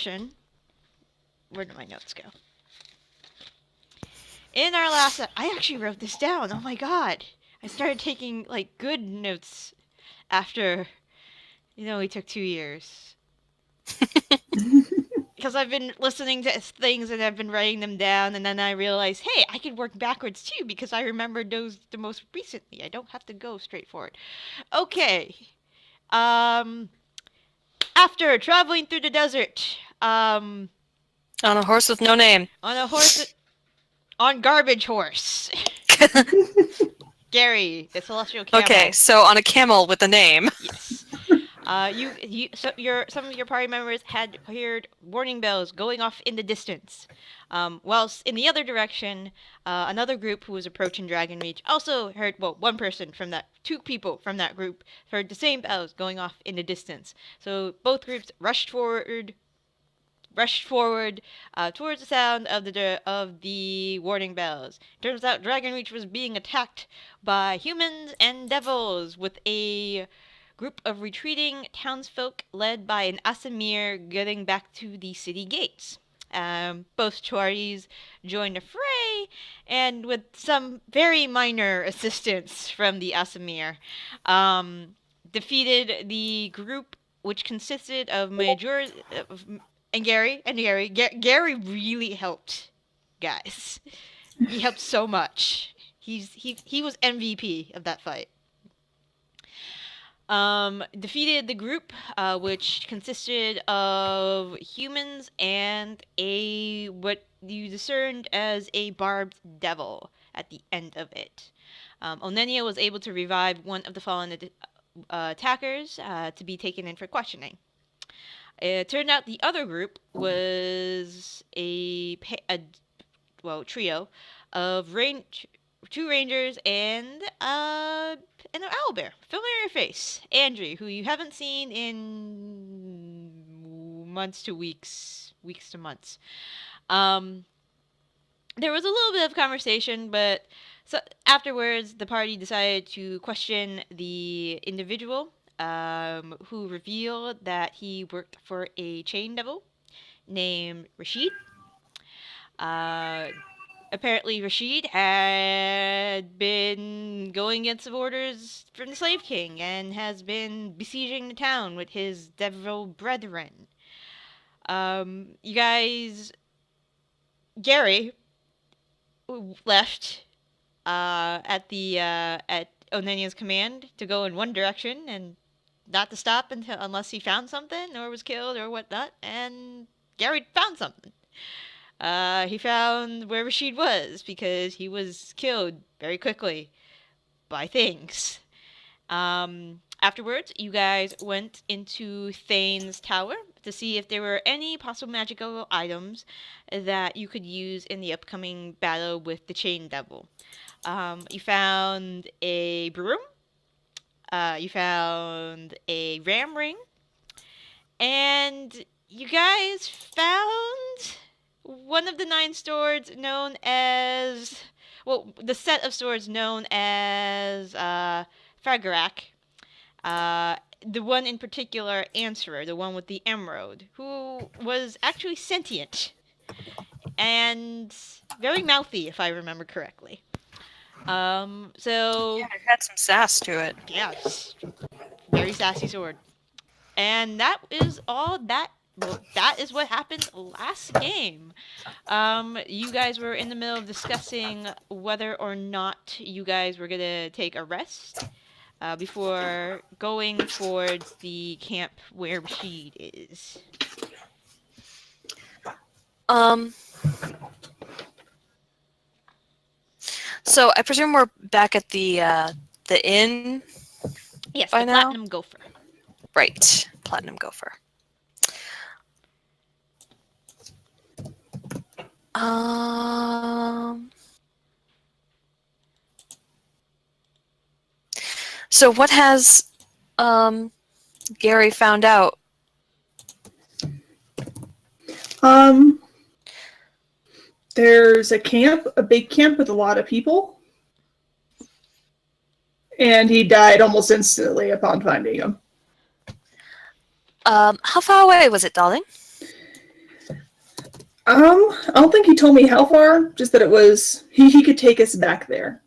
session, where did my notes go? In our last, I actually wrote this down. Oh my god, I started taking like good notes after, we took 2 years. Because I've been listening to things and I've been writing them down, and then I realized, hey, I could work backwards too because I remembered those the most recently. I don't have to go straight forward. Okay. After traveling through the desert, on a horse with no name. On garbage horse. Gary, the celestial camel. Okay, so on a camel with a name. Yes. Some of your party members had heard warning bells going off in the distance. Whilst in the other direction, another group who was approaching Dragonsreach also heard, two people from that group heard the same bells going off in the distance. So both groups rushed forward towards the sound of the warning bells. Turns out Dragonsreach was being attacked by humans and devils, with a group of retreating townsfolk led by an assasmir getting back to the city gates. Both parties joined the fray, and with some very minor assistance from the assasmir, defeated the group, which consisted of Gary really helped, guys. He helped so much. He was MVP of that fight. Defeated the group, which consisted of humans and what you discerned as a barbed devil at the end of it. Onenia was able to revive one of the fallen attackers to be taken in for questioning. It turned out the other group was a trio of two rangers and an owlbear. Familiar face, Andry, who you haven't seen in months to weeks to months. There was a little bit of conversation, but afterwards the party decided to question the individual who revealed that he worked for a chain devil named Rashid. Apparently, Rashid had been going against the orders from the Slave King and has been besieging the town with his devil brethren. You guys, Gary left at Onenia's command to go in one direction and not to stop unless he found something or was killed or whatnot. And Gary found something. He found where Rashid was because he was killed very quickly by things. Afterwards, you guys went into Thane's tower to see if there were any possible magical items that you could use in the upcoming battle with the Chain Devil. You found a broom. You found a ram ring. And you guys found one of the 9 swords known as... the set of swords known as Fagarak. The one in particular, Answerer, the one with the emerald, who was actually sentient and very mouthy, if I remember correctly. Yeah, it had some sass to it. Yes, very sassy sword. And that is all that. Well, that is what happened last game. You guys were in the middle of discussing whether or not you guys were gonna take a rest before going towards the camp where Rashid is. So I presume we're back at the inn. Yes, by the now? Platinum Gopher. Right, Platinum Gopher. So what has Gary found out? There's a big camp with a lot of people. And he died almost instantly upon finding him. How far away was it, darling? I don't think he told me how far, just that it was, he could take us back there.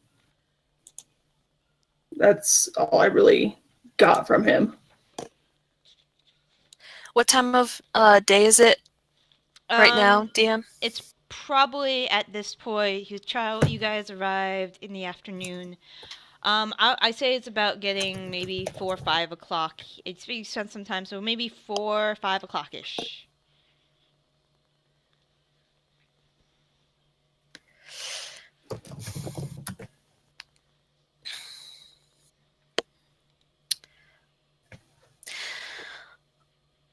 That's all I really got from him. What time of day is it right now, DM? It's probably at this point. You guys arrived in the afternoon. I say it's about getting maybe 4 or 5 o'clock. It's being spent sometime, so maybe 4 or 5 o'clock ish.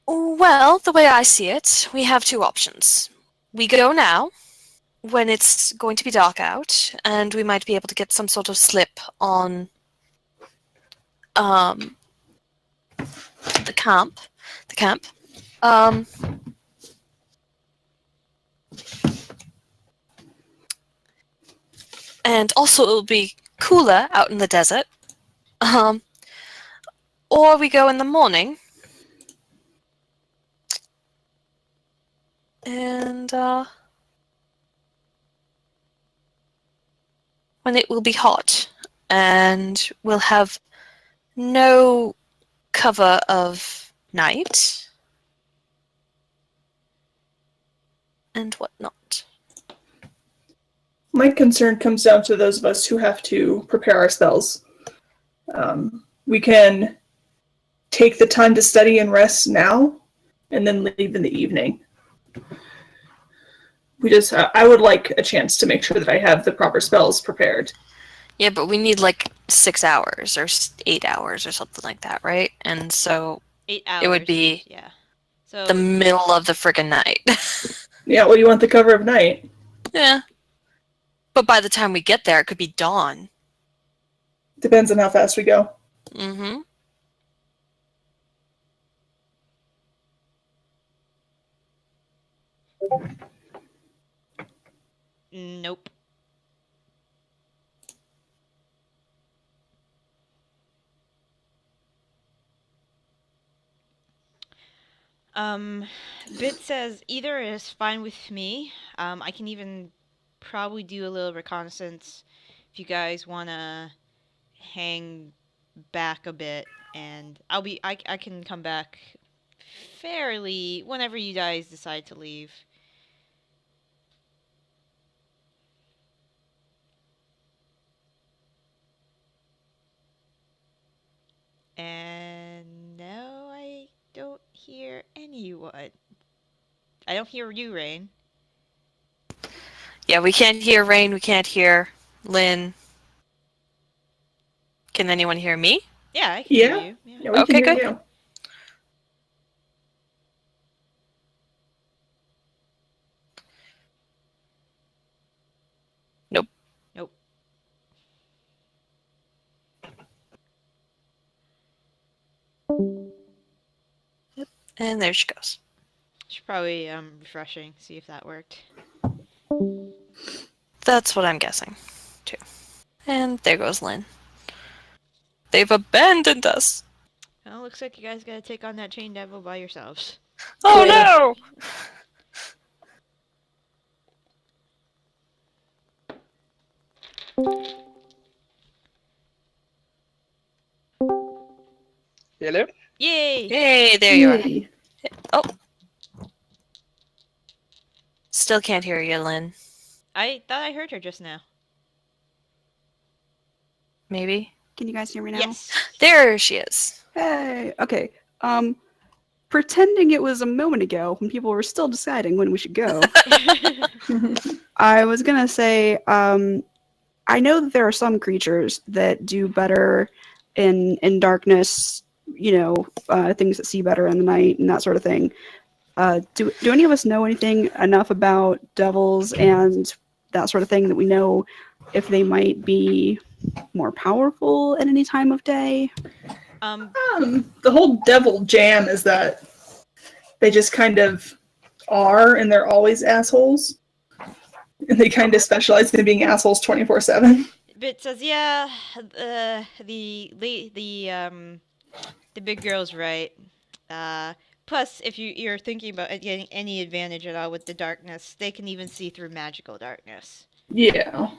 Well, the way I see it, we have two options. We go now, when it's going to be dark out, and we might be able to get some sort of slip on the camp. And also it'll be cooler out in the desert. Or we go in the morning. And when it will be hot, and we'll have no cover of night and whatnot. My concern comes down to those of us who have to prepare our spells. We can take the time to study and rest now, and then leave in the evening. I would like a chance to make sure that I have the proper spells prepared. Yeah, but we need like 6 hours or 8 hours or something like that, right? And so 8 hours. it would be So the middle of the friggin' night. Yeah, what do you want the cover of night? Yeah. But by the time we get there, it could be dawn. Depends on how fast we go. Mm-hmm. Nope. Bit says either is fine with me. I can even probably do a little reconnaissance if you guys wanna hang back a bit, and I can come back fairly whenever you guys decide to leave. And no, I don't hear anyone. I don't hear you, Rain. Yeah, we can't hear Rain, we can't hear Lynn. Can anyone hear me? Yeah, I can hear you. Yeah, we Okay, can hear good. you. Nope. Nope. And there she goes. Should probably refreshing, see if that worked. That's what I'm guessing, too. And there goes Lynn. They've abandoned us. Well, looks like you guys gotta take on that chain devil by yourselves. Oh Yeah. no! Hello? Yay! Hey, there you are. Yay. Oh. Still can't hear you, Lynn. I thought I heard her just now. Maybe? Can you guys hear me now? Yes. There she is. Hey, okay. Pretending it was a moment ago when people were still deciding when we should go, I was gonna say, I know that there are some creatures that do better in darkness, things that see better in the night and that sort of thing. Do any of us know anything enough about devils and that sort of thing that we know if they might be more powerful at any time of day? The whole devil jam is that they just kind of are, and they're always assholes. And they kind of specialize in being assholes 24/7. Bit says, yeah, the big girl's right. Plus, if you're thinking about getting any advantage at all with the darkness, they can even see through magical darkness. Yeah.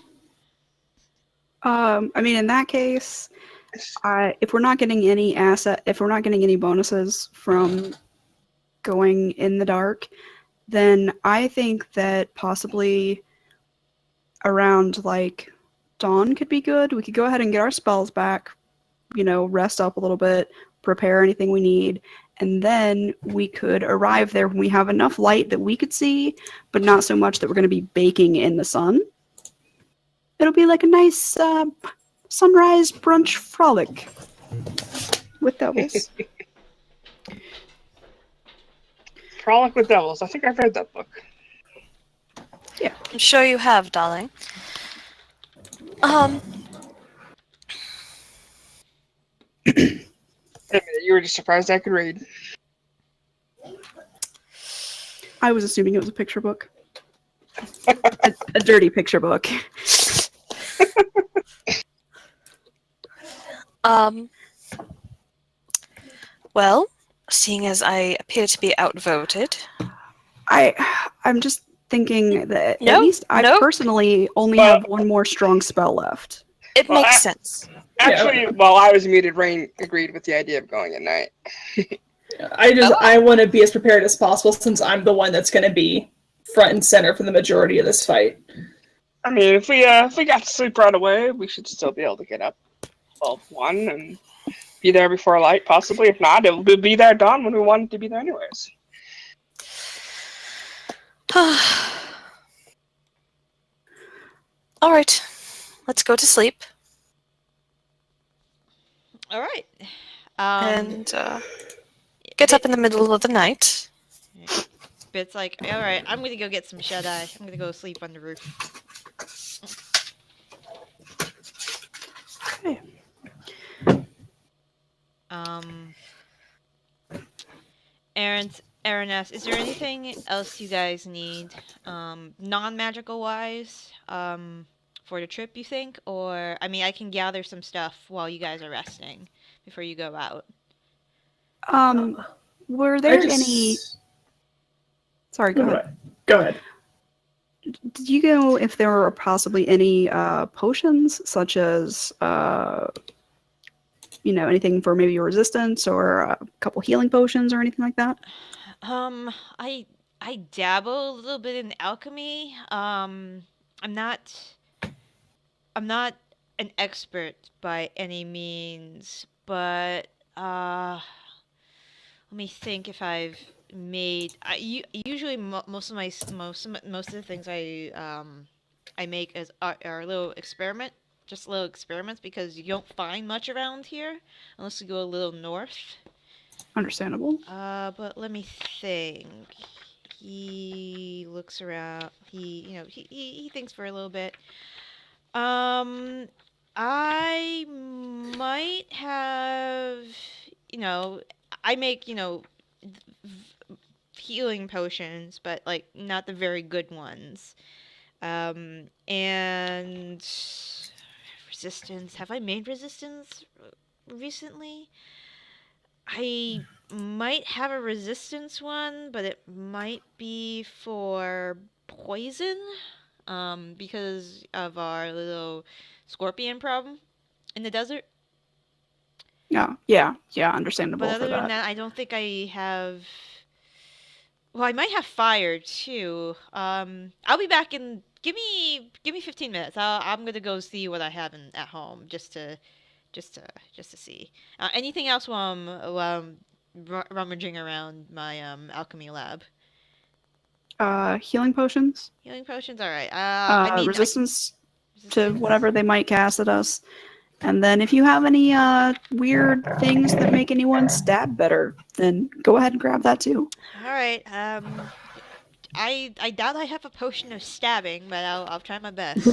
I mean, in that case, if we're not getting any if we're not getting any bonuses from going in the dark, then I think that possibly around like dawn could be good. We could go ahead and get our spells back, rest up a little bit, prepare anything we need, and then we could arrive there when we have enough light that we could see, but not so much that we're going to be baking in the sun. It'll be like a nice sunrise brunch frolic with devils. Frolic with Devils. I think I've read that book. Yeah. I'm sure you have, darling. Wait a minute, you were just surprised I could read. I was assuming it was a picture book. a dirty picture book. Well, seeing as I appear to be outvoted. I'm just thinking that No, at least I no. personally only Well- have one more strong spell left. It Well, makes sense. Actually, while I was muted, Rain agreed with the idea of going at night. I want to be as prepared as possible since I'm the one that's going to be front and center for the majority of this fight. I mean, if we got to sleep right away, we should still be able to get up 1 and be there before light, possibly. If not, we'll be there at dawn when we wanted to be there anyways. All right, let's go to sleep. All right. And get up in the middle of the night. Bit's like, all right, I'm gonna go get some shut eye. I'm gonna go sleep on the roof. Okay. Aron asks, is there anything else you guys need, non-magical wise, for the trip, you think? Or, I mean, I can gather some stuff while you guys are resting before you go out. Were there any... Sorry, go ahead. Go ahead. Did you know if there were possibly any potions, such as, anything for maybe your resistance or a couple healing potions or anything like that? I dabble a little bit in alchemy. I'm not an expert by any means, but let me think if I've made. Usually most of the things I make are little experiments because you don't find much around here unless you go a little north. Understandable. But let me think. He looks around. He thinks for a little bit. I might have, I make, healing potions, but like not the very good ones. And resistance. Have I made resistance recently? I might have a resistance one, but it might be for poison, because of our little scorpion problem in the desert. Yeah, understandable But other for than that. that, I don't think I have. Well, I might have fire too. I'll be back in. Give me 15 minutes. I'm gonna go see what I have at home just to see. Anything else while I'm rummaging around my alchemy lab? Healing potions, Healing potions. All right. I mean, resistance to whatever they might cast at us. And then if you have any weird things that make anyone stab better, then go ahead and grab that too. All right. I doubt I have a potion of stabbing, but I'll try my best.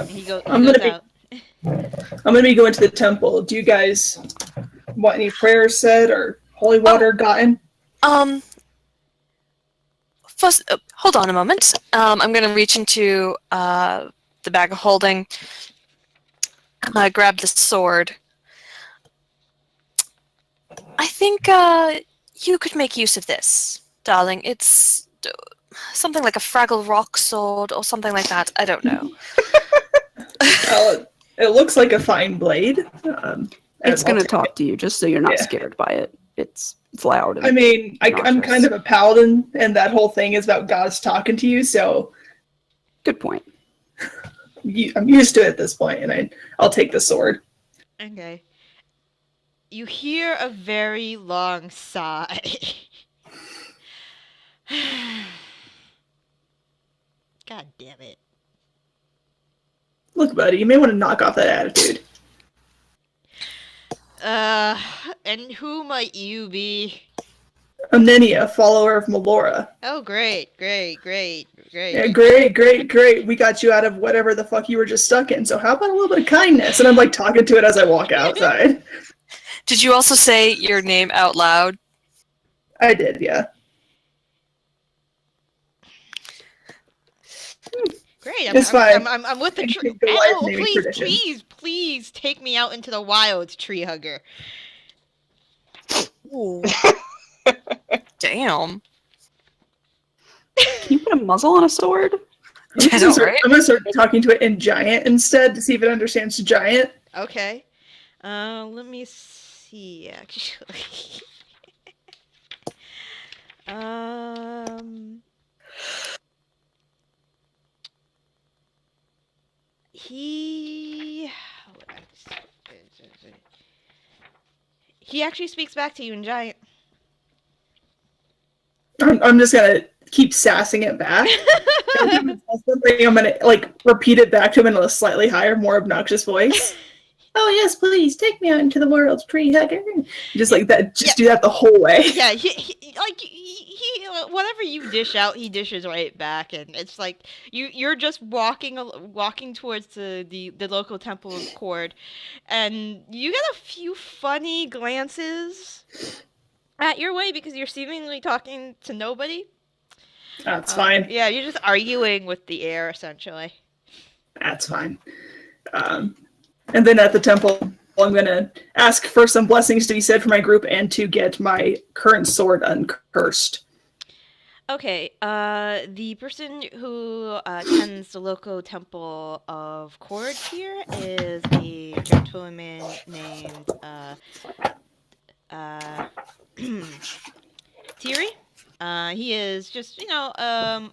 He goes out. I'm gonna be going to the temple. Do you guys want any prayers said or holy water gotten? First, hold on a moment. I'm going to reach into the bag of holding. Grab the sword. I think you could make use of this, darling. It's something like a Fraggle Rock sword or something like that. I don't know. It looks like a fine blade. It's I'll gonna take talk it. to you just so you're not Yeah. scared by it. It's loud. And I mean, I'm obnoxious. kind of a paladin, and that whole thing is about gods talking to you, so Good point. I'm used to it at this point, and I'll take the sword. Okay. You hear a very long sigh. God damn it. Look, buddy, you may want to knock off that attitude. And who might you be? Onenia, follower of Melora. Oh, great. Yeah, great. We got you out of whatever the fuck you were just stuck in, so how about a little bit of kindness? And I'm like talking to it as I walk outside. Did you also say your name out loud? I did, yeah. Great. It's fine. I'm with the I tree. think the life Oh, naming tradition. please take me out into the wild, tree hugger. Ooh. Damn. Can you put a muzzle on a sword? I know, right? I'm gonna start talking to it in giant instead to see if it understands giant. Okay. Let me see, actually. He actually speaks back to you in giant. I'm just gonna keep sassing it back. I'm gonna like repeat it back to him in a slightly higher, more obnoxious voice. Oh yes, please take me out into the world, tree hugger. Just like that. Just do that the whole way. Yeah, he whatever you dish out, he dishes right back, and it's like you're just walking towards the local temple of Cord, and you get a few funny glances at your way because you're seemingly talking to nobody. That's fine. Yeah, you're just arguing with the air essentially. That's fine. And then at the temple, I'm going to ask for some blessings to be said for my group and to get my current sword uncursed. Okay, the person who tends the local temple of Cord here is a gentleman named Thierry. He is just,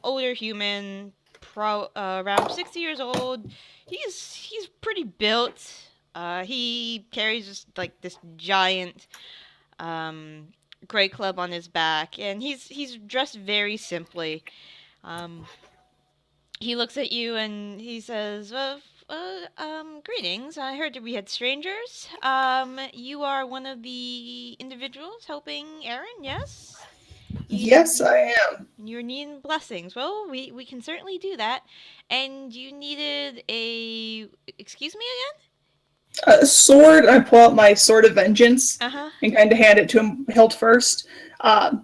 older human, around 60 years old. He's pretty built. He carries just like this giant gray club on his back, and he's dressed very simply. He looks at you and he says, greetings. I heard that we had strangers. You are one of the individuals helping Aron, yes? Yes, I am. You're needing blessings. Well, we can certainly do that. And you needed a... Excuse me again? A sword. I pull out my sword of vengeance Uh-huh. and kind of hand it to him hilt first. So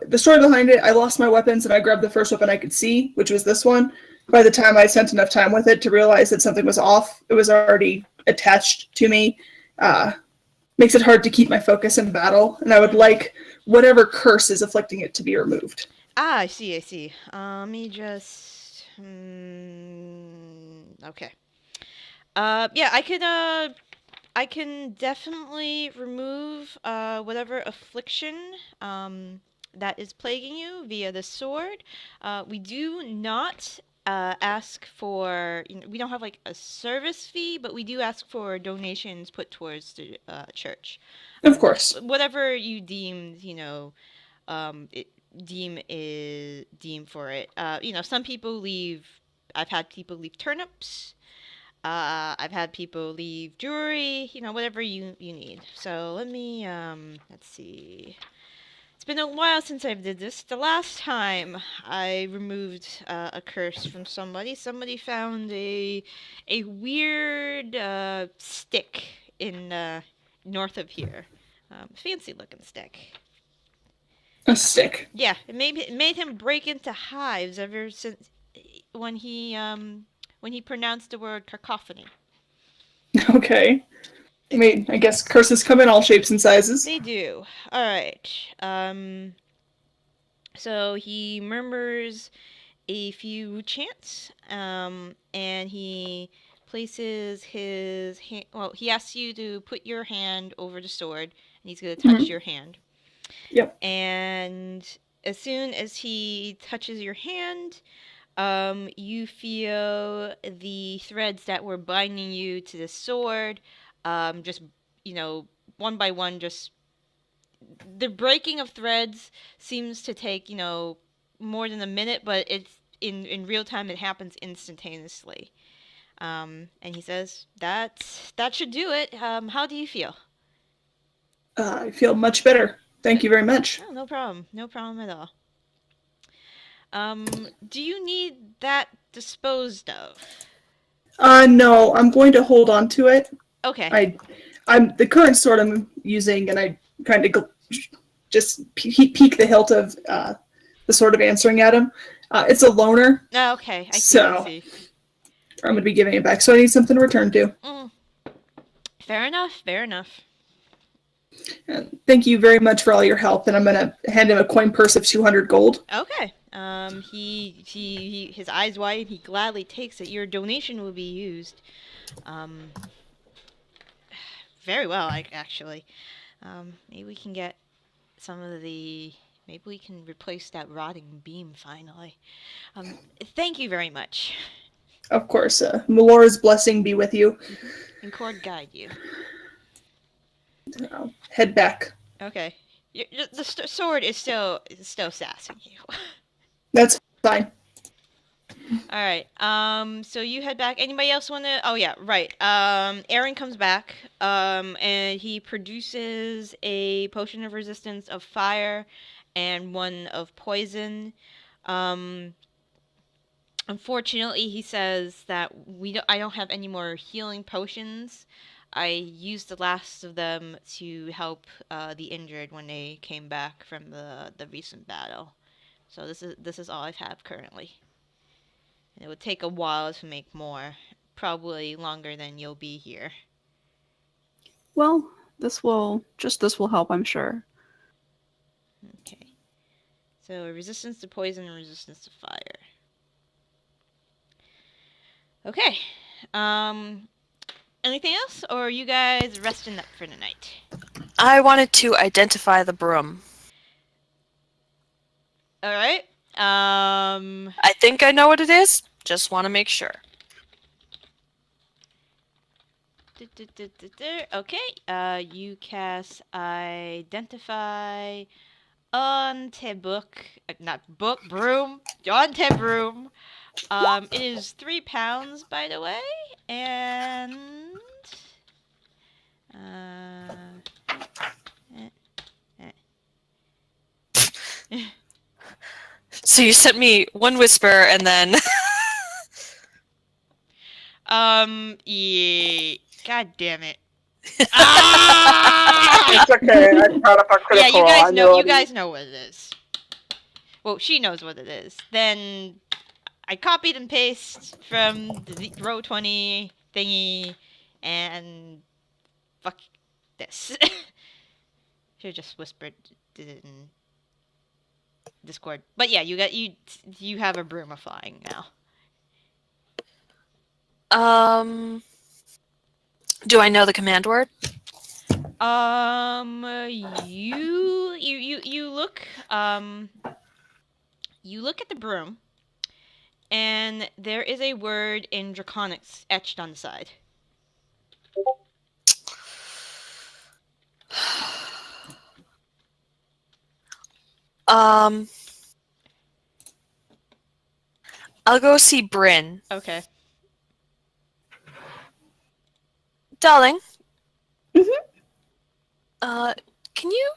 the story behind it, I lost my weapons and I grabbed the first weapon I could see, which was this one. By the time I spent enough time with it to realize that something was off, it was already attached to me. Makes it hard to keep my focus in battle, and I would like whatever curse is afflicting it to be removed. Ah, I see. Let me just... okay. Yeah, I can definitely remove whatever affliction that is plaguing you via the sword. We do not ask for, we don't have like a service fee, but we do ask for donations put towards the church. Of course. Whatever you deem, deem for it. Some people leave. I've had people leave turnips. I've had people leave jewelry, whatever you need. So let me, let's see. It's been a while since I did this. The last time I removed a curse from somebody found a weird stick in north of here. Fancy looking stick. A stick. Yeah, it made him break into hives ever since when he pronounced the word cacophony. Okay. I mean, I guess curses come in all shapes and sizes. They do. All right. So he murmurs a few chants, and he places his hand. Well, he asks you to put your hand over the sword, and he's going to touch your hand. Yep. And as soon as he touches your hand, you feel the threads that were binding you to the sword, just, one by one, just the breaking of threads seems to take, more than a minute, but it's in real time. It happens instantaneously. And he says that should do it. How do you feel? I feel much better. Thank you very much. Oh, no problem. No problem at all. Do you need that disposed of? No, I'm going to hold on to it. Okay. I'm the current sword I'm using, and I kind of just peek the hilt of the sword of answering at him. It's a loner. Oh, okay. I see. So I see. I'm going to be giving it back, so I need something to return to. Fair enough. Fair enough. And thank you very much for all your help, and I'm going to hand him a coin purse of 200 gold. Okay. He his eyes widen. He gladly takes it. Your donation will be used. Very well, actually. Maybe we can get some of the. Maybe we can replace that rotting beam finally. Thank you very much. Of course. Melora's blessing be with you. And Cord guide you. I'll head back. Okay. The sword is still sassing you. That's fine. All right. So you head back. Anybody else want to? Oh yeah, right. Aron comes back. And he produces a potion of resistance of fire, and one of poison. Unfortunately, he says that I don't have any more healing potions. I used the last of them to help the injured when they came back from the recent battle. So this is all I have currently. And it would take a while to make more, probably longer than you'll be here. Well, this will help, I'm sure. Okay. So resistance to poison and resistance to fire. Okay. Anything else, or are you guys resting up for the night? I wanted to identify the broom. All right. I think I know what it is. Just want to make sure. Okay. You cast identify on te book, not book broom, on te broom. It is 3 pounds, by the way, and So you sent me one whisper and then... yeah. God damn it. It's okay. I brought up our Yeah, critical. you guys know what it is. Well, she knows what it is. Then I copied and pasted from the row 20 thingy, and fuck this. Should've just whispered it in Discord. But yeah, you have a broom of flying now. Do I know the command word? You look at the broom, and there is a word in Draconics etched on the side. I'll go see Bryn. Okay. Darling. Mm-hmm. Can you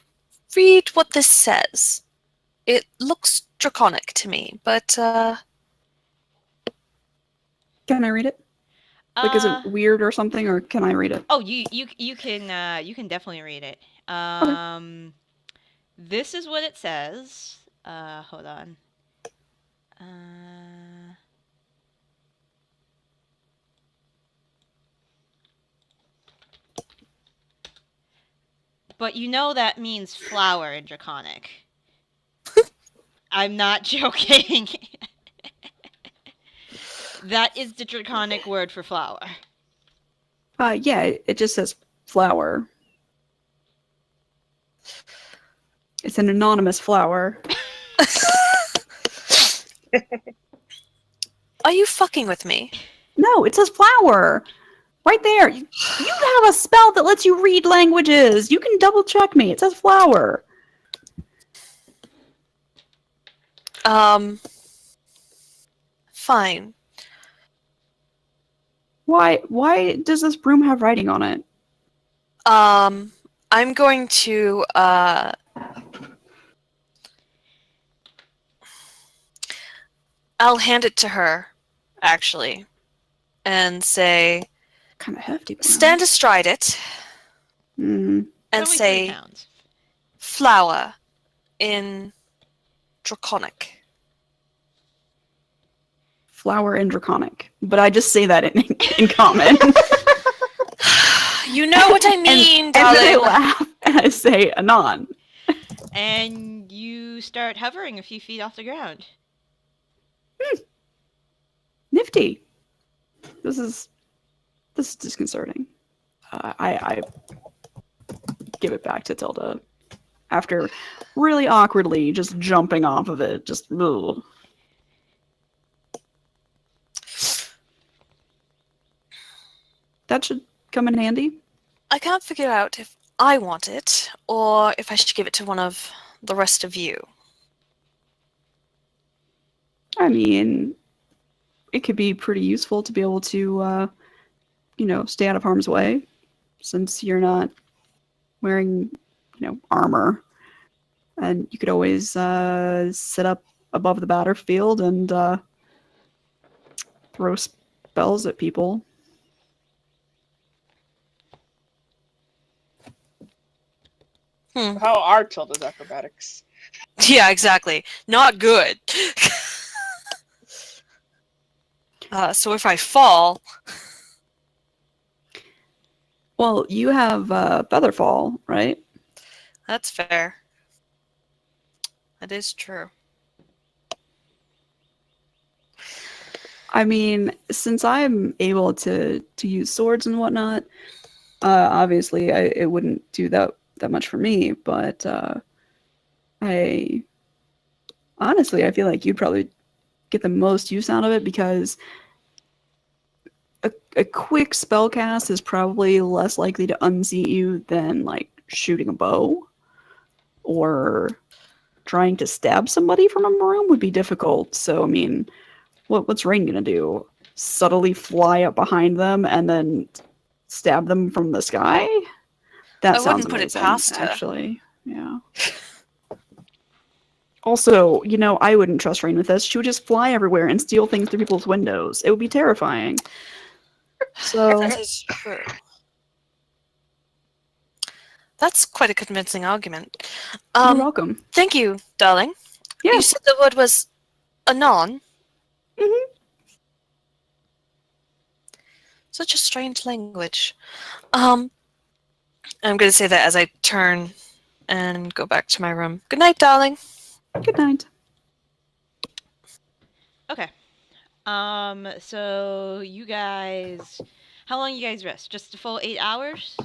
read what this says? It looks draconic to me, but Can I read it? Like, is it weird or something, or can I read it? Oh, you can definitely read it. Okay. This is what it says. Hold on. But you know that means flower in Draconic. I'm not joking. That is the Draconic word for flower. Yeah, it just says flower. It's an anonymous flower. Are you fucking with me? No, it says flower. Right there. You have a spell that lets you read languages. You can double check me. It says flower. Fine. Why does this broom have writing on it? I'm going to, I'll hand it to her, actually, and say, Kind of hefty. Broom. stand astride it, Mm. and It's only 3 say, pounds. flower in Draconic. Flower and draconic. But I just say that in common. You know what I mean, and then I darling. laugh and I say anon. And you start hovering a few feet off the ground. Nifty. This is disconcerting. I give it back to Tilda after really awkwardly just jumping off of it. Just ugh. That should come in handy. I can't figure out if I want it, or if I should give it to one of the rest of you. I mean, it could be pretty useful to be able to, stay out of harm's way, since you're not wearing, armor. And you could always sit up above the battlefield and throw spells at people. How are Tilda's acrobatics? Yeah, exactly. Not good. So if I fall, Well, you have Featherfall, right? that's fair. That is true. I mean, since I'm able to use swords and whatnot, obviously it wouldn't do that much for me, but I feel like you'd probably get the most use out of it, because a quick spell cast is probably less likely to unseat you than like shooting a bow, or trying to stab somebody from a broom would be difficult. So I mean, what's Rain gonna do? Subtly fly up behind them and then stab them from the sky? That I sounds wouldn't put it amazing, past her. actually. Yeah. Also, I wouldn't trust Rain with this. She would just fly everywhere and steal things through people's windows. It would be terrifying. So, That is true. That's quite a convincing argument. you're welcome. Thank you, darling. Yeah. You said the word was anon. Mhm. Such a strange language. I'm going to say that as I turn and go back to my room. Good night, darling. Good night. Okay. So you guys, how long you guys rest? Just a full 8 hours?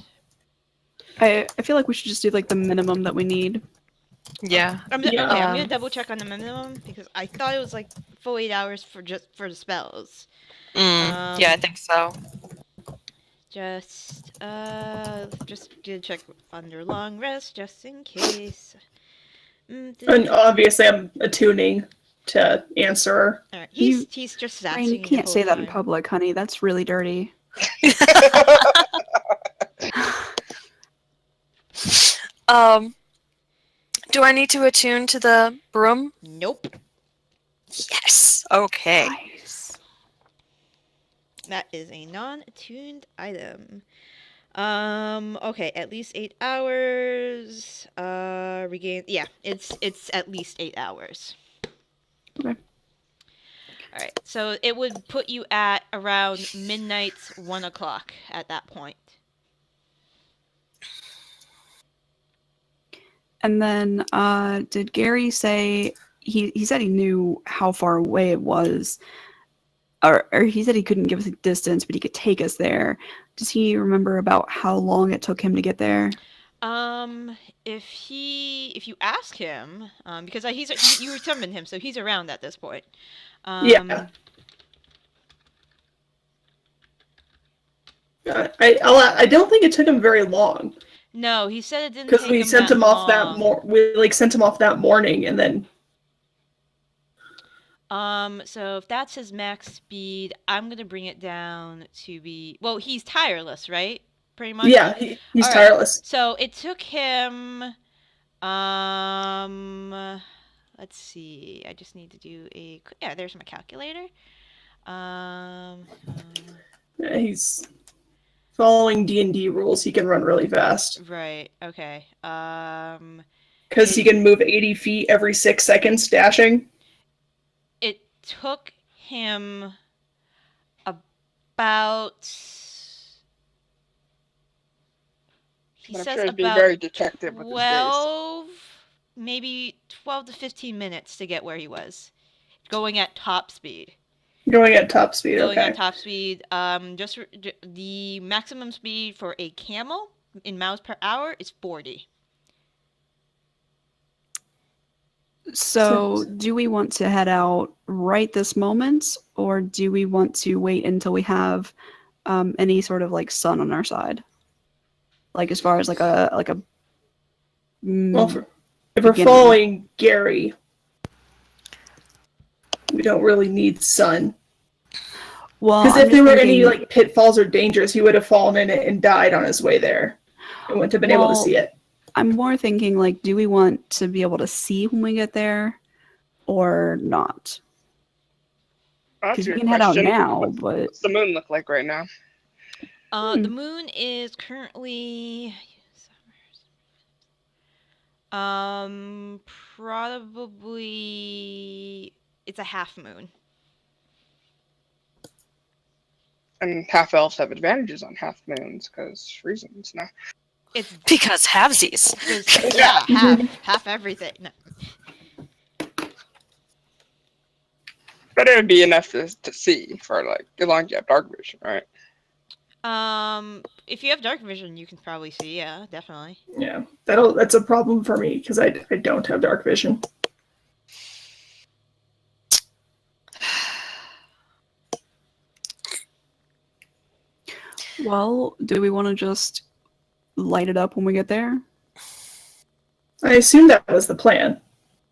I feel like we should just do like the minimum that we need. Yeah. Okay, I'm gonna Um, double check on the minimum, because I thought it was like full 8 hours for the spells. yeah, I think so. Just gonna check under long rest just in case. And obviously, I'm attuning to answer her. Alright, You- he's just Rain, asking. you can't say that in public, honey. That's really dirty. Do I need to attune to the broom? Nope. Yes. Okay. Nice. That is a non-attuned item. Okay, at least 8 hours. Regain. Yeah, it's at least 8 hours. Okay. Alright, so it would put you at around midnight, 1 o'clock at that point. And then, did Gary say he said he knew how far away it was, or he said he couldn't give us a distance, but he could take us there. Does he remember about how long it took him to get there? If you ask him, because you summoned him, so he's around at this point. Yeah. I don't think it took him very long No, he said it didn't because take we him sent that him off long. we sent him off that morning, and then So if that's his max speed, I'm gonna bring it down to be, well, he's tireless, right? Pretty much. yeah, he's All right. tireless. So it took him, let's see. I just need to do yeah, there's my calculator. Yeah, he's following D&D rules. He can run really fast Right. Okay. because he can move 80 feet every 6 seconds, dashing. It took him about. He I'm says sure he'd be about very detective with his days. 12, maybe 12 to 15 minutes to get where he was, going at top speed. Going at top speed, Going okay. at top speed. The maximum speed for a camel in miles per hour is 40. So, do we want to head out right this moment, or do we want to wait until we have any sort of like sun on our side? Like as far as like a Well, if we're beginning. following Gary, we don't really need sun. Well, Because I'm if there just were any thinking- like pitfalls or dangers, he would have fallen in it and died on his way there. And wouldn't have been able to see it. I'm more thinking like, do we want to be able to see when we get there, or not? That's Because a we good can head out question. now, but What's the moon look like right now? The moon is currently probably it's a half moon. And half elves have advantages on half moons because reasons. No. It's Because halvesies. yeah, half everything. No. But it would be enough to see for like as long as you have dark vision, right? If you have dark vision, you can probably see. Yeah, definitely. Yeah, that's a problem for me because I don't have dark vision. well, do we want to just light it up when we get there? I assume that was the plan.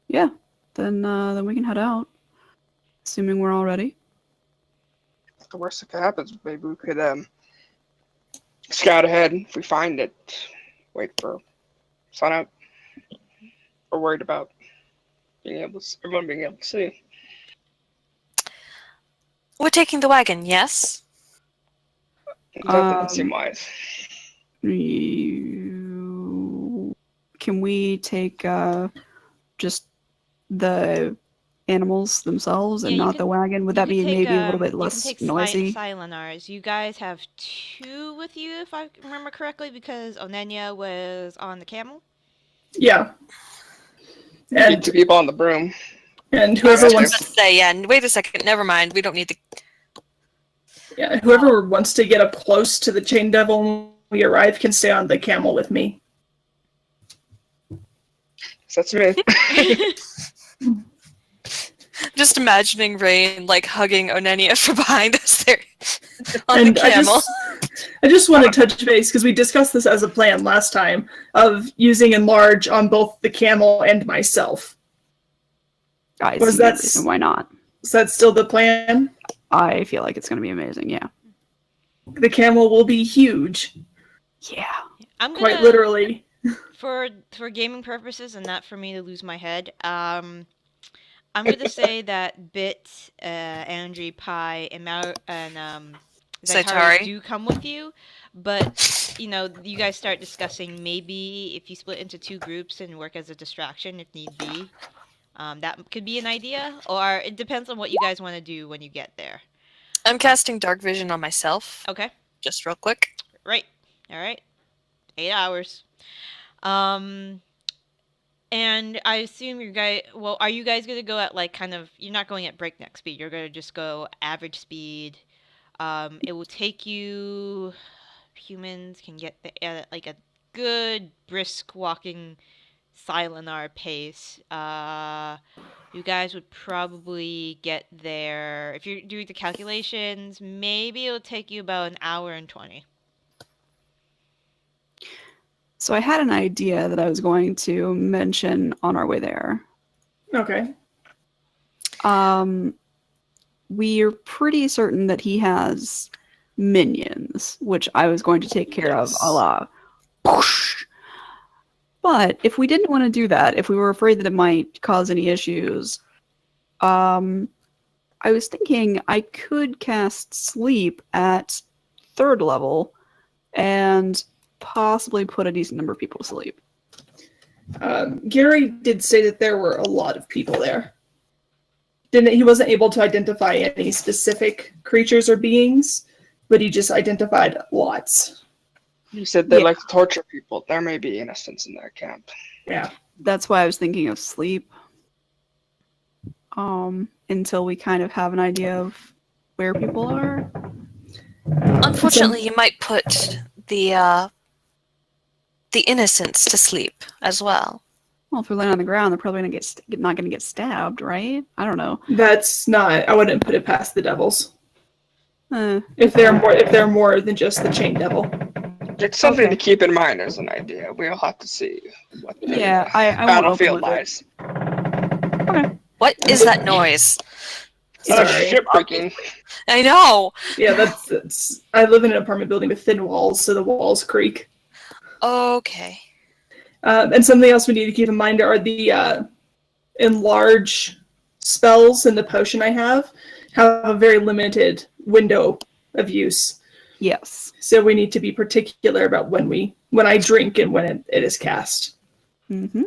Yeah, then we can head out, assuming we're all ready. The worst that could happen is maybe we could scout ahead. If we find it, wait for sun out. We're worried about everyone being able to see. We're taking the wagon, yes? That doesn't seem wise. Can we take just the animals themselves and Yeah, you not can- the wagon? Would You that can be take, maybe a little bit you less can take noisy? Silenars. You guys have 2 with you, if I remember correctly, because Onenia was on the camel. Yeah. And And 2 people on the broom. and I whoever was wants just say, yeah, wait a second, never mind. We don't need the whoever wants to get up close to the chain devil when we arrive can stay on the camel with me. That's me. Just imagining Rain like hugging Onenia from behind us there on And the camel. I just want to touch base because we discussed this as a plan last time of using enlarge on both the camel and myself. I Was see no that- reason why not. Is that still the plan? I feel like it's going to be amazing. Yeah. The camel will be huge, Yeah. I'm gonna quite literally. for gaming purposes and not for me to lose my head. I'm gonna say that Bit, Andry, Pi, and Zaitari Zaitari. do come with you, but you guys start discussing maybe if you split into 2 groups and work as a distraction if need be. That could be an idea, or it depends on what you guys want to do when you get there. I'm casting dark vision on myself, Okay, just real quick. right. All right. 8 hours. And I assume you guys. Well, are you guys gonna go at like kind of? You're not going at breakneck speed. You're gonna just go average speed. It will take you. Humans can get at like a good brisk walking Silinar pace. You guys would probably get there if you're doing the calculations. Maybe it'll take you about an hour and 20. So I had an idea that I was going to mention on our way there. Okay. We're pretty certain that he has minions, which I was going to take care of a la whoosh. But if we didn't want to do that, if we were afraid that it might cause any issues, I was thinking I could cast sleep at 3rd level and possibly put a decent number of people to sleep. Gary did say that there were a lot of people there. He wasn't able to identify any specific creatures or beings, but he just identified lots. You said they like to torture people. There may be innocents in their camp. Yeah. That's why I was thinking of sleep. Until we kind of have an idea of where people are. Unfortunately, you might put the innocents to sleep as well. Well, if we're laying on the ground, they're probably not going to get stabbed, right? I don't know. That's not. I wouldn't put it past the devils. If they're more than just the chain devil. It's something to keep in mind as an idea. We'll have to see what the I battlefield won't open lies. with it. Okay. What is that noise? Ship breaking. I know. Yeah, that's. I live in an apartment building with thin walls, so the walls creak. Okay. And something else we need to keep in mind are the enlarge spells in the potion I have a very limited window of use. Yes. So we need to be particular about when I drink and when it is cast. Mm-hmm.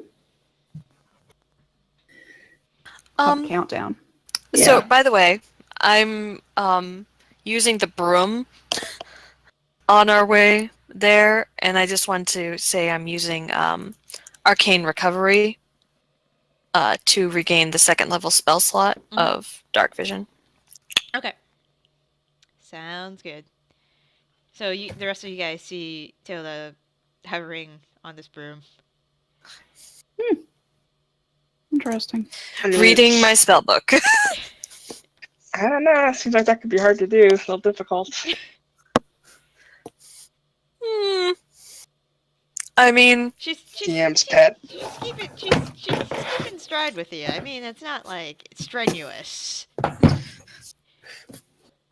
Countdown. So, Yeah. by the way, I'm using the broom on our way there, and I just want to say I'm using arcane recovery to regain the 2nd level spell slot of dark vision. Okay. Sounds good. So the rest of you guys see Tilda hovering on this broom. Interesting. Reading my spell book. I don't know. Seems like that could be hard to do. A little difficult. I mean, She's DM's pet. she's keeping stride with you. I mean, it's not like it's strenuous.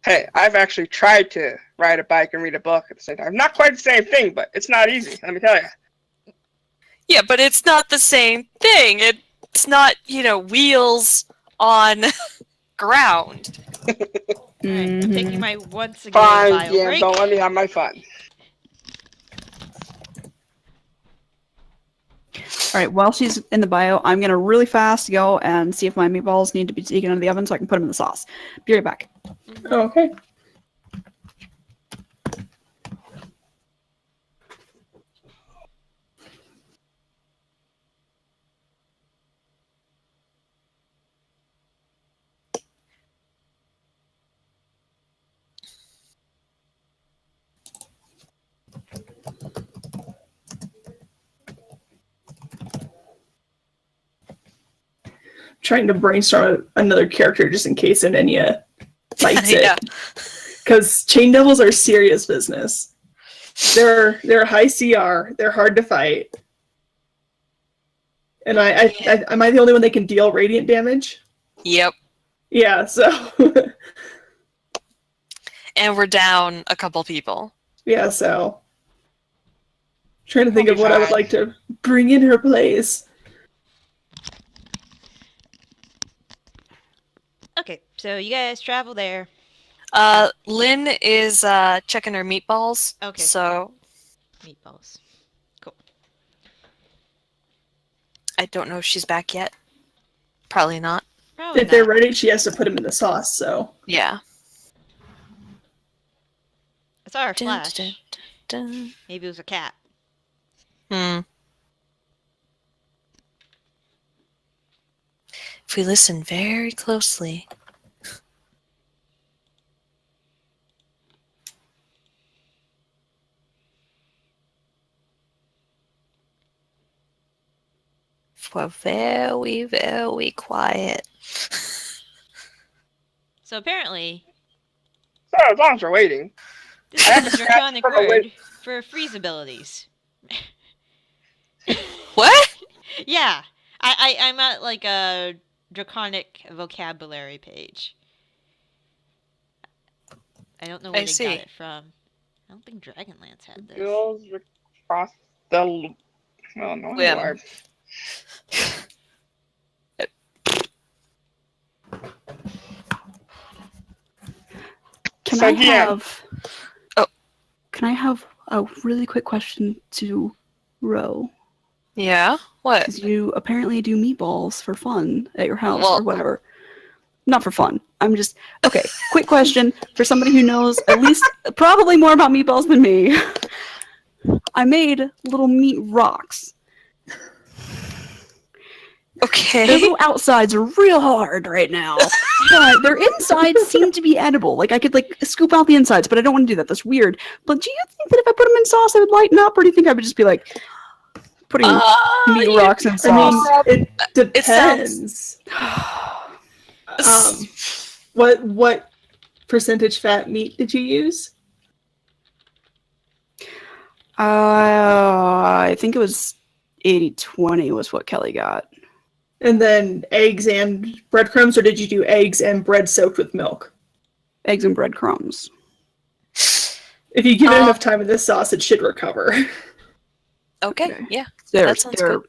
Hey, I've actually tried to ride a bike and read a book at the same time. Not quite the same thing, but it's not easy, let me tell you. yeah, but it's not the same thing. It's not, wheels on ground. Alright, I'm taking my once again Fine, bio DM, break. don't let me have my fun. All right, while she's in the bio, I'm going to really fast go and see if my meatballs need to be taken out of the oven so I can put them in the sauce. Be right back. Oh, okay. Trying to brainstorm another character just in case Onenia fights Yeah. it. Because chain devils are serious business. They're high CR. They're hard to fight. And am I the only one that can deal radiant damage? Yep. Yeah, so And we're down a couple people. yeah, so trying to think I'll of be what I would fine. like to bring in her place. Okay, so you guys travel there. Lynn is checking her meatballs. Okay. So Meatballs. Cool. I don't know if she's back yet. Probably not. Probably If they're not. ready, she has to put them in the sauce, so. Yeah. I saw her Dun, flash. dun, dun, dun. Maybe it was a cat. Hmm. If we listen very closely. If we're very, very quiet. So apparently, So as long as we're waiting. this I have is a a draconic stat from a word for freeze abilities. What? Yeah, I'm at like a draconic vocabulary page. I don't know where I they see. got it from. I don't think Dragonlance had this. Girls across the. Well, no, Whim. Lord. Can So, I yeah. have? Oh. Can I have a really quick question to Ro? Yeah? What? Because you apparently do meatballs for fun at your house Well- or whatever. Not for fun. I'm just okay. Quick question for somebody who knows at least probably more about meatballs than me. I made little meat rocks. Their Okay. little outsides are real hard right now, but their insides seem to be edible. Like I could like scoop out the insides, but I don't want to do that. That's weird. But do you think that if I put them in sauce, they would lighten up, or do you think I would just be like putting meat you- rocks in I sauce? mean, it It depends. What percentage fat meat did you use? I think it was 80-20 was what Kelly got. And then eggs and breadcrumbs, or did you do eggs and bread soaked with milk? Eggs and breadcrumbs. If you give it enough time in this sauce, it should recover. Okay, Okay. yeah. They're That sounds they're good.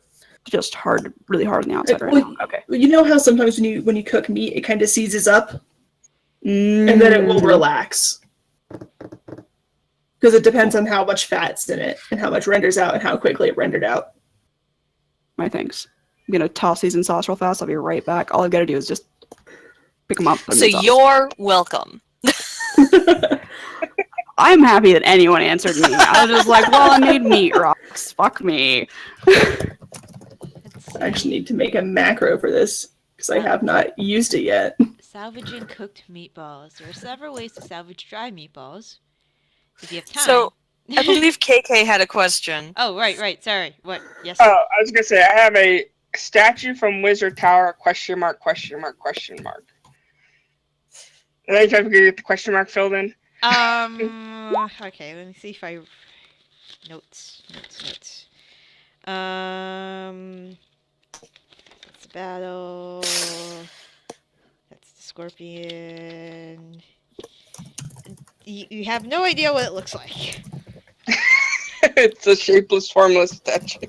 just hard, really hard on the outside right Well, now. Okay. You know how sometimes when you cook meat, it kind of seizes up, and then it will relax. Because it depends on how much fat's in it, and how much renders out, and how quickly it rendered out. My thanks. I'm gonna toss these in sauce real fast. I'll be right back. All I've got to do is just pick them up. put 'em So in sauce. you're welcome. I'm happy that anyone answered me. I was just like, well, I made meat rocks. Fuck me. Let's see. I actually need to make a macro for this, because I have not used it yet. Salvaging cooked meatballs. There are several ways to salvage dry meatballs. If you have time. So, I believe KK had a question. Oh, right. Sorry. What? Yes. Oh, I was gonna say I have a statue from Wizard Tower ? Question mark? And then try to get the question mark filled in. Okay, let me see if I notes. That's the battle. That's the scorpion. You have no idea what it looks like. It's a shapeless, formless statue.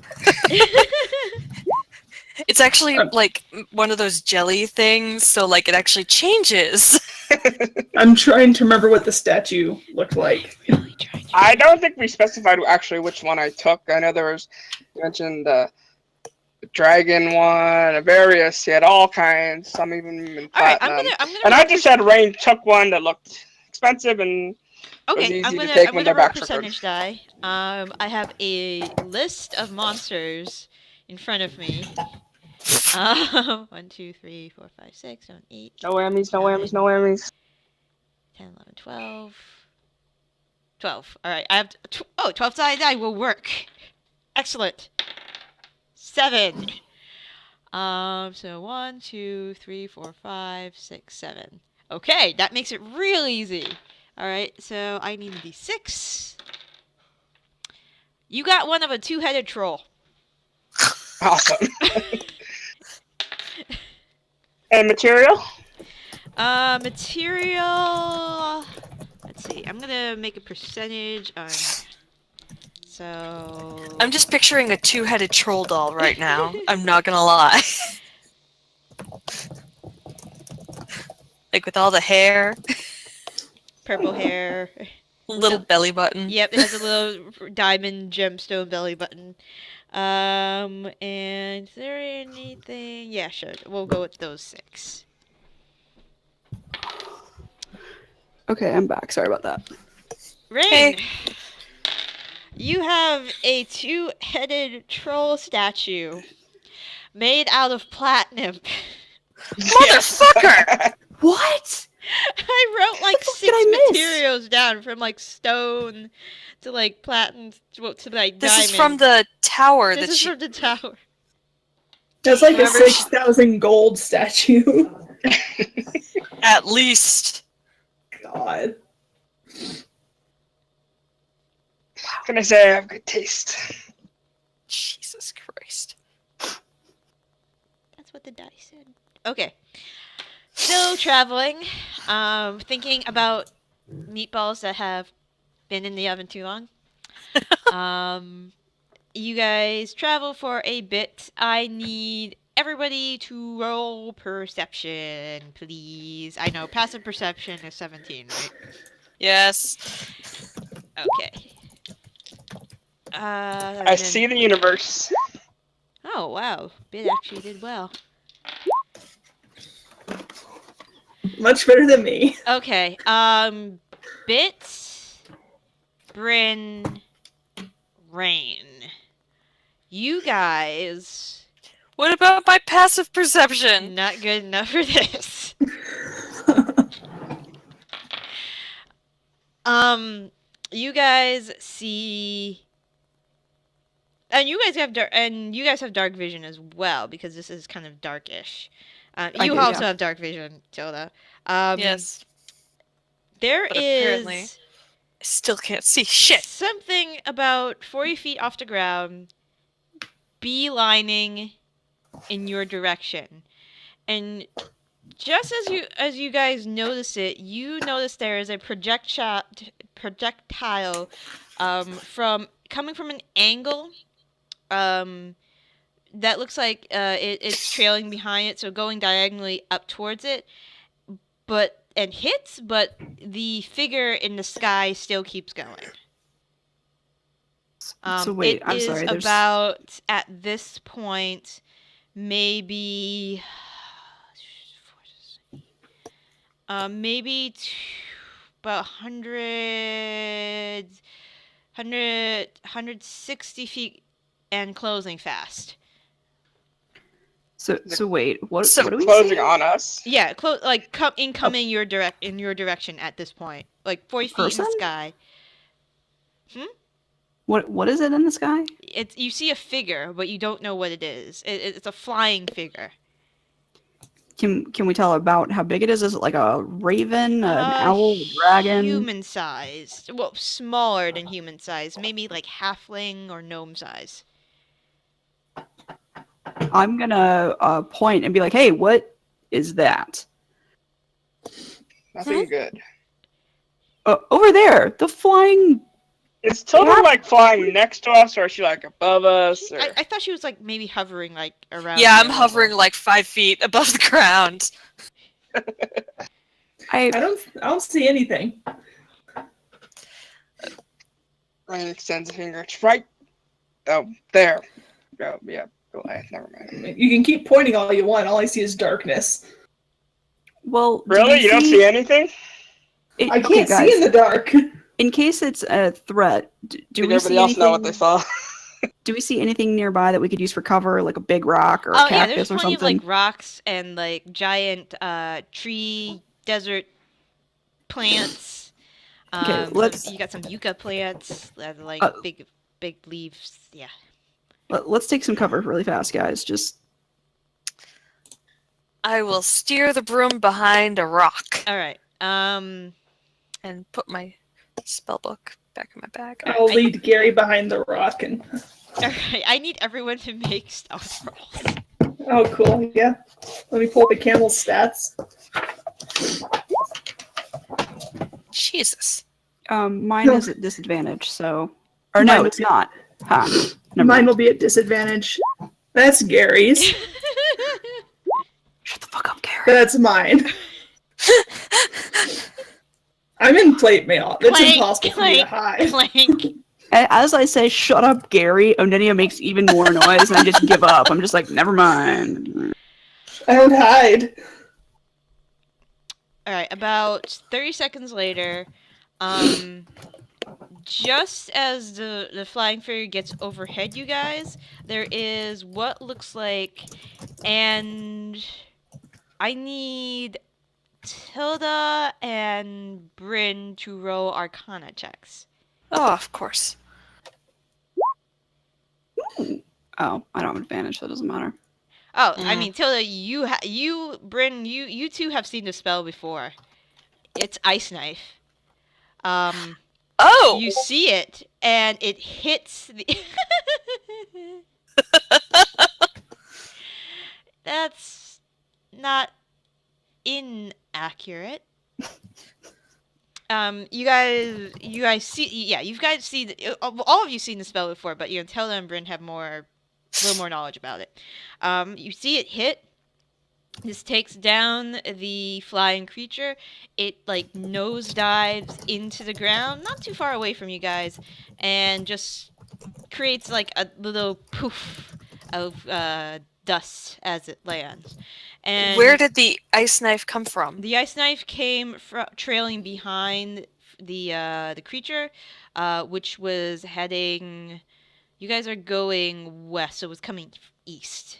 It's actually like one of those jelly things, so like it actually changes. I'm trying to remember what the statue looked like. Really trying to. I don't think we specified actually which one I took. I know there was, you mentioned the dragon one, various. He had all kinds. Some even in All right, platinum. I'm gonna. And I just had Rain took one that looked expensive and was Okay, easy I'm to gonna take I'm when gonna they're roll back percentage die. I have a list of monsters in front of me. 1, 2, 3, 4, 5, 6, 7, 8. no whammies, no whammies, no whammies. 10, 11, 12. 12. All right, I have 12-sided die will work. Excellent. 7. So 1, 2, 3, 4, 5, 6, 7. Okay, that makes it real easy. All right, so I need a d6. You got one of a 2-headed troll. Awesome. And material? Material. Let's see. I'm gonna make a percentage on. So. I'm just picturing a 2-headed troll doll right now. I'm not gonna lie. Like with all the hair, Purple hair. little belly button. Yep, it has a little diamond gemstone belly button. And is there anything? Yeah, sure. We'll go with those 6. Okay, I'm back. Sorry about that. Rain. Hey. You have a 2-headed troll statue made out of platinum. Motherfucker! What? I wrote like the fuck 6 did I miss? materials down from like stone to like platinum to like This diamond. is from the tower This that is she. from the tower. That's like a Whoever she- 6,000 gold statue. At least. God. Can I say I have good taste? Jesus Christ. That's what the dice said. Okay. Still traveling. Thinking about meatballs that have been in the oven too long. You guys travel for a bit. I need everybody to roll perception, please. I know passive perception is 17, right? Yes. Okay. I see the universe. Oh wow, Bit actually did well. Much better than me. Okay. Bit, Bryn, Rain. You guys What about my passive perception? not good enough for this. You guys see, and you guys have dark vision as well because this is kind of darkish. I You do, also yeah. have dark vision, Tilda. Yes. There But apparently- is I still can't see shit. something about 40 feet off the ground, beelining in your direction, and just as you guys notice it, you notice there is a projectile from coming from an angle that looks like it's trailing behind it, so going diagonally up towards it, but the figure in the sky still keeps going. So wait, it I'm is sorry. There's about at this point maybe about 160 feet and closing fast. so wait. What? So what do we Closing see? on us. Yeah, incoming in your direction at this point, like 40 feet in Person? the sky. What is it in the sky? You see a figure, but you don't know what it is. It's a flying figure. Can we tell about how big it is? Is it like a raven, an owl, a dragon? Human sized. Well, smaller than human size. Maybe like halfling or gnome size. I'm gonna point and be like, "Hey, what is that?" Nothing good. Over there, the flying. Is Tilda like flying next to us, or is she like above us? Or... I thought she was like maybe hovering like around. Yeah, I'm your hovering level. like 5 feet above the ground. I don't see anything. Ryan extends a finger. It's right. Oh, there. Oh, yeah. Goliath. Never mind. You can keep pointing all you want. All I see is darkness. Well, do Really? we You don't see anything? I okay, can't guys, see in the dark. in case it's a threat, do Did we everybody see else anything? know what they saw? Do we see anything nearby that we could use for cover, like a big rock or a Oh yeah, there's cactus or plenty of something? like rocks and like giant tree desert plants. Okay, let's- You got some yucca plants that are like Uh, big leaves. Yeah. Let's take some cover really fast, guys. Just I will steer the broom behind a rock All right. and put my spellbook back in my bag. I'll lead Gary behind the rock and. All right. I need everyone to make stealth rolls. Oh, cool. Yeah. Let me pull up the camel's stats. Jesus. mine is at disadvantage, so or Mine no, would it's be- not. Ha. Never Mine mind. will be at disadvantage. That's Gary's. Shut the fuck up, Gary. That's mine. I'm in plate mail. It's Clank, impossible for me to hide. Clank. As I say, shut up, Gary, Onenia makes even more noise, and I just give up. I'm just like, never mind. I don't hide. All right. About 30 seconds later, just as the flying figure gets overhead, you guys, there is what looks like I need Tilda and Bryn to roll Arcana checks. Oh, of course. Oh, I don't have advantage, so it doesn't matter. Oh, I mean, Tilda, Bryn, you two have seen the spell before. It's Ice Knife. Oh! You see it, and it hits the. That's not inaccurate. You guys see, yeah, you guys see, all of you seen the spell before, but Tilda and Bryn have a little more knowledge about it. You see it hit. This takes down the flying creature. It like nosedives into the ground, not too far away from you guys, and just creates like a little poof of dust as it lands. And Where did the ice knife come from? the ice knife came trailing behind the creature, which was heading. You guys are going west, so it was coming east.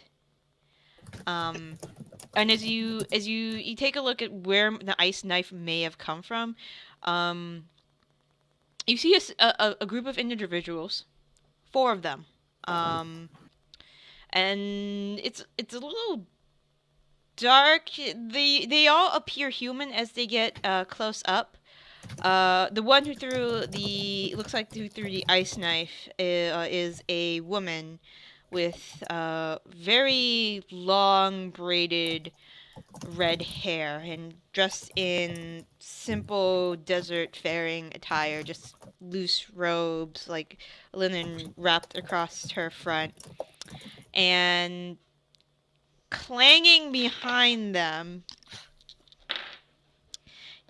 And as you take a look at where the ice knife may have come from, you see a group of individuals, 4 of them, and it's a little dark. They all appear human as they get close up. The one who threw the ice knife is a woman with very long braided red hair and dressed in simple desert faring attire, just loose robes, like linen wrapped across her front. And clanging behind them,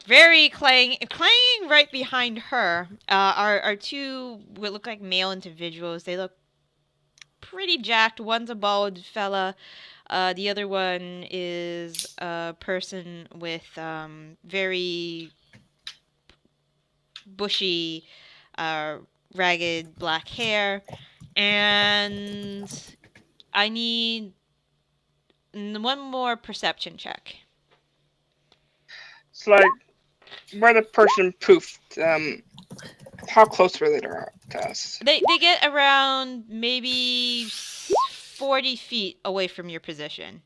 clanging right behind her, are 2 what look like male individuals. They look pretty jacked. One's a bald fella. The other one is a person with very bushy, ragged black hair. And I need one more perception check. It's like where the person poofed. How close were they to us? They get around maybe 40 feet away from your position.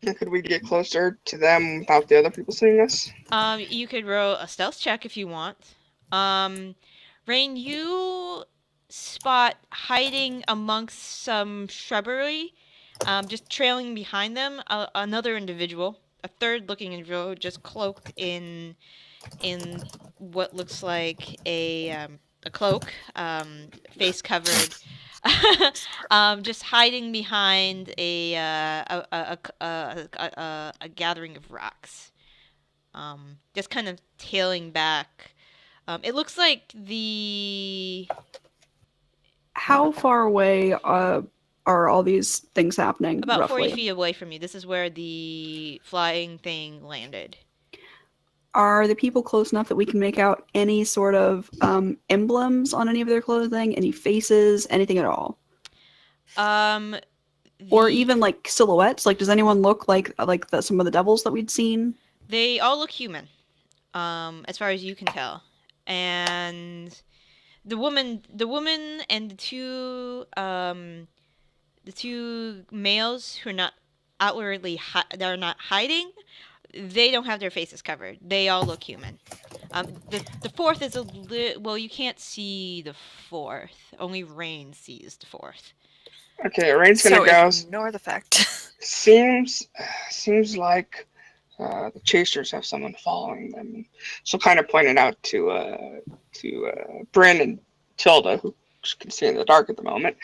Could we get closer to them without the other people seeing us? You could roll a stealth check if you want. Rain, you spot hiding amongst some shrubbery, just trailing behind them, another individual, a third-looking individual, just cloaked in what looks like a cloak, face covered, just hiding behind a gathering of rocks, just kind of tailing back. It looks like the. How far away are all these things happening? About roughly? 40 feet away from you. This is where the flying thing landed. Are the people close enough that we can make out any sort of emblems on any of their clothing, any faces, anything at all? Or even like silhouettes? Like, does anyone look like some of the devils that we'd seen? They all look human, as far as you can tell. And the woman and the two males who are not outwardly they're not hiding. They don't have their faces covered. They all look human. The fourth is a well, you can't see the fourth. Only Rain sees the fourth. Okay, Rain's gonna So go. ignore the fact. Seems like the chasers have someone following them. So kind of pointed out to Bryn and Tilda, who can see in the dark at the moment.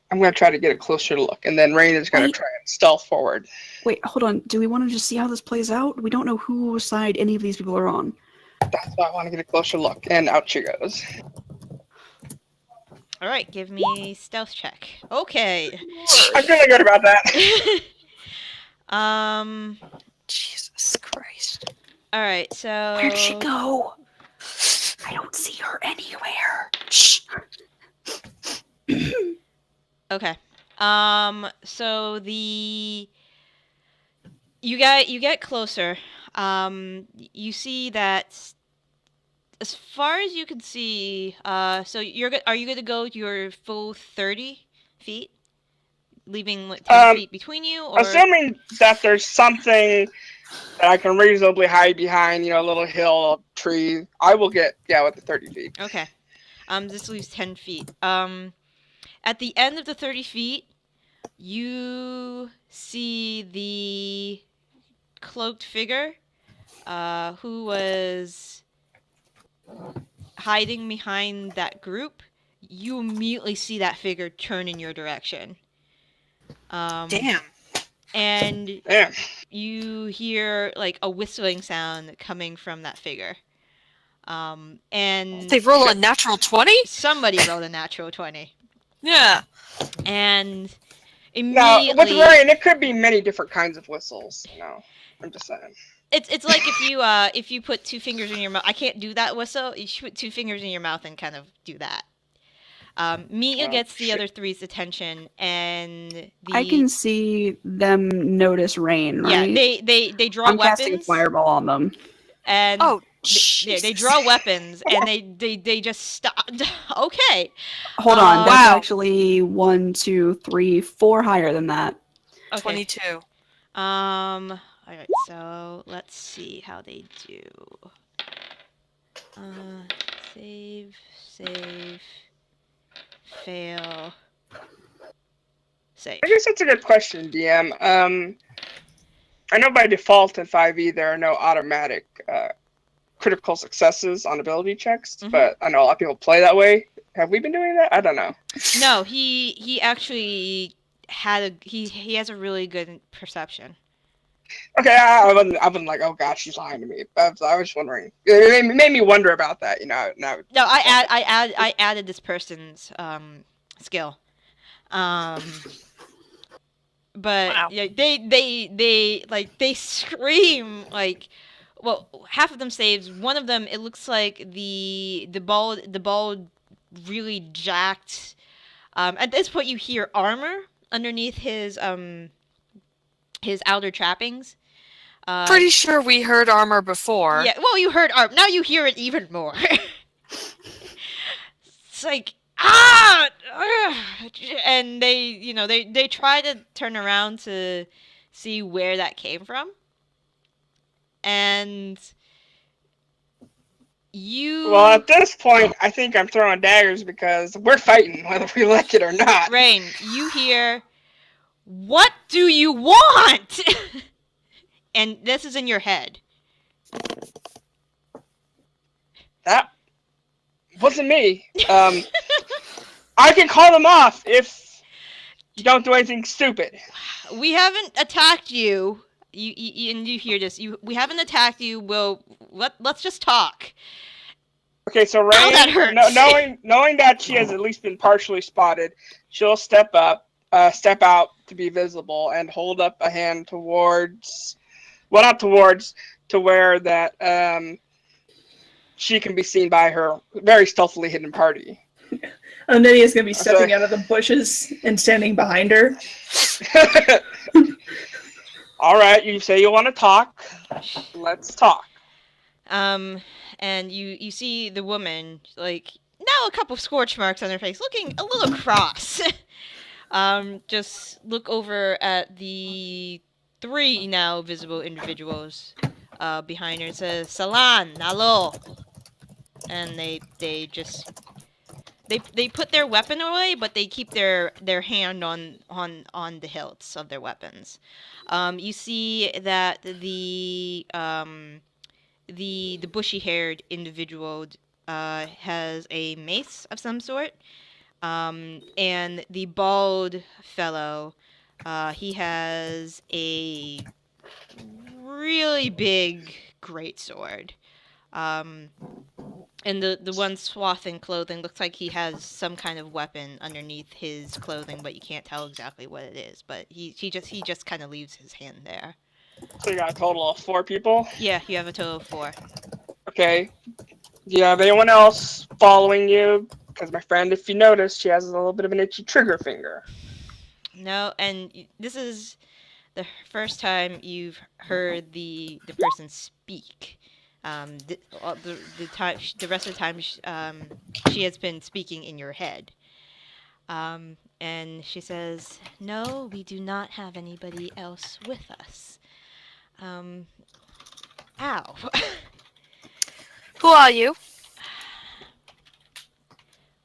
I'm going to try to get a closer look, and then Rain is going to try and stealth forward. Wait, hold on. Do we want to just see how this plays out? We don't know whose side any of these people are on. That's why I want to get a closer look, and out she goes. All right, give me a stealth check. Okay. I'm feeling good about that. Jesus Christ. All right, so. Where'd she go? I don't see her anywhere. Shh. Okay. So you get closer. You see that as far as you can see, so are you going to go your full 30 feet, leaving what, 10 Um, feet between you, or? assuming that there's something that I can reasonably hide behind, a little hill, tree, I will get, with the 30 feet. Okay. This leaves 10 feet. At the end of the 30 feet, you see the cloaked figure, who was hiding behind that group. You immediately see that figure turn in your direction. Damn. And Damn. you hear like a whistling sound coming from that figure. And They roll a natural 20? somebody rolled a natural 20. Yeah. And Now, with immediately, Ryan, it could be many different kinds of whistles, I'm just saying. it's like if you put two fingers in your mouth. I can't do that whistle. You should put two fingers in your mouth and kind of do that. Mia gets the other three's attention, and I can see them notice Rain, right? Yeah, they draw I'm weapons. casting Fireball on them. And Oh, they draw weapons, and they just stop. Okay. Hold on, that's Wow. actually 1, 2, 3, 4 higher than that. Okay. 22. All right. So let's see how they do. Save, fail, save. I guess that's a good question, DM. I know by default in 5e there are no automatic critical successes on ability checks, but I know a lot of people play that way. Have we been doing that? I don't know. No, he actually he has a really good perception. Okay, I wasn't like, oh gosh, she's lying to me. But I was wondering. It made me wonder about that, Now, No, I added this person's skill. But Wow. yeah, they scream like, well, half of them saves. One of them, it looks like the ball really jacked. At this point, you hear armor underneath his outer trappings. Pretty sure we heard armor before. Yeah, well, you heard armor. Now you hear it even more. It's like, and they try to turn around to see where that came from, and well, at this point, I think I'm throwing daggers because we're fighting whether we like it or not. Rain, you hear, "What do you want?" And this is in your head. That wasn't me. I can call them off if you don't do anything stupid. We haven't attacked you. And you hear this. We haven't attacked you. Let's just talk. Okay, so Rain, that hurts. knowing that she has at least been partially spotted, she'll step out to be visible and hold up a hand towards, well, not towards, to where that she can be seen by her very stealthily hidden party. Onenia's gonna be stepping out of the bushes and standing behind her. All right, you say you want to talk. Let's talk. And you see the woman, like, now a couple of scorch marks on her face, looking a little cross. Just look over at the 3 now visible individuals behind her. It says, "Salan, Nalo." And they just they put their weapon away, but they keep their hand on the hilts of their weapons. You see that the bushy-haired individual has a mace of some sort, and the bald fellow, he has a really big greatsword. And the one swathed in clothing looks like he has some kind of weapon underneath his clothing, but you can't tell exactly what it is. But he just kind of leaves his hand there. So you got a total of 4 people? Yeah, you have a total of 4. Okay. Do you have anyone else following you? Because my friend, if you notice, she has a little bit of an itchy trigger finger. No, and this is the first time you've heard the person speak. The time the rest of the time she has been speaking in your head. And she says, "No, we do not have anybody else with us." Um, ow. Who are you?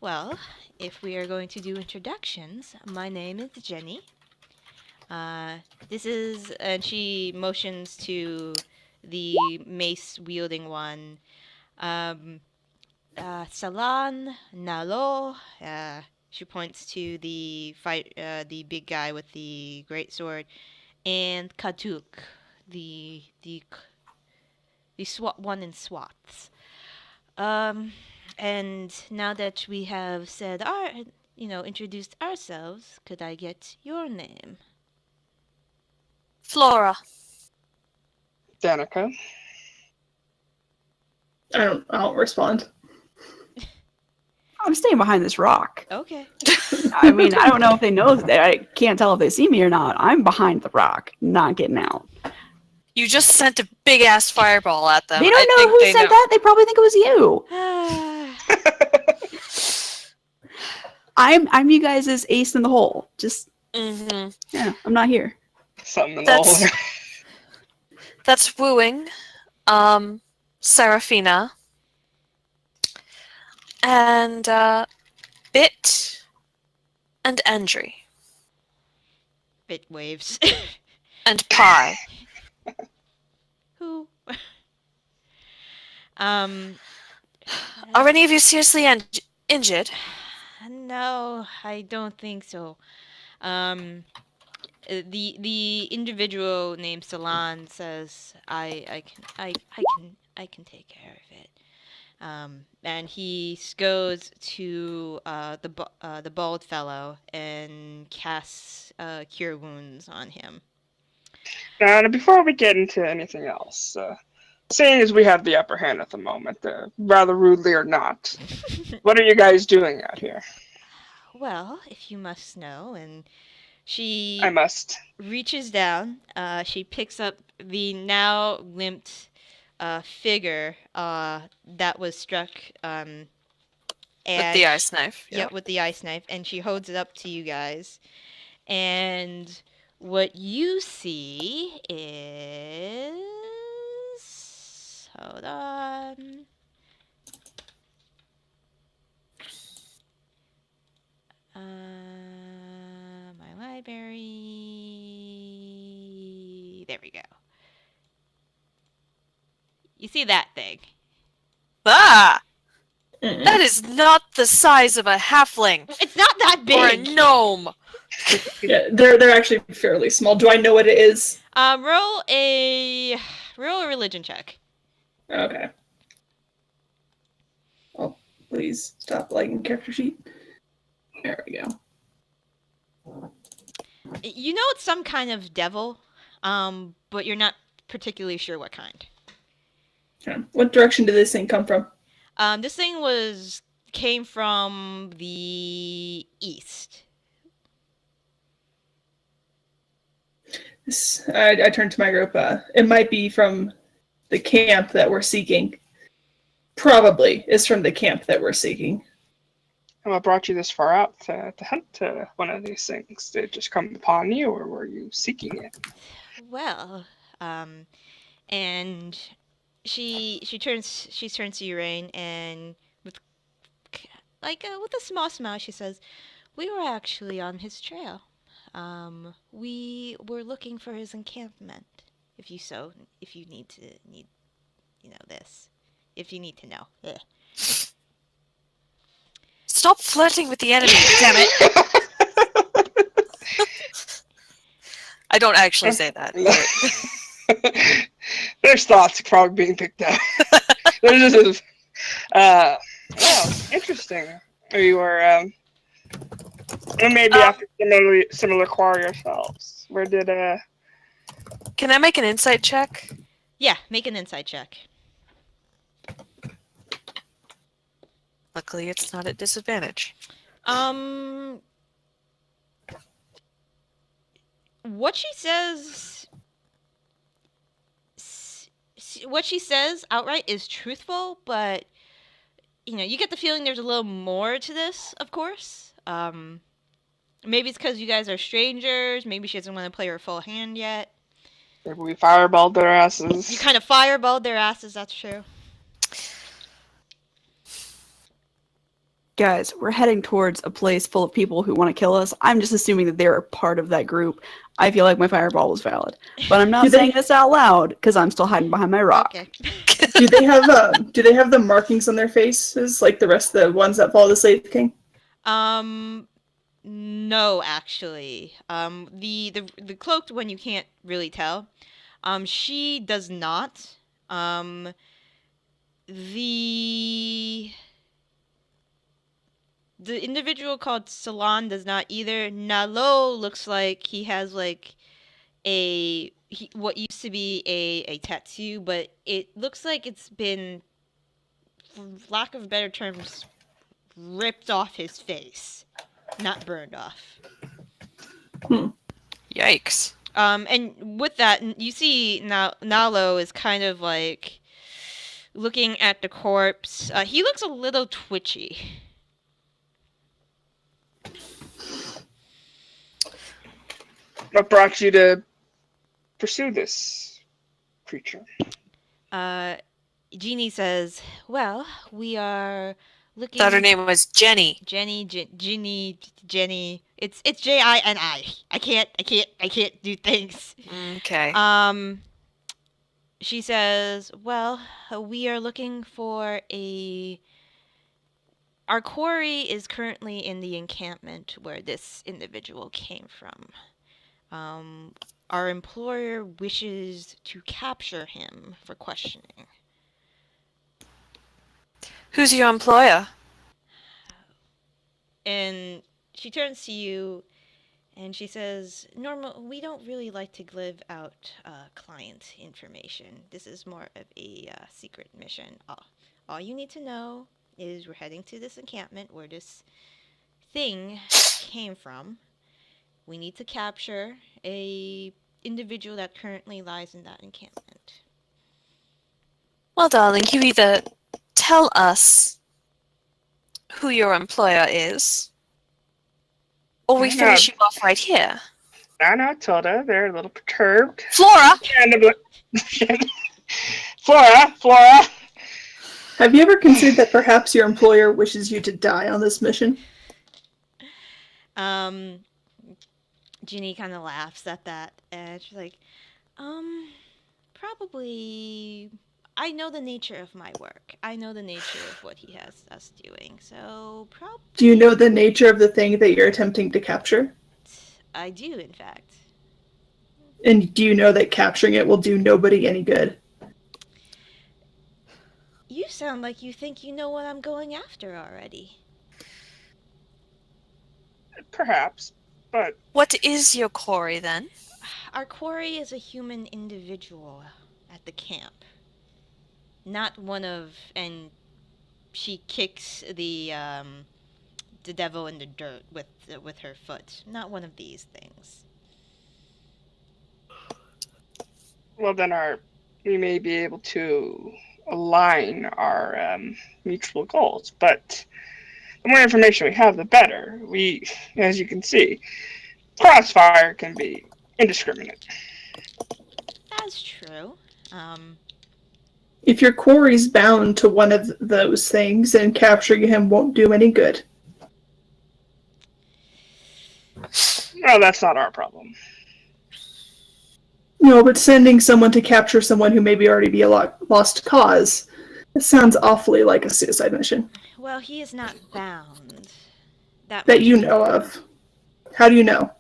Well, if we are going to do introductions, my name is Jenny. This is, and she motions to the mace wielding one. Um, Salan, Nalo. She points to the big guy with the great sword, and Katuk, the SWAT one in SWATs. Um, and now that we have said introduced ourselves, could I get your name? Flora. Danica. I don't respond. I'm staying behind this rock. Okay. I mean, I don't know if they know that. I can't tell if they see me or not. I'm behind the rock, not getting out. You just sent a big ass fireball at them. They don't know who sent that. They probably think it was you. I'm you guys' ace in the hole. Just yeah, I'm not here. Something in the hole. That's wooing. Serafina. And Bit and Andry. Bit waves. And Pie. Who? Are any of you seriously injured? No, I don't think so. The individual named Salon says I can take care of it. And he goes to the bald fellow and casts cure wounds on him. Now, before we get into anything else, seeing as we have the upper hand at the moment, rather rudely or not, what are you guys doing out here? Well, if you must know, and she I must. reaches down. She picks up the now limped figure that was struck and With the ice knife. yeah, with the ice knife, and she holds it up to you guys. And what you see is, hold on. My library. There we go. You see that thing? Ah! That is not the size of a halfling. It's not that big. Or a gnome. Yeah, they're actually fairly small. Do I know what it is? Roll a religion check. Okay. Oh, please stop liking character sheet. There we go. You know it's some kind of devil, but you're not particularly sure what kind. Okay. What direction did this thing come from? This thing came from the east. I turned to my group. It might be from the camp that we're seeking. Probably is from the camp that we're seeking. And what brought you this far out to hunt one of these things? Did it just come upon you, or were you seeking it? Well, and she turns to you, Rain, and with a small smile, she says, "We were actually on his trail. We were looking for his encampment. If you need this, if you need to know." Ugh. Stop flirting with the enemy, damn it. I don't actually say that. There's thoughts probably being picked up. There's just interesting. You were maybe after similar quarry yourselves. Where did Can I make an insight check? Yeah, make an insight check. Luckily, it's not at disadvantage. what she says, what she says outright is truthful, but you get the feeling there's a little more to this. Of course, maybe it's because you guys are strangers. Maybe she doesn't want to play her full hand yet. Maybe we fireballed their asses. You kind of fireballed their asses. That's true. Guys, we're heading towards a place full of people who want to kill us. I'm just assuming that they're a part of that group. I feel like my fireball was valid. But I'm not saying this out loud because I'm still hiding behind my rock. Okay. Do they have the markings on their faces like the rest of the ones that follow the Slave King? No, actually. The cloaked one you can't really tell. She does not. The individual called Salon does not either. Nalo looks like he has like what used to be a tattoo, but it looks like it's been, for lack of better terms, ripped off his face, not burned off. Yikes. And with that, you see Nalo is kind of like looking at the corpse. He looks a little twitchy. What brought you to pursue this creature? Jeannie says, "Well, we are looking." Thought her name was Jenny. Jenny. It's Jini. I can't do things. Okay. She says, "Well, we are looking for Our quarry is currently in the encampment where this individual came from. Our employer wishes to capture him for questioning." Who's your employer? And she turns to you and she says, we don't really like to give out client information. This is more of a secret mission. All you need to know is we're heading to this encampment where this thing came from. We need to capture a individual that currently lies in that encampment. Well, darling, you either tell us who your employer is, or we finish you off right here. No, Tilda. They're a little perturbed. Flora! Flora! Have you ever considered that perhaps your employer wishes you to die on this mission? Ginny kind of laughs at that, and she's like, probably. I know the nature of my work. I know the nature of what he has us doing, so probably... Do you know the nature of the thing that you're attempting to capture? I do, in fact. And do you know that capturing it will do nobody any good? You sound like you think you know what I'm going after already. Perhaps, but... What is your quarry, then? Our quarry is a human individual at the camp. Not one of... And she kicks the devil in the dirt with her foot. Not one of these things. Well, then we may be able to align our mutual goals, but the more information we have, the better. We, as you can see, crossfire can be indiscriminate. That's true. If your quarry's bound to one of those things, then capturing him won't do any good. Well, that's not our problem. No, but sending someone to capture someone who maybe already be a lost cause, it sounds awfully like a suicide mission. Well, he is not bound. That you know of. How do you know?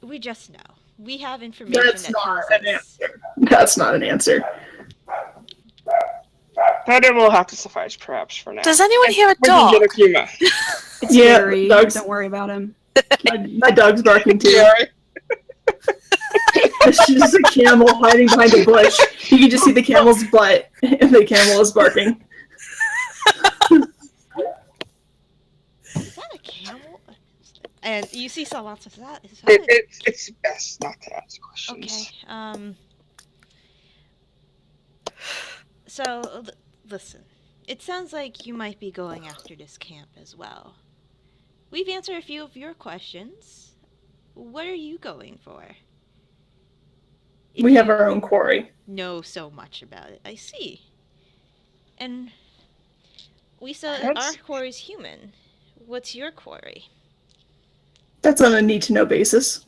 We just know. We have information that tells us. That's not an answer. But it will have to suffice, perhaps, for now. Does anyone hear a We dog? can get Akima. It's Yeah, scary. dogs. Don't worry about him. My dog's barking too. Sorry. It's just a camel hiding behind a bush. You can just see the camel's butt, and the camel is barking. Is that a camel? And you see lots of that. It's best not to ask questions. Okay. So, listen. It sounds like you might be going after this camp as well. We've answered a few of your questions. What are you going for? If We have you our own quarry. know so much about it, I see. And we said That's- our quarry's human. What's your quarry? That's on a need-to-know basis.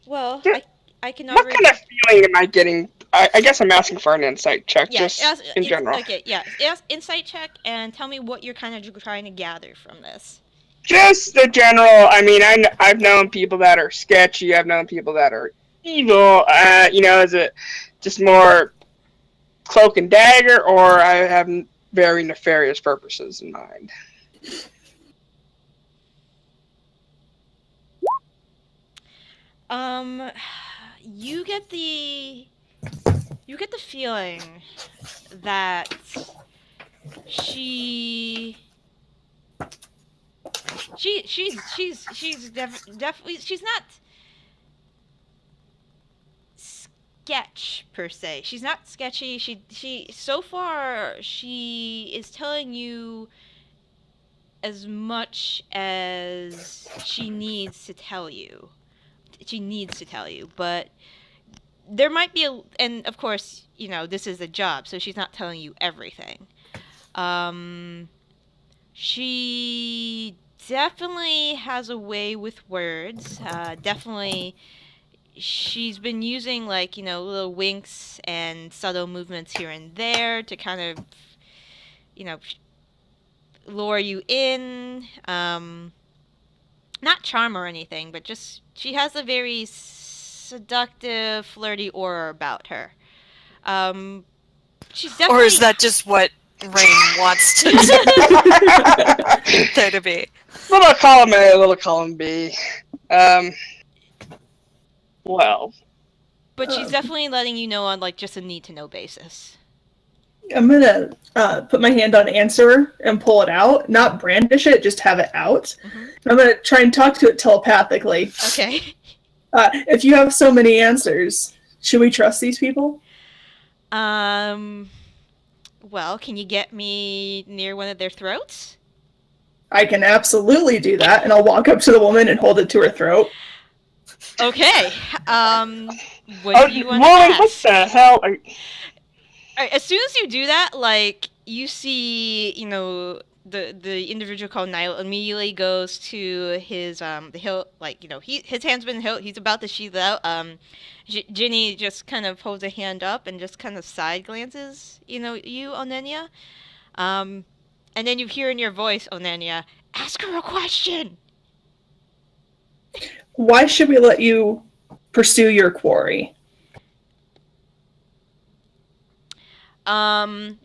Well, Yeah. I can What already... kind of feeling am I getting? I guess I'm asking for an insight check, Yeah, just in general. Okay, yeah. Ask insight check and tell me what you're kind of trying to gather from this. Just the general. I mean, I've known people that are sketchy. I've known people that are evil. Is it just more cloak and dagger, or I have very nefarious purposes in mind? You get the feeling that she's definitely, she's not sketch per se. She's not sketchy. She so far she is telling you as much as she needs to tell you. But there might be and of course, this is a job, so she's not telling you everything. She definitely has a way with words. Definitely, she's been using little winks and subtle movements here and there to kind of, lure you in. Not charm or anything, but just she has a very seductive, flirty aura about her. She's definitely. Or is that just what Rain wants to there to be? Little column A, little column B. Well. But she's definitely letting you know on just a need-to-know basis. I'm gonna put my hand on answer and pull it out. Not brandish it, just have it out. Mm-hmm. I'm gonna try and talk to it telepathically. Okay. If you have so many answers, should we trust these people? Well, can you get me near one of their throats? I can absolutely do that, and I'll walk up to the woman and hold it to her throat. Okay. What do you want to Woman, ask? what the hell? Alright, as soon as you do that, you see, the individual called Niall immediately goes to his the hilt, his hand's been hilt. He's about to sheath it out. Ginny just kind of holds a hand up and just kind of side glances, you, Onenia. And then you hear in your voice, Onenia, ask her a question. Why should we let you pursue your quarry? You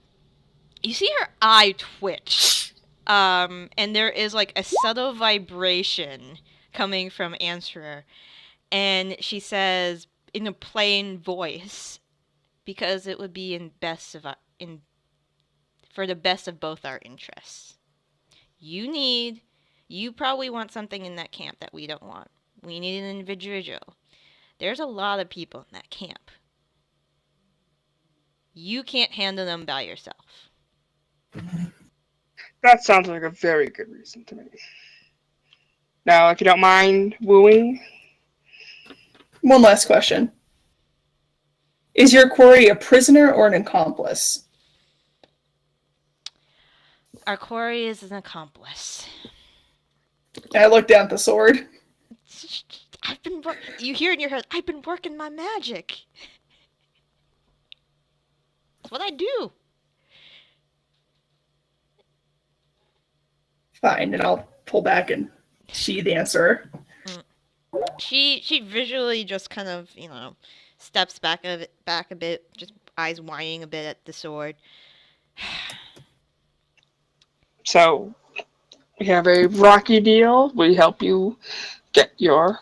see her eye twitch. And there is a subtle vibration coming from Answerer. And she says in a plain voice, because it would be for the best of both our interests. You probably want something in that camp that we don't want. We need an individual. There's a lot of people in that camp. You can't handle them by yourself. That sounds like a very good reason to me. Now, if you don't mind wooing. One last question. Is your quarry a prisoner or an accomplice? Our quarry is an accomplice. I look down at the sword. You hear in your head, I've been working my magic. That's what I do. Fine, and I'll pull back and sheath the answer. She visually just kind of, steps back a bit, just eyes winding a bit at the sword. So, we have a rocky deal. We help you get your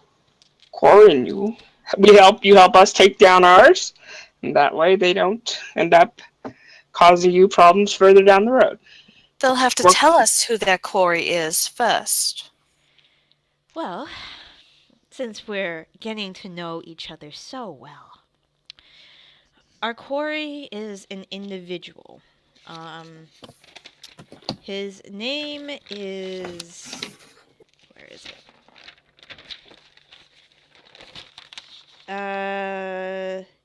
quarry, and you help us take down ours, and that way they don't end up causing you problems further down the road. They'll have to Well- tell us who their quarry is first. Well, since we're getting to know each other so well, our quarry is an individual. His name is. Where is it?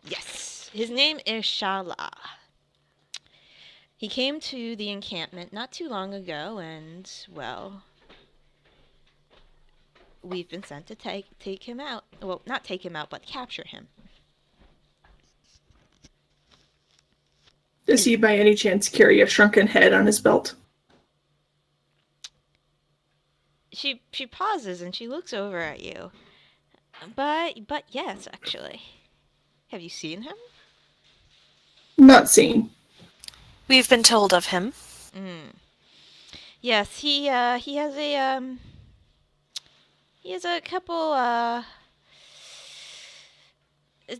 Yes. His name is Shala. He came to the encampment not too long ago, and, well, we've been sent to take him out. Well, not take him out, but capture him. Does he by any chance carry a shrunken head on his belt? She pauses and she looks over at you. But yes, actually. Have you seen him? Not seen. We've been told of him. Yes, he has a couple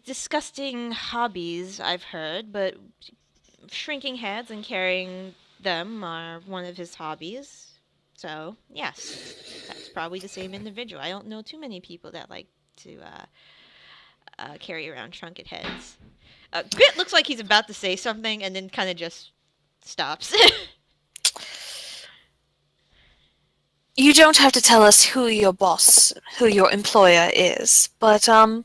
disgusting hobbies, I've heard, but shrinking heads and carrying them are one of his hobbies. So, yes, that's probably the same individual. I don't know too many people that like to carry around shrunken heads. Grit looks like he's about to say something and then kind of just stops. You don't have to tell us who your boss, who your employer is, but, are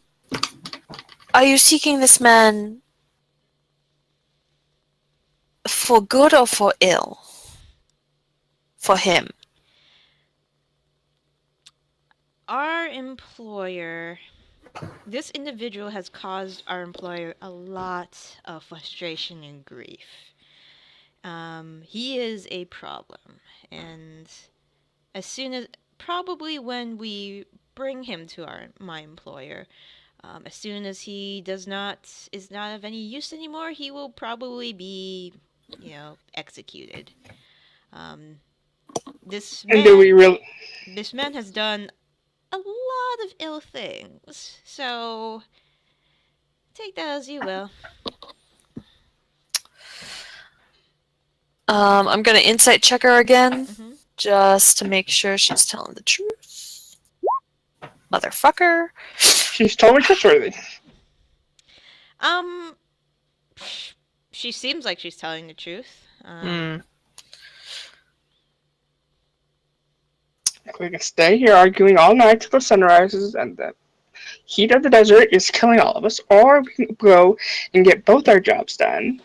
you seeking this man for good or for ill? For him. Our employer, this individual has caused our employer a lot of frustration and grief. He is a problem, and as soon as, probably when we bring him to my employer, as soon as he is not of any use anymore, he will probably be, executed. This And do we really? this man has done a lot of ill things, so take that as you will. I'm gonna insight check her again, Mhm. just to make sure she's telling the truth. Motherfucker. She's totally trustworthy. Um, she seems like she's telling the truth. We can stay here arguing all night till the sun rises, and the heat of the desert is killing all of us, or we can go and get both our jobs done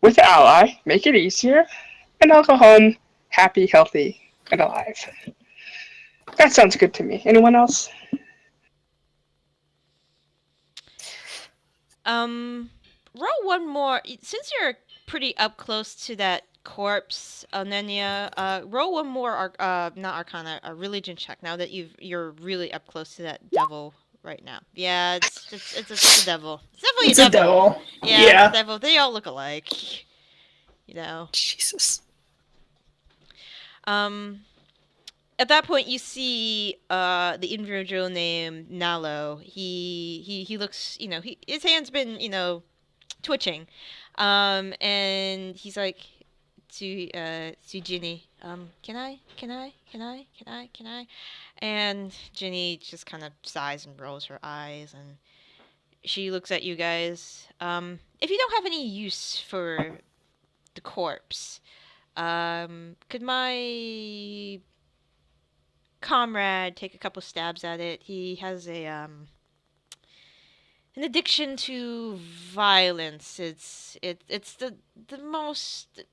with the ally, make it easier, and I'll go home happy, healthy, and alive. That sounds good to me. Anyone else? Roll one more. Since you're pretty up close to that corpse, Onenia, roll one more, not Arcana, a religion check. Now that you're really up close to that devil right now. Yeah, it's a devil. It's definitely It's a devil. Yeah, Yeah. it's a devil. They all look alike. Jesus. At that point, you see the individual named Nalo. He looks, his hand's been, twitching, and he's like to Ginny, can I? And Ginny just kind of sighs and rolls her eyes, and she looks at you guys. If you don't have any use for the corpse, could my comrade take a couple stabs at it? He has an addiction to violence. It's the most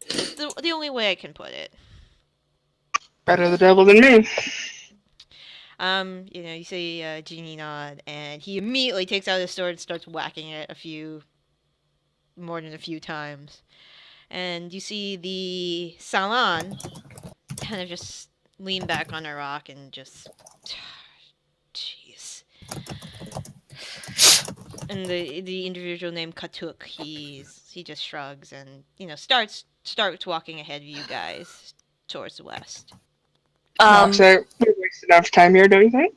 the only way I can put it. Better the devil than me. You see Genie nod, and he immediately takes out his sword and starts whacking it more than a few times. And you see the Salon kind of just lean back on a rock and just, jeez. And the individual named Katuk, he just shrugs and starts walking ahead of you guys towards the west. So we wasted enough time here, don't you think?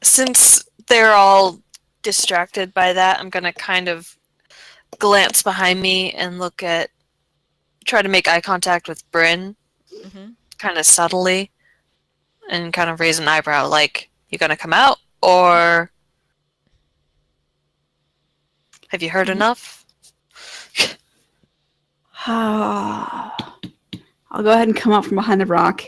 Since they're all distracted by that, I'm gonna kind of glance behind me and look at try to make eye contact with Bryn, Mm-hmm. kind of subtly, and kind of raise an eyebrow, like, you gonna come out, or have you heard enough? I'll go ahead and come out from behind the rock.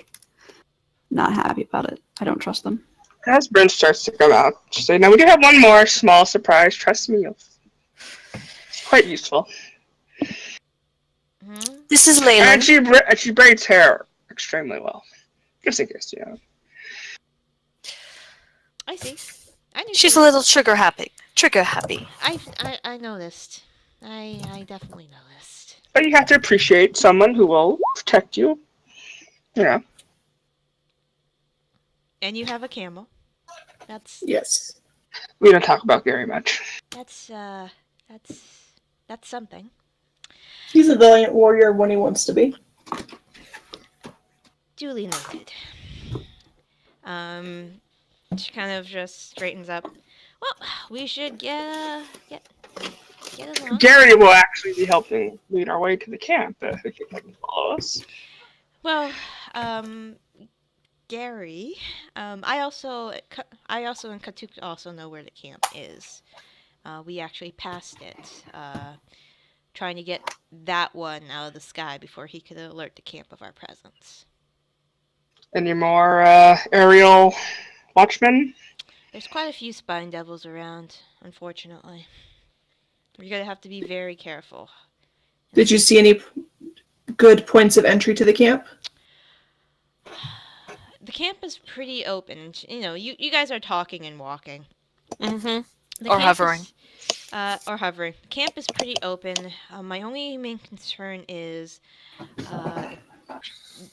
Not happy about it. I don't trust them. As Bryn starts to come out, just say, now we do have one more small surprise. Trust me, it's quite useful. Mm-hmm. This is And Leyland. she braids hair extremely well. Just in case, you know. I see. I knew She's she a was- little trigger happy. Trigger happy. I noticed. I definitely noticed. But you have to appreciate someone who will protect you. You know. And you have a camel. That's Yes. We don't talk about Gary much. that's something. He's a valiant warrior when he wants to be. Duly noted. She kind of just straightens up. Well, we should get along. Gary will actually be helping lead our way to the camp if you can follow us. Well, Gary, I also and Katuk also know where the camp is. We actually passed it, trying to get that one out of the sky before he could alert the camp of our presence. Any more aerial watchmen? There's quite a few spine devils around, unfortunately. You're gonna have to be very careful. Did you see any good points of entry to the camp? The camp is pretty open. You know, you guys are talking and walking. Mm-hmm. The Or camp hovering. Or hovering. The camp is pretty open. My only main concern is,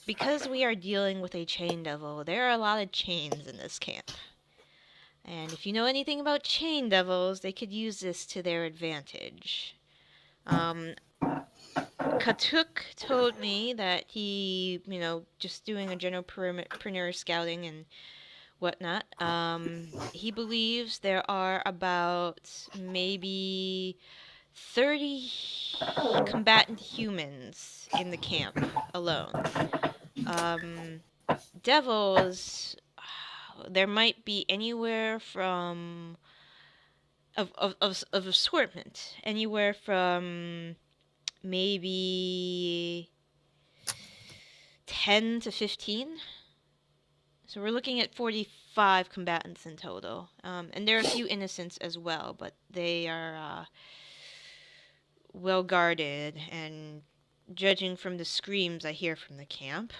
because we are dealing with a chain devil, there are a lot of chains in this camp. And if you know anything about chain devils, they could use this to their advantage. Katuk told me that he, just doing a general perimeter scouting and whatnot, he believes there are about maybe 30 combatant humans in the camp alone. Devils, there might be anywhere from of assortment, anywhere from maybe 10 to 15. So we're looking at 45 combatants in total. And there are a few innocents as well, but they are well guarded, and judging from the screams I hear from the camp,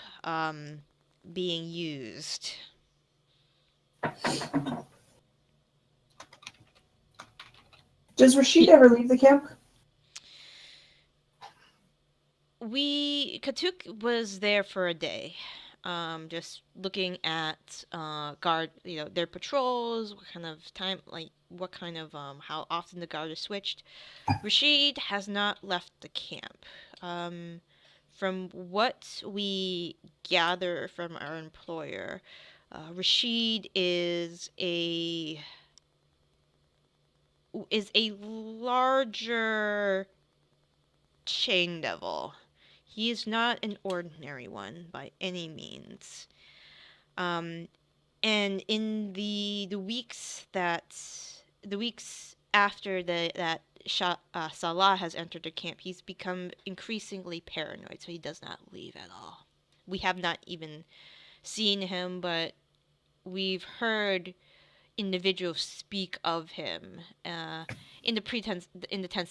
being used. Does Rashid ever leave the camp? Katuk was there for a day, just looking at guard, their patrols, what kind of time, how often the guard is switched. Rashid has not left the camp. From what we gather from our employer, Rashid is a larger chain devil. He is not an ordinary one by any means. And in the weeks after that Salah has entered the camp, he's become increasingly paranoid, so he does not leave at all. We have not even seen him, but we've heard individuals speak of him in the tense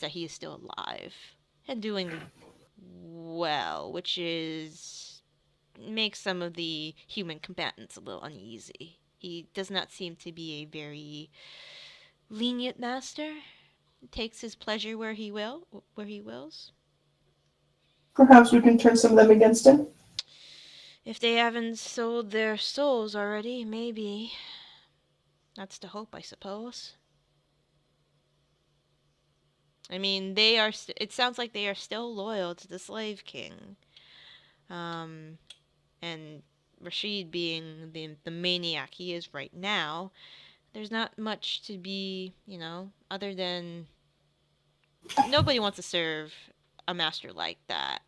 that he is still alive and doing well, which makes some of the human combatants a little uneasy. He does not seem to be a very lenient master. He takes his pleasure where he wills. Perhaps we can turn some of them against him. If they haven't sold their souls already, maybe. That's the hope, I suppose. I mean, it sounds like they are still loyal to the Slave King. And Rashid being the maniac he is right now, there's not much to be, other than nobody wants to serve a master like that.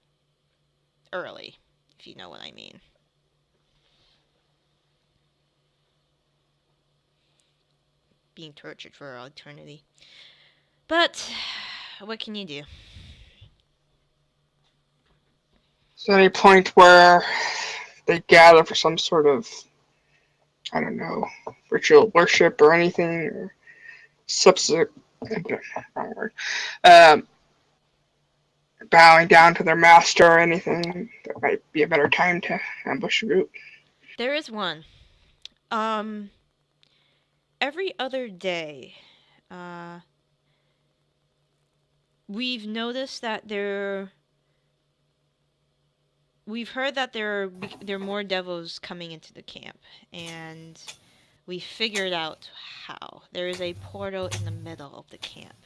early, if you know what I mean. Being tortured for all eternity. But what can you do? Is there any point where they gather for some sort of, I don't know, ritual worship or anything, or subsequent, wrong word, bowing down to their master or anything? That might be a better time to ambush a group. There is one. Every other day, we've noticed that we've heard that there are more devils coming into the camp, and we figured out how. There is a portal in the middle of the camp.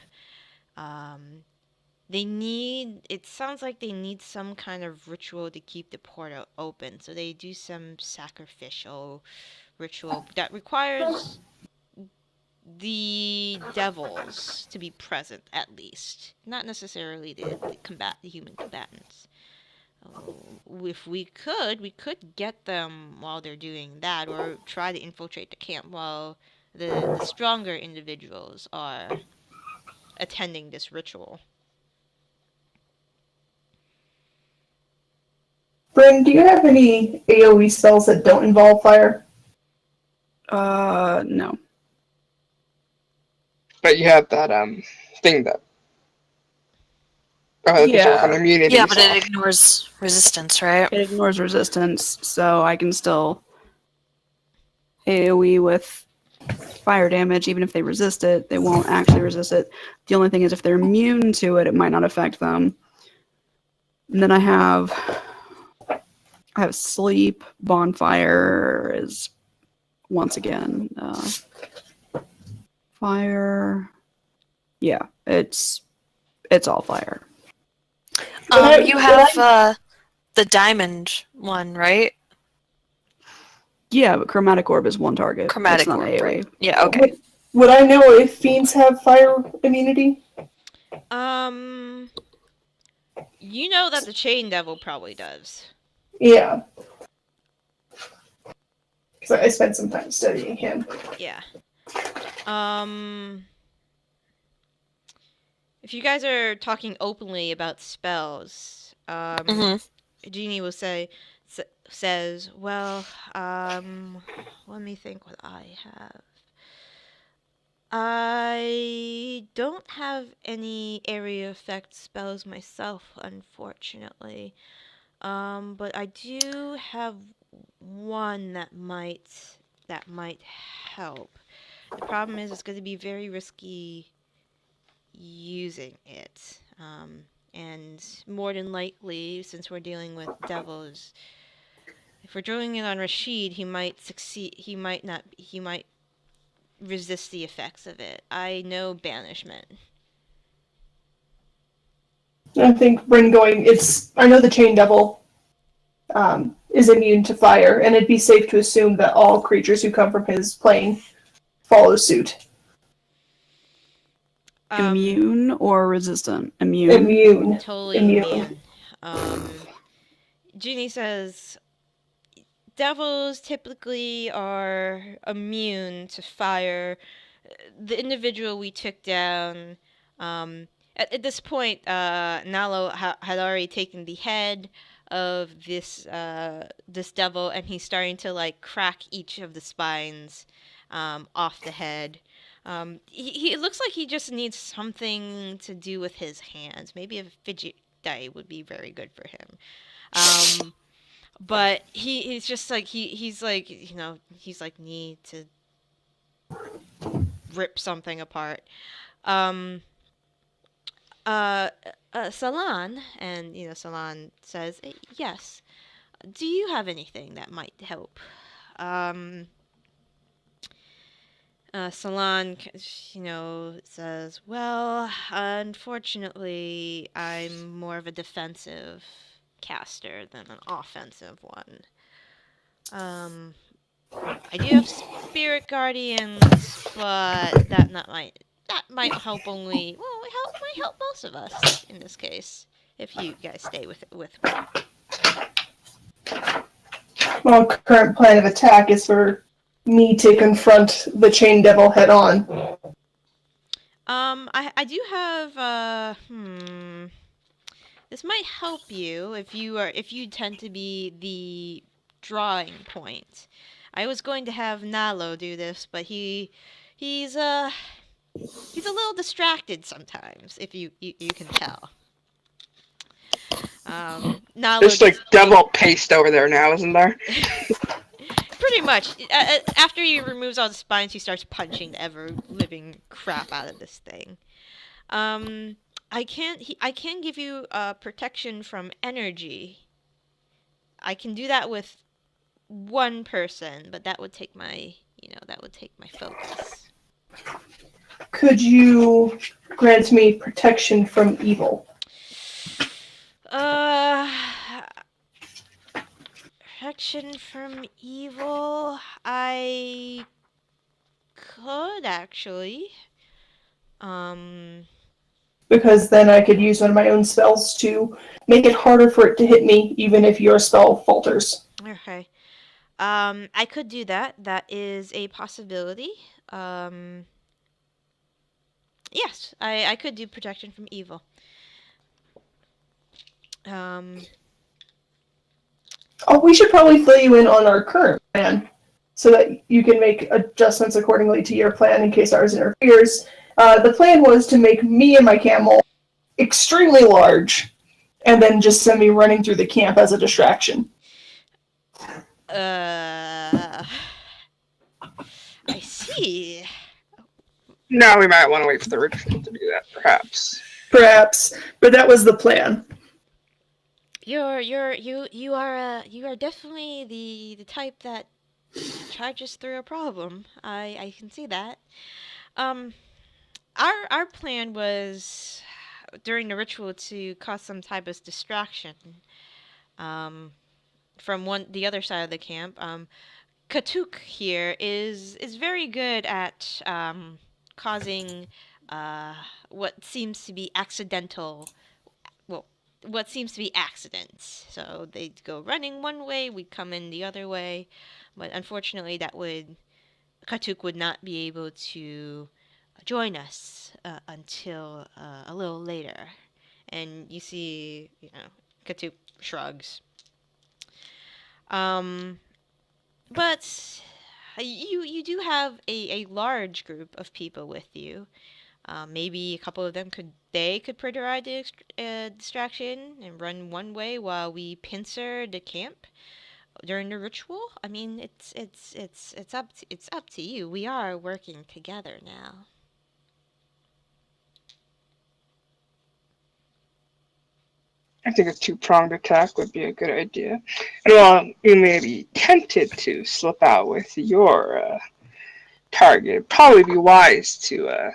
It sounds like they need some kind of ritual to keep the portal open, so they do some sacrificial ritual that requires the devils to be present, at least. Not necessarily the human combatants. If we could get them while they're doing that, or try to infiltrate the camp while the stronger individuals are attending this ritual. Bryn, do you have any AoE spells that don't involve fire? No. But you have that thing that does work on immunity. Yeah, but so. it ignores resistance, right? It ignores resistance, so I can still AoE with fire damage. Even if they resist it, they won't actually resist it. The only thing is if they're immune to it, it might not affect them. And then I have sleep. Bonfire is once again fire. Yeah, it's all fire. You have the diamond one, right? Yeah, but chromatic orb is one target. Chromatic It's not orb, AoE. right? Yeah, okay. Would I know if fiends have fire immunity? You know that the chain devil probably does. Yeah. Because I spent some time studying him. Yeah. If you guys are talking openly about spells, Jeannie will says, well, let me think what I have. I don't have any area effect spells myself, unfortunately. But I do have one that might help. The problem is it's going to be very risky using it. And more than likely, since we're dealing with devils, if we're doing it on Rashid, he might succeed. He might not. He might resist the effects of it. I know banishment. I think Bryn going, I know the chain devil is immune to fire, and it'd be safe to assume that all creatures who come from his plane follow suit. Immune or resistant? Immune. Immune. Totally Immune. Ginny says devils typically are immune to fire. The individual we took down, at this point, Nalo had already taken the head of this devil, and he's starting to like crack each of the spines off the head. He looks like he just needs something to do with his hands. Maybe a fidget die would be very good for him. But he's just like he's like, you know, he's like need to rip something apart. Salan, and you know, Salan says, yes. Do you have anything that might help? Salan, you know, says, well, unfortunately, I'm more of a defensive caster than an offensive one. I do have spirit guardians, but that might help only. Well, it might help most of us in this case if you guys stay with me. Well, current plan of attack is for me to confront the chain devil head on. I do have this might help you if you tend to be the drawing point. I was going to have Nalo do this, but he's a little distracted sometimes, if you can tell. Nalo There's like just devil paste over there now, isn't there? pretty much. After he removes all the spines, he starts punching the ever living crap out of this thing. I can give you protection from energy. I can do that with one person, but that would take my focus. Could you grant me protection from evil? Protection from evil. I could actually. Because then I could use one of my own spells to make it harder for it to hit me, even if your spell falters. Okay. I could do that. That is a possibility. Yes, I could do protection from evil. Oh, we should probably fill you in on our current plan, so that you can make adjustments accordingly to your plan in case ours interferes. The plan was to make me and my camel extremely large, and then just send me running through the camp as a distraction. I see. Now we might want to wait for the ritual to do that, perhaps. Perhaps, but that was the plan. You are definitely the type that charges through a problem. I can see that. Our plan was during the ritual to cause some type of distraction. From the other side of the camp. Katuk here is very good at causing what seems to be accidental. Well, what seems to be accidents. So they go running one way, we come in the other way, but unfortunately, Katuk would not be able to join us until a little later. And you see, Katuk shrugs. But you do have a large group of people with you. Maybe a couple of them could provide the distraction and run one way while we pincer the camp during the ritual. I mean, it's up to you. We are working together now. I think a two-pronged attack would be a good idea. And while you may be tempted to slip out with your target, it'd probably be wise to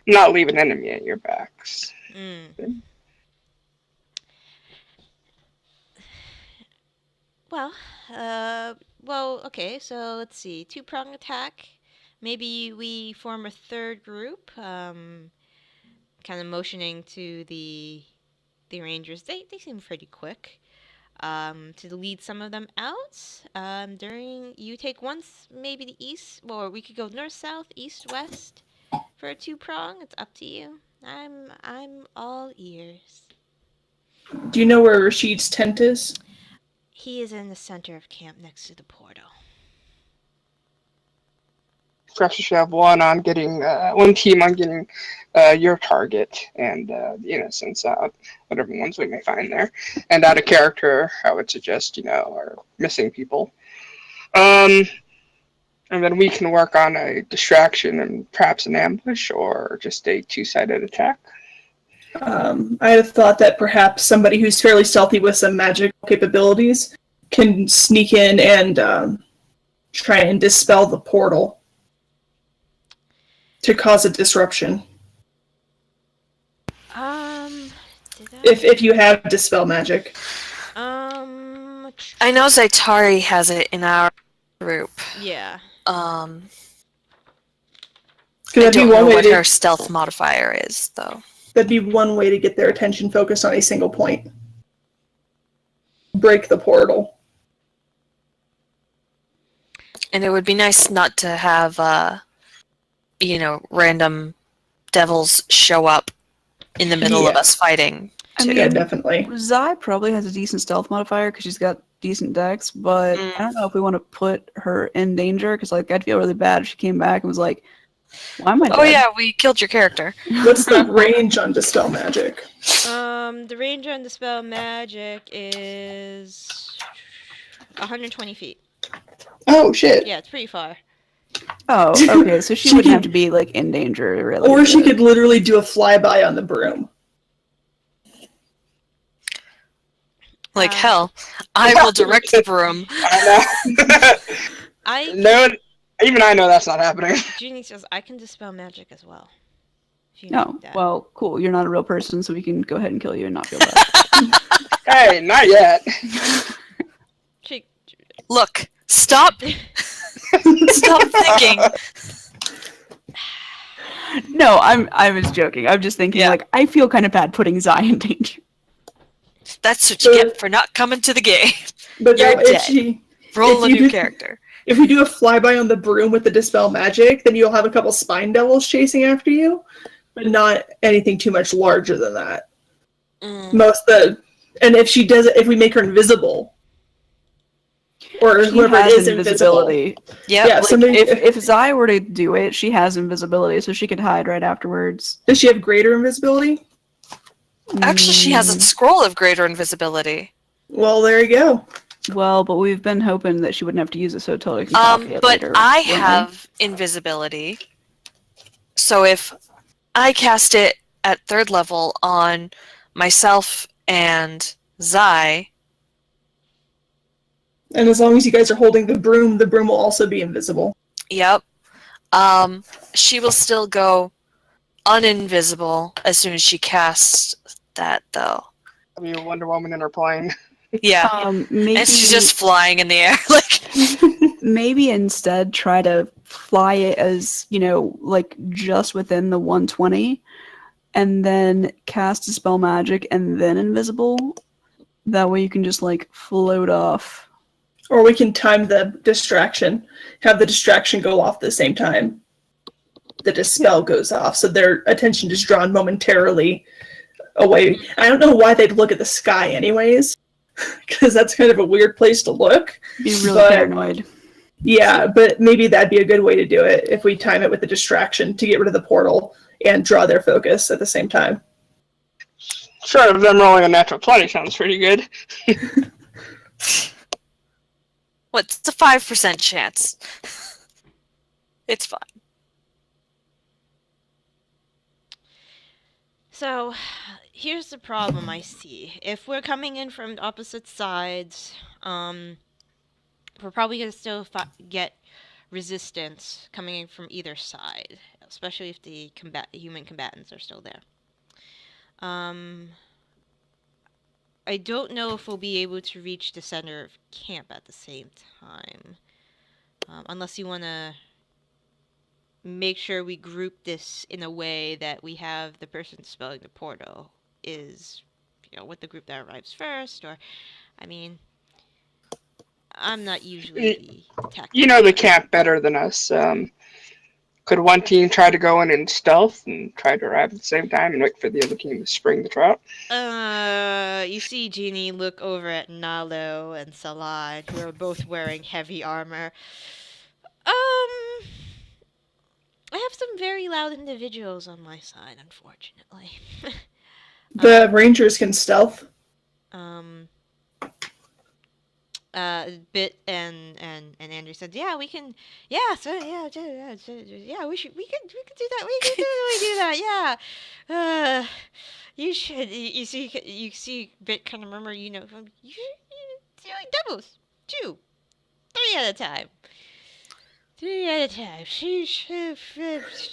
not leave an enemy at your backs. Well, okay, so let's see. Two-pronged attack. Maybe we form a third group, kind of motioning to the Rangers. They seem pretty quick. To lead some of them out. You take once, maybe the east, or we could go north, south, east, west for a two-prong. It's up to you. I'm all ears. Do you know where Rashid's tent is? He is in the center of camp next to the portal. Perhaps you should have one team on getting your target and the innocents out, whatever ones we may find there. And out of character, I would suggest, our missing people. And then we can work on a distraction and perhaps an ambush or just a two-sided attack. I had thought that perhaps somebody who's fairly stealthy with some magic capabilities can sneak in and try and dispel the portal to cause a disruption. If you have dispel magic. I know Zaitari has it in our group. Yeah. I don't know what her stealth modifier is, though. That'd be one way to get their attention focused on a single point. break the portal. And it would be nice not to have, random devils show up in the middle of Yeah. us fighting. I Yeah, mean, definitely. Zai probably has a decent stealth modifier because she's got decent dex, but Mm. I don't know if we want to put her in danger because like I'd feel really bad if she came back and was like, "Why am I dead?" Oh yeah, we killed your character. What's the range on Dispel Magic? The range on Dispel Magic is 120 feet. Oh, shit. Yeah, it's pretty far. Oh, okay. So she She wouldn't can- have to be like in danger, really. Or she could literally do a flyby on the broom. Like Um, hell, I will direct the broom. I I know. No, even I know that's not happening. Jeannie says I can dispel magic as well. If you No, need that. well, cool. You're not a real person, so we can go ahead and kill you and not feel bad. Hey, not yet. She- Look, stop thinking. No, I was joking. I'm just thinking Yeah. like I feel kind of bad putting Zai in danger. That's what you get for not coming to the game. But You're now dead. Roll a you new do- character. if we do a flyby on the broom with the Dispel Magic, then you'll have a couple spine devils chasing after you, but not anything too much larger than that. Mm. And if she does it, if we make her invisible, or She whoever it has is invisible. invisibility. Yep. Yeah, Like, somebody. if Zai were to do it, she has invisibility, so she could hide right afterwards. Does she have greater invisibility? Actually, she has a scroll of greater invisibility. Well, there you go. Well, but we've been hoping that she wouldn't have to use it, so totally can copy it But later. I wouldn't we? have invisibility. So if I cast it at 3rd level on myself and Zai, And as long as you guys are holding the broom will also be invisible. yep, she will still go uninvisible as soon as she casts that, though. I mean, Wonder Woman in her plane. Yeah, Maybe and she's just flying in the air, like. maybe instead try to fly it as, like just within the 120 and then cast a spell magic and then invisible. That way you can just like float off. Or we can time the distraction, have the distraction go off at the same time the dispel goes off, so their attention is drawn momentarily away. I don't know why they'd look at the sky anyways, because that's kind of a weird place to look. Be really But- paranoid. Yeah, but maybe that'd be a good way to do it if we time it with the distraction to get rid of the portal and draw their focus at the same time. Short of them rolling a natural 20 sounds pretty good. What's a 5% chance? It's fine. So, here's the problem I see. If we're coming in from opposite sides, we're probably gonna still get resistance coming in from either side, especially if the human combatants are still there. I don't know if we'll be able to reach the center of camp at the same time, unless you want to make sure we group this in a way that we have the person spelling the portal is, with the group that arrives first, or, I mean, I'm not usually the tactical. You know the camp better than us. Could one team try to go in stealth and try to arrive at the same time and wait for the other team to spring the trap? You see Jeannie look over at Nalo and Salad, who are both wearing heavy armor. I have some very loud individuals on my side, unfortunately. The Rangers can stealth. Bit and Andrew said, "Yeah, we can. Yeah, so yeah, we could do that. We could totally do that. Yeah. You should. You see, Bit kind of murmur. You should like doubles, 2, 3 at a time. 3 at a time.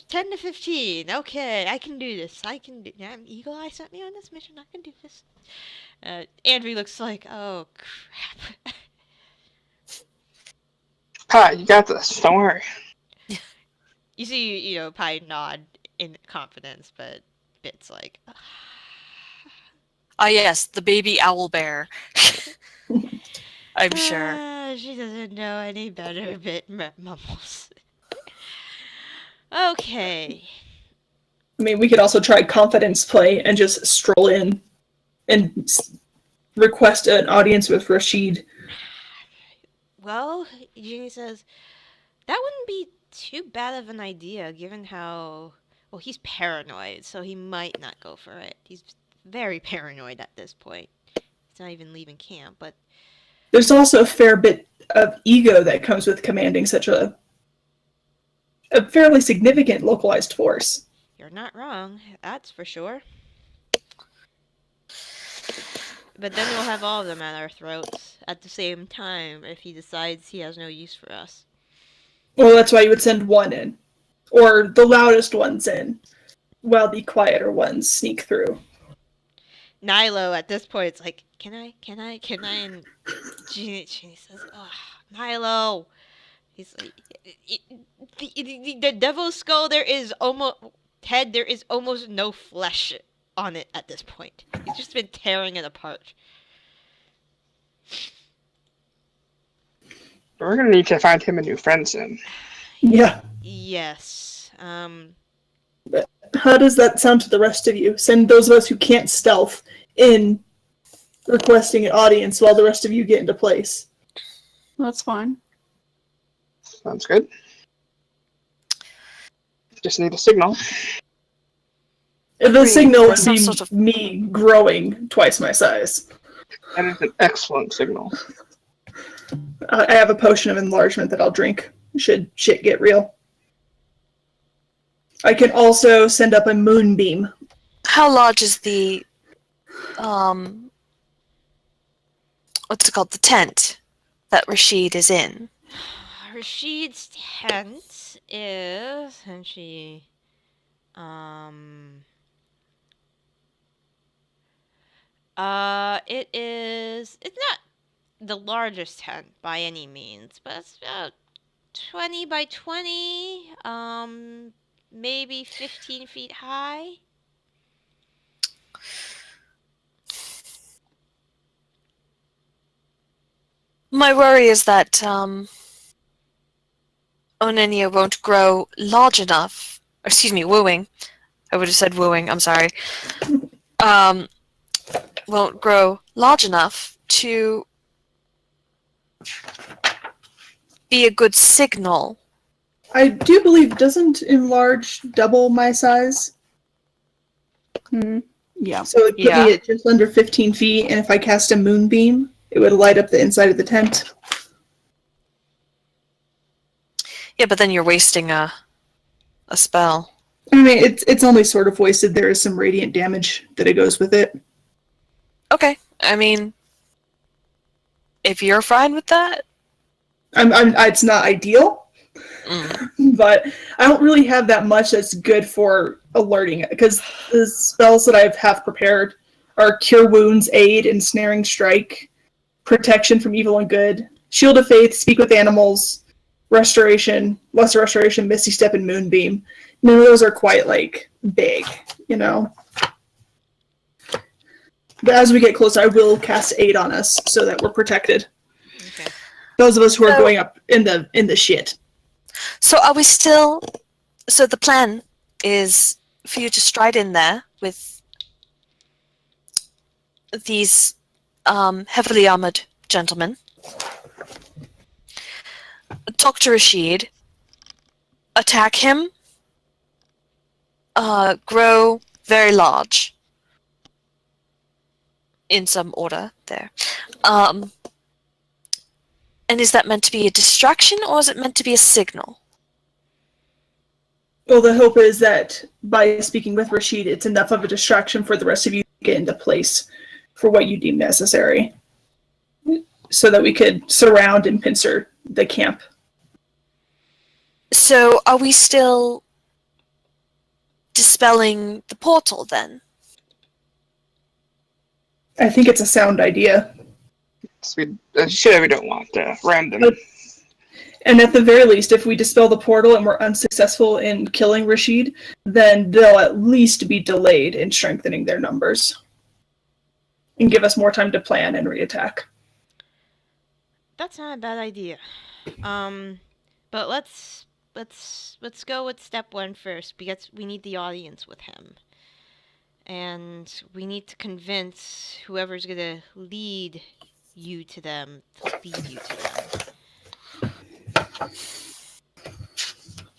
10 to 15. Okay, I can do this. Eagle Eye sent me on this mission. I can do this." Andrew looks like, oh crap. Hi, you got this. Don't worry. You see, Pi nod in confidence, but Bit's like, Ah, yes, the baby owl bear. I'm sure. She doesn't know any better, bit mumbles. Okay. I mean, we could also try confidence play and just stroll in and request an audience with Rashid. Well, Eugenie says, that wouldn't be too bad of an idea, given how... Well, he's paranoid, so he might not go for it. He's very paranoid at this point. He's not even leaving camp, but... There's also a fair bit of ego that comes with commanding such a fairly significant localized force. You're not wrong, that's for sure. But then we'll have all of them at our throats at the same time if he decides he has no use for us. Well, that's why you would send one in. Or the loudest ones in, while the quieter ones sneak through. Nilo at this point is like, can I? And Jeannie says, oh, Nilo. He's like, the devil's skull, there is almost no flesh on it at this point. He's just been tearing it apart. We're gonna need to find him a new friend soon. Yeah. Yes. How does that sound to the rest of you? Send those of us who can't stealth in requesting an audience while the rest of you get into place. That's fine. Sounds good. Just need a signal. The signal would There's some be sort of- me growing twice my size. That is an excellent signal. I have a potion of enlargement that I'll drink should shit get real. I can also send up a moonbeam. How large is the what's it called? The tent that Rashid is in? Rashid's tent is, and she, it's not the largest tent by any means, but it's about 20 by 20, maybe 15 feet high. My worry is that Onenia won't grow large enough. Excuse me, wooing. I would have said wooing, I'm sorry. Won't grow large enough to be a good signal. I do believe doesn't enlarge double my size. Yeah. So it put Yeah. me at just under 15 feet, and if I cast a moonbeam, it would light up the inside of the tent. Yeah, but then you're wasting a spell. I mean, it's only sort of wasted. There is some radiant damage that it goes with it. Okay, I mean, if you're fine with that. It's not ideal, Mm. but I don't really have that much that's good for alerting it, because the spells that I have prepared are Cure Wounds, Aid, Ensnaring Strike, Protection from Evil and Good, Shield of Faith, Speak with Animals, Restoration, Lesser Restoration, Misty Step, and Moonbeam. None of those are quite, big, you know? But as we get closer, I will cast Aid on us so that we're protected. Okay. Those of us who are So- going up in the shit. So are we still... So the plan is for you to stride in there with these heavily armored gentlemen, talk to Rashid, attack him, grow very large, in some order there. And is that meant to be a distraction, or is it meant to be a signal? Well, the hope is that by speaking with Rashid, it's enough of a distraction for the rest of you to get into place for what you deem necessary, so that we could surround and pincer the camp. So are we still dispelling the portal then? I think it's a sound idea. So we don't want random. And at the very least, if we dispel the portal and we're unsuccessful in killing Rashid, then they'll at least be delayed in strengthening their numbers. And give us more time to plan and reattack. That's not a bad idea. But let's go with step one first because we need the audience with him. And we need to convince whoever's gonna lead you to them to lead you to them.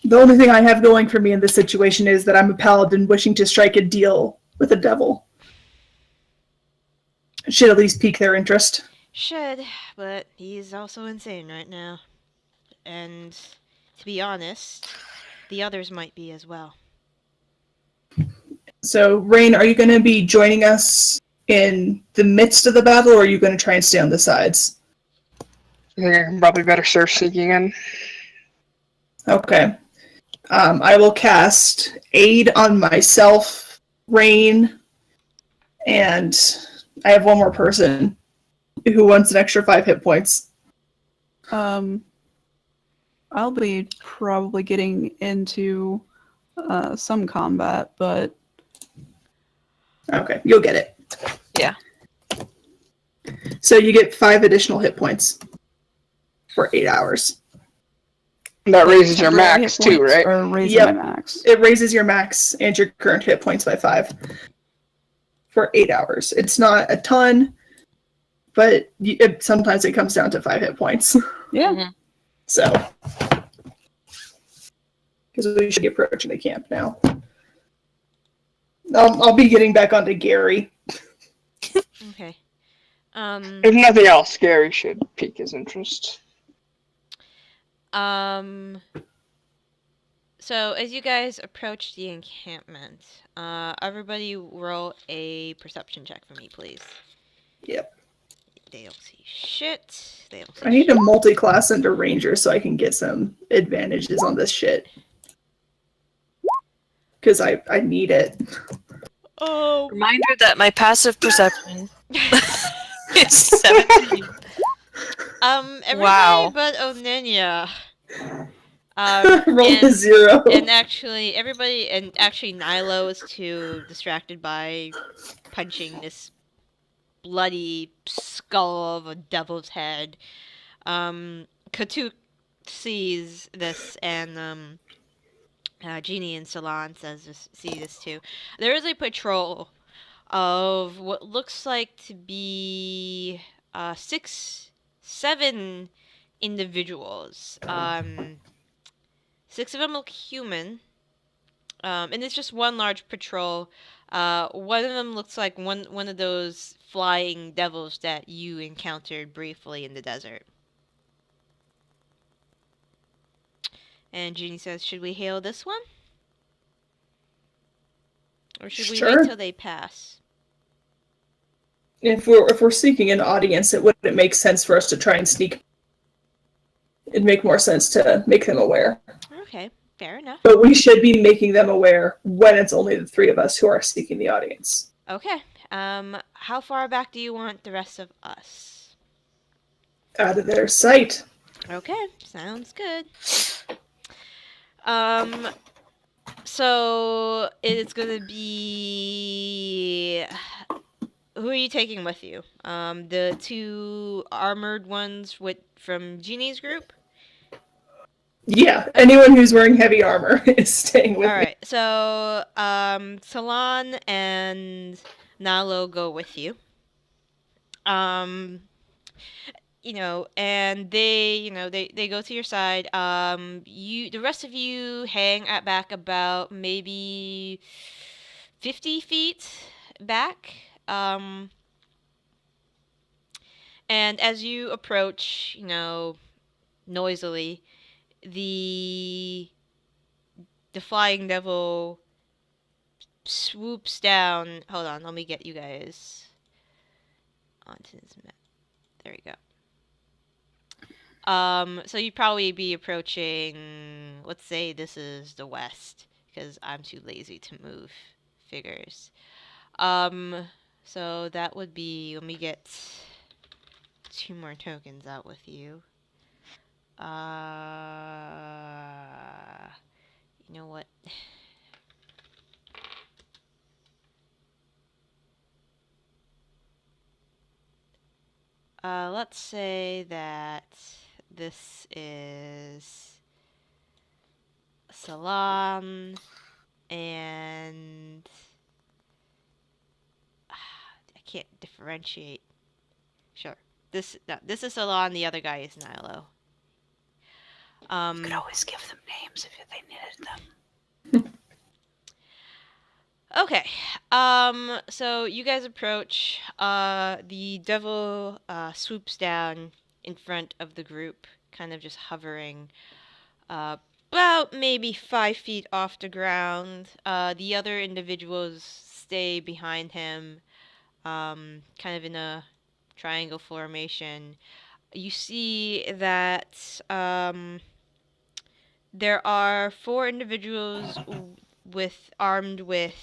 The only thing I have going for me in this situation is that I'm a paladin wishing to strike a deal with a devil. It should at least pique their interest. Should, but he's also insane right now. And to be honest, the others might be as well. So, Rain, are you going to be joining us in the midst of the battle, or are you going to try and stay on the sides? I think I can probably better serve sneaking in. Okay. I will cast Aid on myself, Rain, and I have one more person who wants an extra 5 hit points. I'll be probably getting into some combat, but Okay, you'll get it. Yeah. So you get 5 additional hit points for 8 hours. That raises your temporary max hit too, points right? Or raising Yep. my max. It raises your max and your current hit points by 5 for 8 hours. It's not a ton, but sometimes it comes down to 5 hit points. Yeah. Mhm. So, because we should be approaching the camp now. I'll be getting back onto Gary. Okay. If nothing else, Gary should pique his interest. So as you guys approach the encampment, everybody roll a perception check for me, please. Yep. They don't see shit. They don't see I need to shit. multi-class into Ranger so I can get some advantages on this shit. Because I need it. Oh. Reminder that my passive perception is 17. Everybody Wow. but Onenia. Roll a and, 0. and actually, Nilo is too distracted by punching this bloody skull of a devil's head. Katuk sees this, and Jeannie and Salon see this too. There is a patrol of what looks like to be 7 individuals. 6 of them look human, and it's just one large patrol. One of them looks like one of those flying devils that you encountered briefly in the desert. And Jeannie says, should we hail this one? Or should we Sure. wait till they pass? If we're seeking an audience, it wouldn't make sense for us to try and sneak. It'd make more sense to make them aware. Okay, fair enough. But we should be making them aware when it's only the 3 of us who are seeking the audience. Okay, how far back do you want the rest of us? Out of their sight. Okay, sounds good. So it's gonna be... Who are you taking with you? The 2 armored ones from Jeannie's group? Yeah, anyone who's wearing heavy armor is staying with me. Alright, so, Salon and Nalo go with you. And they go to your side. The rest of you hang at back about maybe 50 feet back. And as you approach, noisily, the flying devil swoops down. Hold on, let me get you guys onto this map. There we go. So you'd probably be approaching, let's say this is the west, because I'm too lazy to move figures. So that would be, let me get 2 more tokens out with you. You know what? Let's say that this is Salon, and I can't differentiate. Sure. This is Salon, the other guy is Nilo. You could always give them names if they needed them. Okay. So you guys approach. The devil swoops down in front of the group, kind of just hovering about maybe 5 feet off the ground. The other individuals stay behind him, kind of in a triangle formation. You see that there are 4 individuals armed with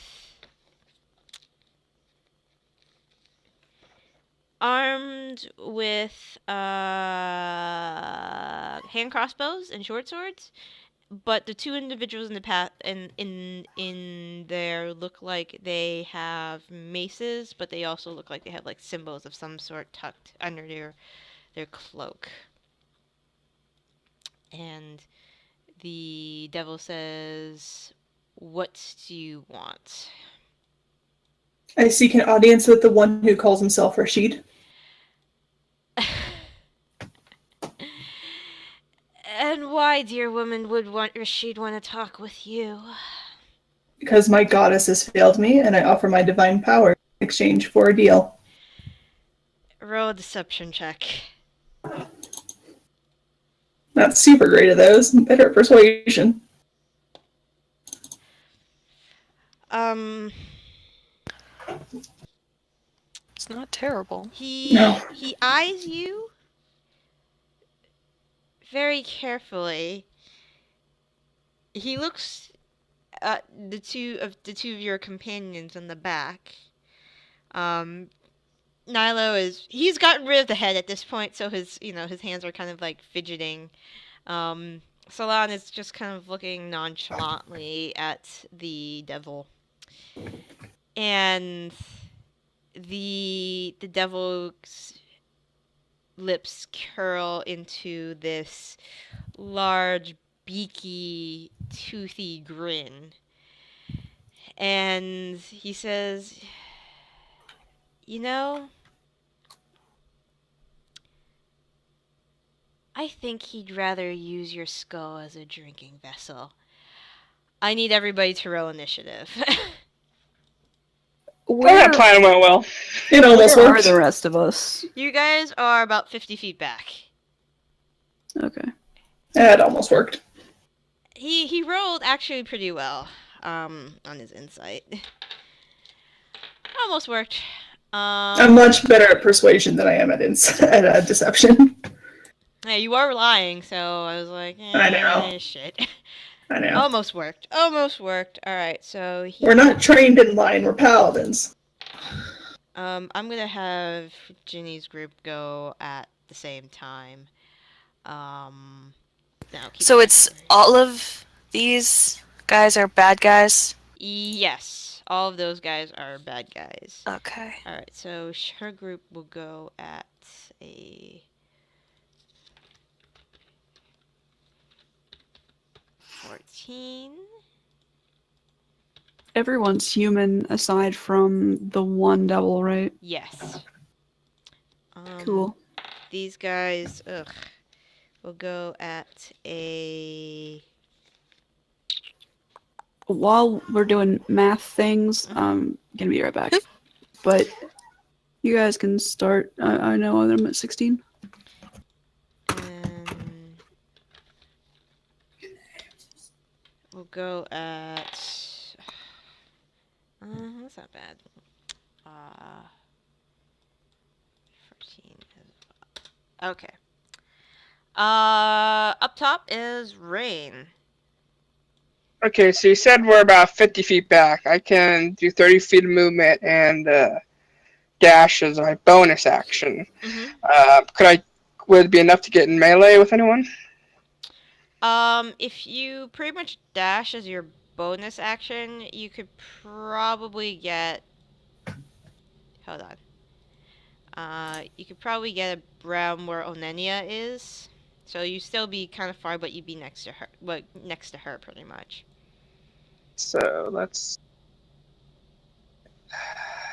hand crossbows and short swords, but the 2 individuals in the path in there look like they have maces, but they also look like they have like symbols of some sort tucked under their cloak. And the devil says, "What do you want?" I seek an audience with the one who calls himself Rashid. And why, dear woman, would Rashid want to talk with you? Because my goddess has failed me, and I offer my divine power in exchange for a deal. Roll a deception check. Not super great at those. Better at persuasion. It's not terrible. He eyes you very carefully. He looks at the two of your companions in the back. He's gotten rid of the head at this point, so his hands are kind of like fidgeting. Salon is just kind of looking nonchalantly at the devil. And the devil's lips curl into this large, beaky, toothy grin. And he says, "You know, I think he'd rather use your skull as a drinking vessel. I need everybody to roll initiative." That plan went well. It almost Where are worked. the rest of us? You guys are about 50 feet back. Okay. It almost worked. He rolled actually pretty well on his insight. Almost worked. I'm much better at persuasion than I am at deception. Yeah, you are lying, so I was like, I know. Shit. I know. Almost worked. Almost worked. Alright, so We're not trained in lying, we're paladins. I'm gonna have Ginny's group go at the same time. So it's all of these guys are bad guys? Yes, all of those guys are bad guys. Okay. Alright, so her group will go at a 14. Everyone's human aside from the one devil, right? Yes. Cool. These guys, will go at a... While we're doing math things, I'm gonna be right back. But you guys can start. I know I'm at 16. And we'll go at... that's not bad. 14 is... Okay. Up top is Rain. Okay, so you said we're about 50 feet back. I can do 30 feet of movement and dash as my bonus action. Mm-hmm. Would it be enough to get in melee with anyone? If you pretty much dash as your bonus action, you could probably get... Hold on. You could probably get around where Onenia is. So you still be kind of far, but you'd be next to her. Well, next to her, pretty much. So let's.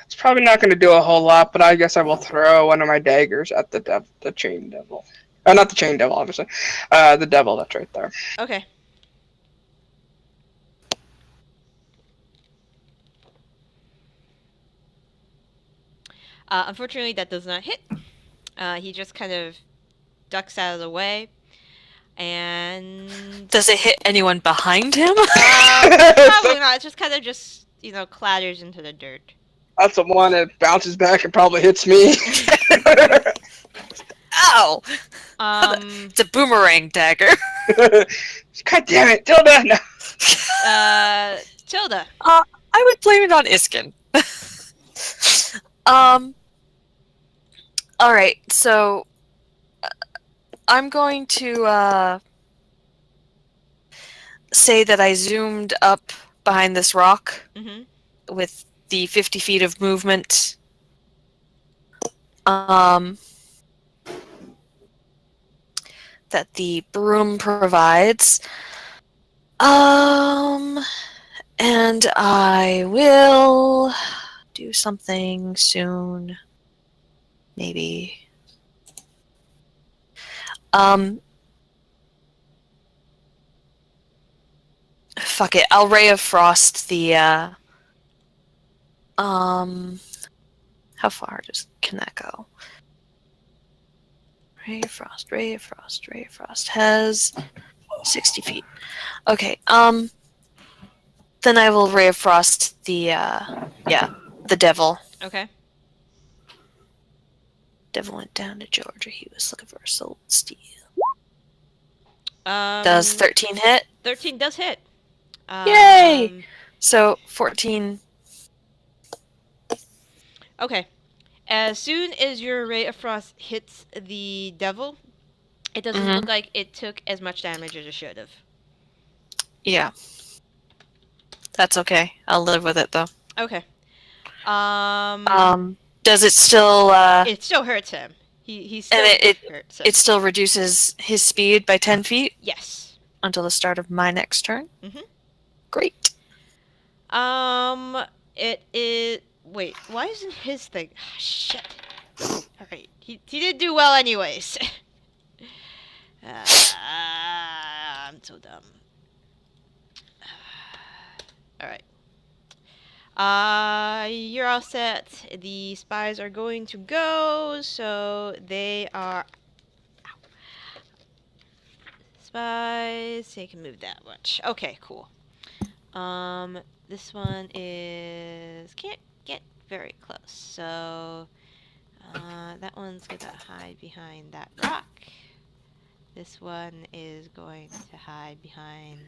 It's probably not going to do a whole lot, but I guess I will throw one of my daggers at the chain devil. Not the chain devil, obviously. The devil that's right there. Okay. Unfortunately, that does not hit. He just kind of ducks out of the way, and Does it hit anyone behind him? probably not. It just kind of clatters into the dirt. That's the one that bounces back and probably hits me. Ow! Um, It's a boomerang dagger. God damn it, Tilda! No. Tilda. I would blame it on Iskin. Alright, so I'm going to say that I zoomed up behind this rock Mm-hmm. with the 50 feet of movement. That the broom provides. And I will do something soon. Maybe. Fuck it. I'll Ray of Frost the, how far can that go? Ray of Frost, Ray of Frost, Ray of Frost has 60 feet. Okay, then I will Ray of Frost the, the devil. Okay. Devil went down to Georgia. He was looking for a soul steel. Um, Does 13 hit? 13 does hit. Yay! So 14. Okay. As soon as your Ray of Frost hits the devil, it doesn't look like it took as much damage as it should have. Yeah. That's okay. I'll live with it though. Okay. Does it still It still hurts him. He still and hurts him. it still reduces his speed by 10 feet Yes. until the start of my next turn? Mhm. Great. It is. Wait, why isn't his thing? Ah, shit. Alright, he did do well anyways. I'm so dumb. Alright. You're all set. The spies are going to go, so they are. Ow. Spies. They can move that much. Okay, cool. This one can't get very close, so that one's gonna hide behind that rock. This one is going to hide behind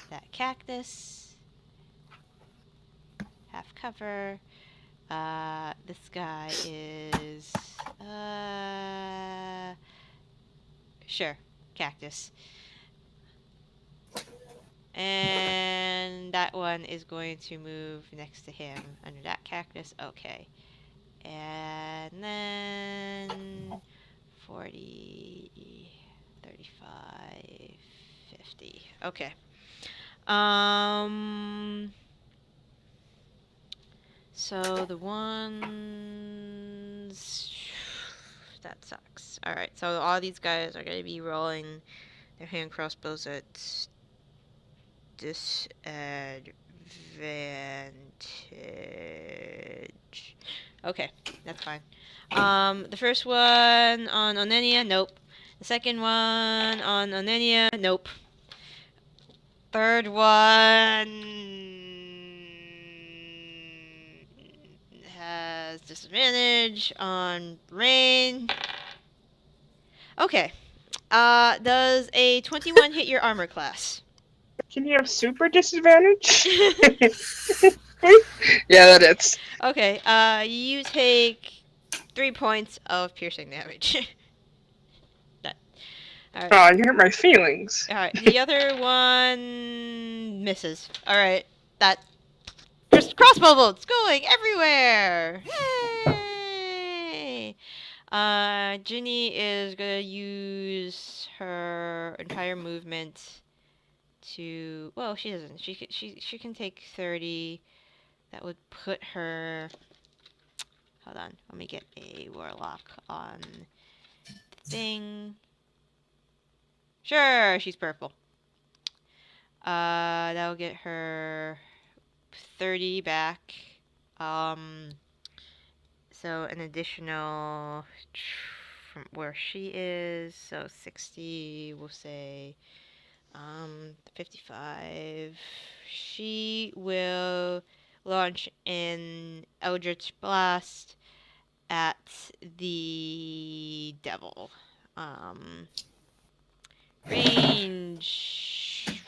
that cactus. Half cover. This guy is sure, cactus. And that one is going to move next to him under that cactus. Okay. And then 40, 35, 50. Okay. So the ones that sucks. Alright, so all these guys are gonna be rolling their hand crossbows at disadvantage. Okay, that's fine. The first one on Onenia, nope. The second one on Onenia, nope. Third one has disadvantage on rain. Okay. Does a 21 hit your armor class? Can you have super disadvantage? Yeah, that is. Okay, you take 3 points of piercing damage. Alright. Oh, you hurt my feelings. Alright, the other one misses. Alright, that. Just crossbow bolts going everywhere! Yay! Ginny is gonna use her entire movement to. Well, she doesn't. She can take 30. That would put her. Hold on. Let me get a warlock on the thing. Sure, she's purple. That'll get her 30 back. So an additional from where she is, so 60, we'll say, 55. She will launch an Eldritch Blast at the devil. Range.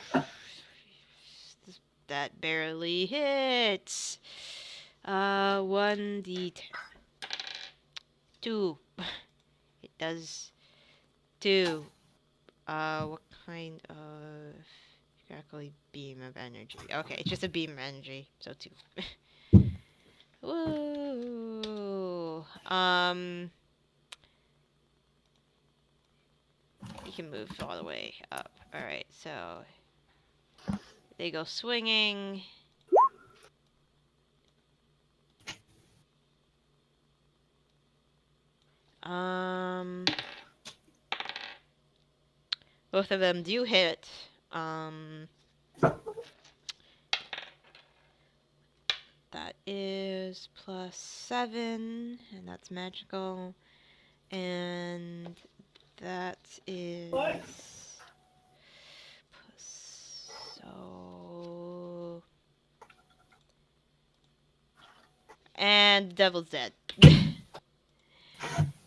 That barely hits. 1d10. 2. It does 2. What kind of crackly beam of energy? Okay, it's just a beam of energy, so 2. Woo. You can move all the way up. Alright, so they go swinging. Both of them do hit. That is +7, and that's magical. And that is so. And the devil's dead.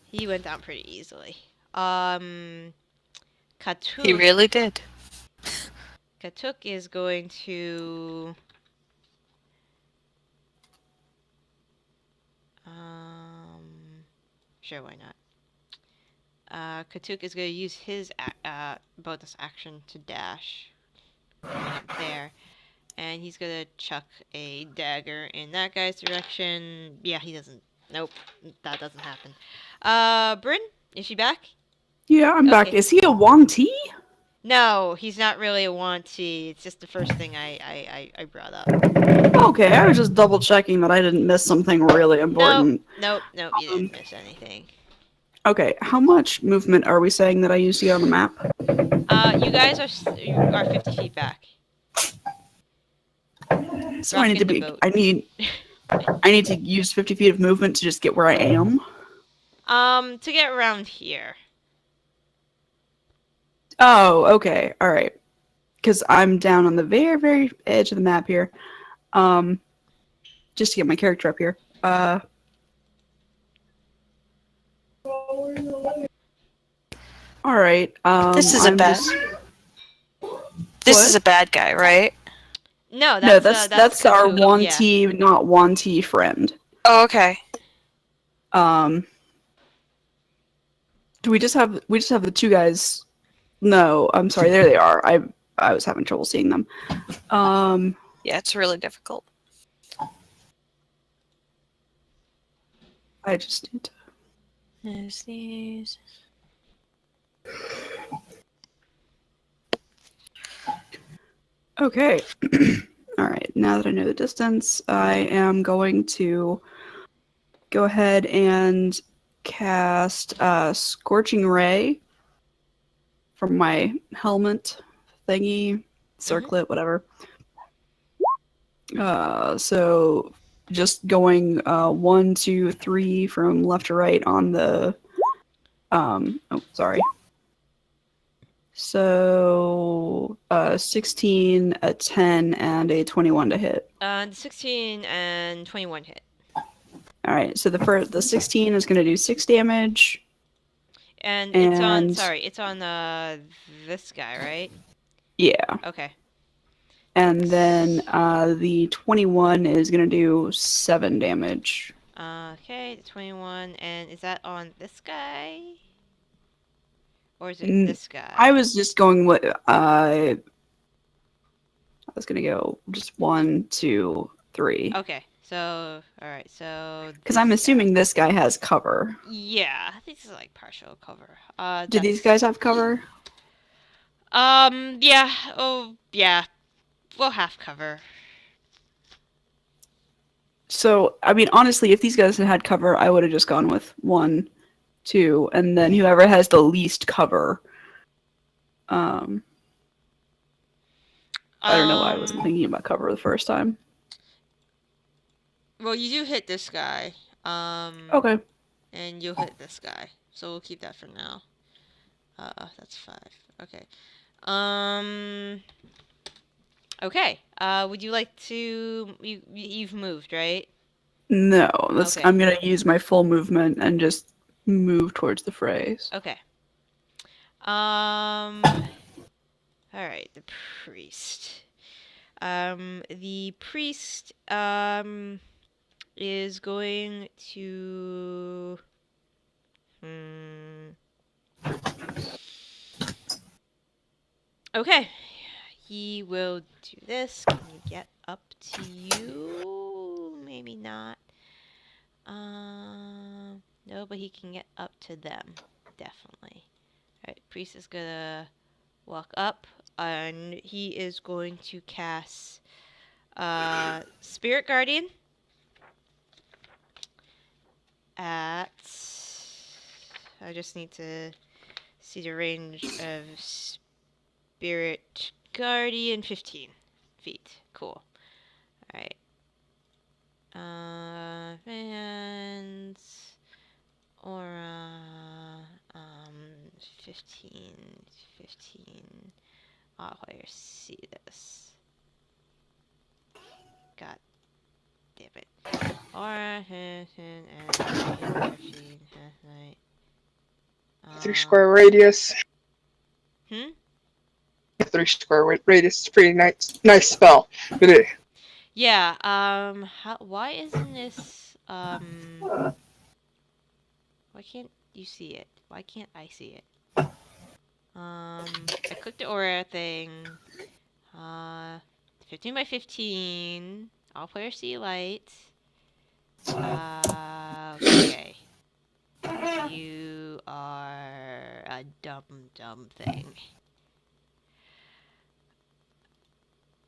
He went down pretty easily. Katuk. He really did. Katuk is going to. Sure, why not? Katuk is going to use his bonus action to dash there. And he's going to chuck a dagger in that guy's direction. Yeah, he doesn't. Nope, that doesn't happen. Bryn, is she back? Yeah, I'm back. Okay. Is he a Wong T? No, he's not really a wanty. It's just the first thing I brought up. Okay, I was just double checking that I didn't miss something really important. Nope, you didn't miss anything. Okay, how much movement are we saying that I used to get on the map? You guys are 50 feet back. So I need to be. I need to use 50 feet of movement to just get where I am. To get around here. Oh, okay, all right. Because I'm down on the very, very edge of the map here. Just to get my character up here. All right. This is a bad. This is a bad guy, right? No, that's our Katuk, one yeah. T, not one T friend. Oh, okay. Do we just have the two guys? No, I'm sorry. There they are. I was having trouble seeing them. Yeah, it's really difficult. I just need to. There's these. Okay. All right. Now that I know the distance, I am going to go ahead and cast Scorching Ray from my helmet thingy, circlet, whatever. So just going 1, 2, 3 from left to right on the. Oh, sorry. So 16, a 10, and a 21 to hit. 16 and 21 hit. All right. So the 16 is going to do 6 damage. And it's on this guy, right? Yeah. Okay. And then the 21 is going to do 7 damage. Okay, the 21, and is that on this guy? Or is it this guy? I was just going with I was going to go just 1, 2, 3. Okay, So, alright, so... Because I'm assuming this guy has cover. Yeah, this is like partial cover. Do these guys have cover? Yeah, oh, yeah. We'll half cover. So, I mean, honestly, if these guys had had cover, I would have just gone with 1, 2, and then whoever has the least cover. I don't know why I wasn't thinking about cover the first time. Well, you do hit this guy. Okay. And you'll hit this guy. So we'll keep that for now. That's 5. Okay. Okay. Would you like to... You've moved, right? No, Okay. I'm gonna use my full movement and just move towards the phrase. Okay. Alright, the priest. The priest, is going to... Okay. He will do this. Can you get up to you? Maybe not. No, but he can get up to them. Definitely. Alright, priest is gonna walk up, and he is going to cast Spirit Guardian at... I just need to see the range of Spirit Guardian. 15 feet. Cool. Alright. And... Aura... 15... I'll see this. God damn it. Aura... and 15... night. 3 square radius. 3 square radius. It's a pretty nice spell. It is. Yeah, why isn't this, why can't you see it? Why can't I see it? I clicked the aura thing. 15 by 15. All players see light. Okay. You are a dumb thing.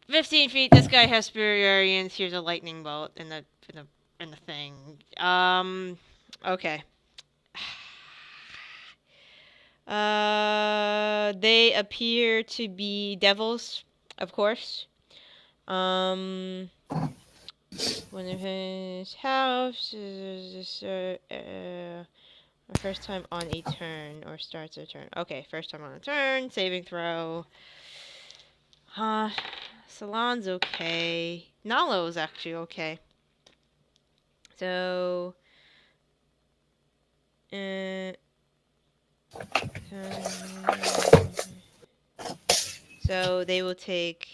15 feet. This guy has superiorians. Here's a lightning bolt in the thing. Okay. They appear to be devils, of course. When his house is first time on a turn or starts a turn. Okay, first time on a turn. Saving throw. Salon's okay. Nalo's actually okay. So, so they will take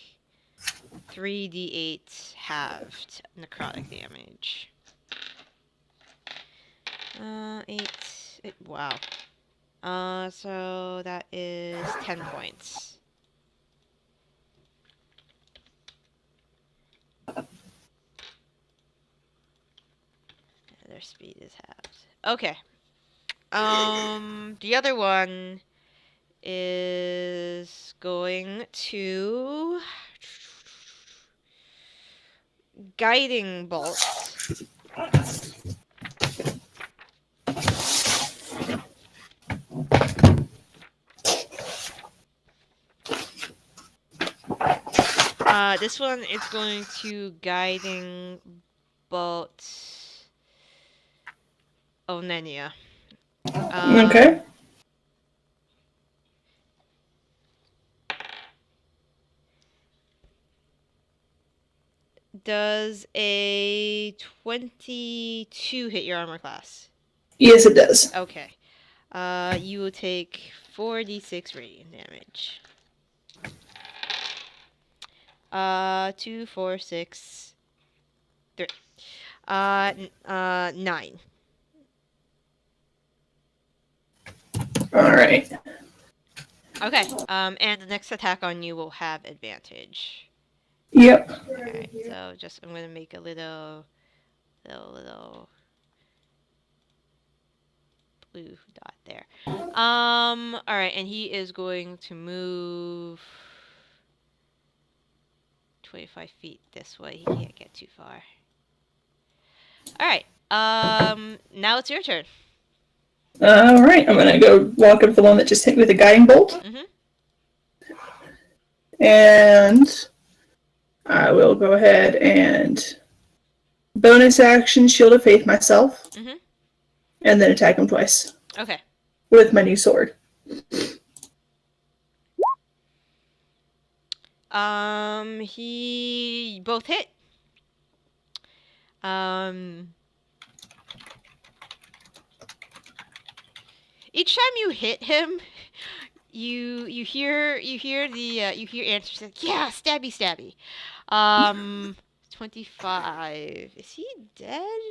3d8 halved necrotic damage. 8. Wow. So that is 10 points. Their speed is halved. Okay. The other one is going to guiding bolt. This one is going to guiding bolt Onenia. Okay. Does a 22 hit your armor class? Yes, it does. Okay. You will take 4d6 radiant damage. 2, 4, 6, 3. 9. All right. Okay. And the next attack on you will have advantage. Yep. Alright, so I'm gonna make a little little blue dot there. All right, and he is going to move 25 feet this way. He can't get too far. All right. Now it's your turn. All right, I'm gonna go walk up to the one that just hit me with a guiding bolt, Mhm. and I will go ahead and bonus action Shield of Faith myself, Mhm. and then attack him twice Okay. with my new sword. He both hit. Each time you hit him, you hear answers like, yeah, stabby stabby. 25. Is he dead?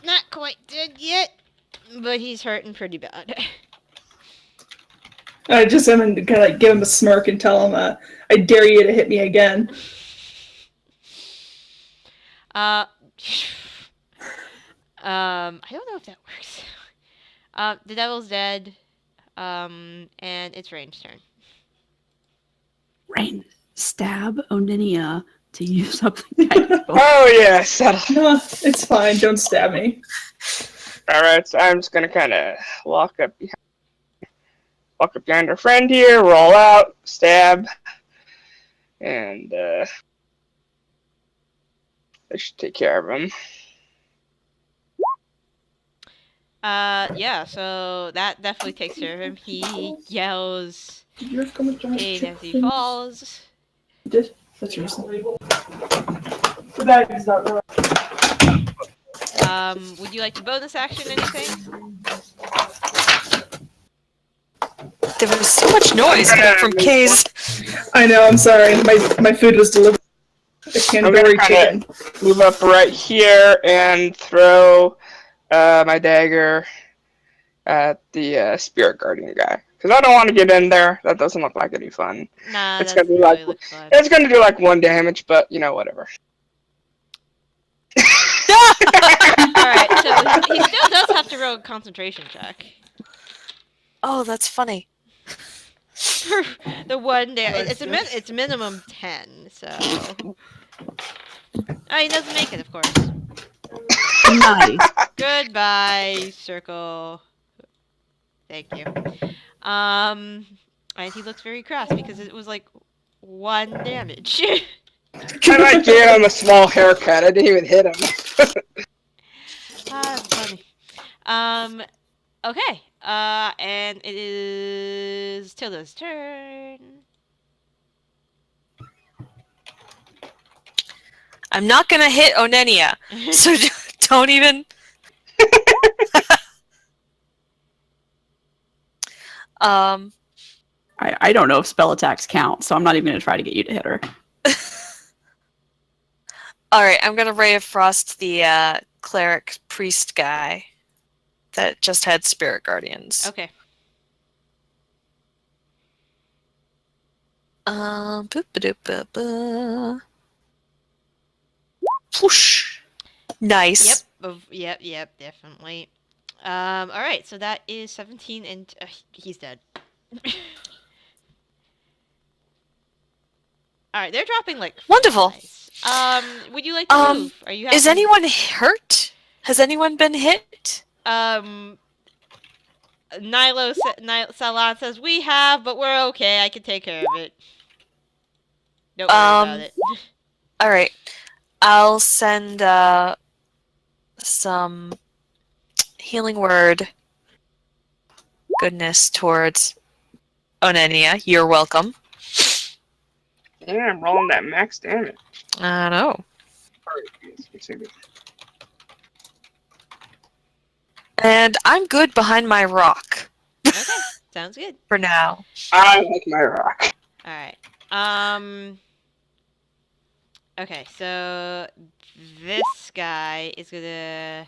Not quite dead yet, but he's hurting pretty bad. I just am gonna kind of like give him a smirk and tell him, "I dare you to hit me again." I don't know if that works. The devil's dead. And it's Rain's turn. Rain, stab Onenia to use something technical. Oh yeah, settle. No, it's fine. Don't stab me. All right, so I'm just gonna kind of walk up behind our friend here, roll out, stab, and I should take care of him. Yeah, so that definitely takes care of him. He yells Did yours come with giant pain chip as he things? falls. You did? That's yours. The bag is not right. Would you like to bonus action anything? There was so much noise coming from Kay's. I know. I'm sorry. My food was delivered. A I'm gonna tandoori kinda chicken. move up right here and throw my dagger at the spirit guardian guy. Because I don't want to get in there. That doesn't look like any fun. Nah, It's that gonna be doesn't like really look fun. it's gonna do like 1 damage, but you know, whatever. Alright, so he still does have to roll a concentration check. Oh, that's funny. For the 1 day. It's minimum 10, so. Oh, he doesn't make it, of course. Nice. Goodbye, circle. Thank you. And he looks very cross because it was like 1 damage. I might give him a small haircut. I didn't even hit him. That's funny. Okay. And it is Tilda's turn. I'm not gonna hit Onenia, so don't even. I don't know if spell attacks count, so I'm not even going to try to get you to hit her. All right, I'm gonna Ray of Frost the cleric priest guy that just had spirit guardians. Okay. Boop-a-doop-ba-ba. Whoosh. Nice. Yep, definitely. Alright, so that is 17 and he's dead. Alright, they're dropping like Wonderful. flies. Would you like to move? Are you Is anyone hurt? Has anyone been hit? Salon says we have, but we're okay. I can take care of it. Don't worry about it. All right, I'll send some healing word goodness towards Onenia. You're welcome. Yeah, I'm rolling that max damage. I know. And I'm good behind my rock Okay, sounds good. for now. I like my rock. Alright. Okay, so this guy is gonna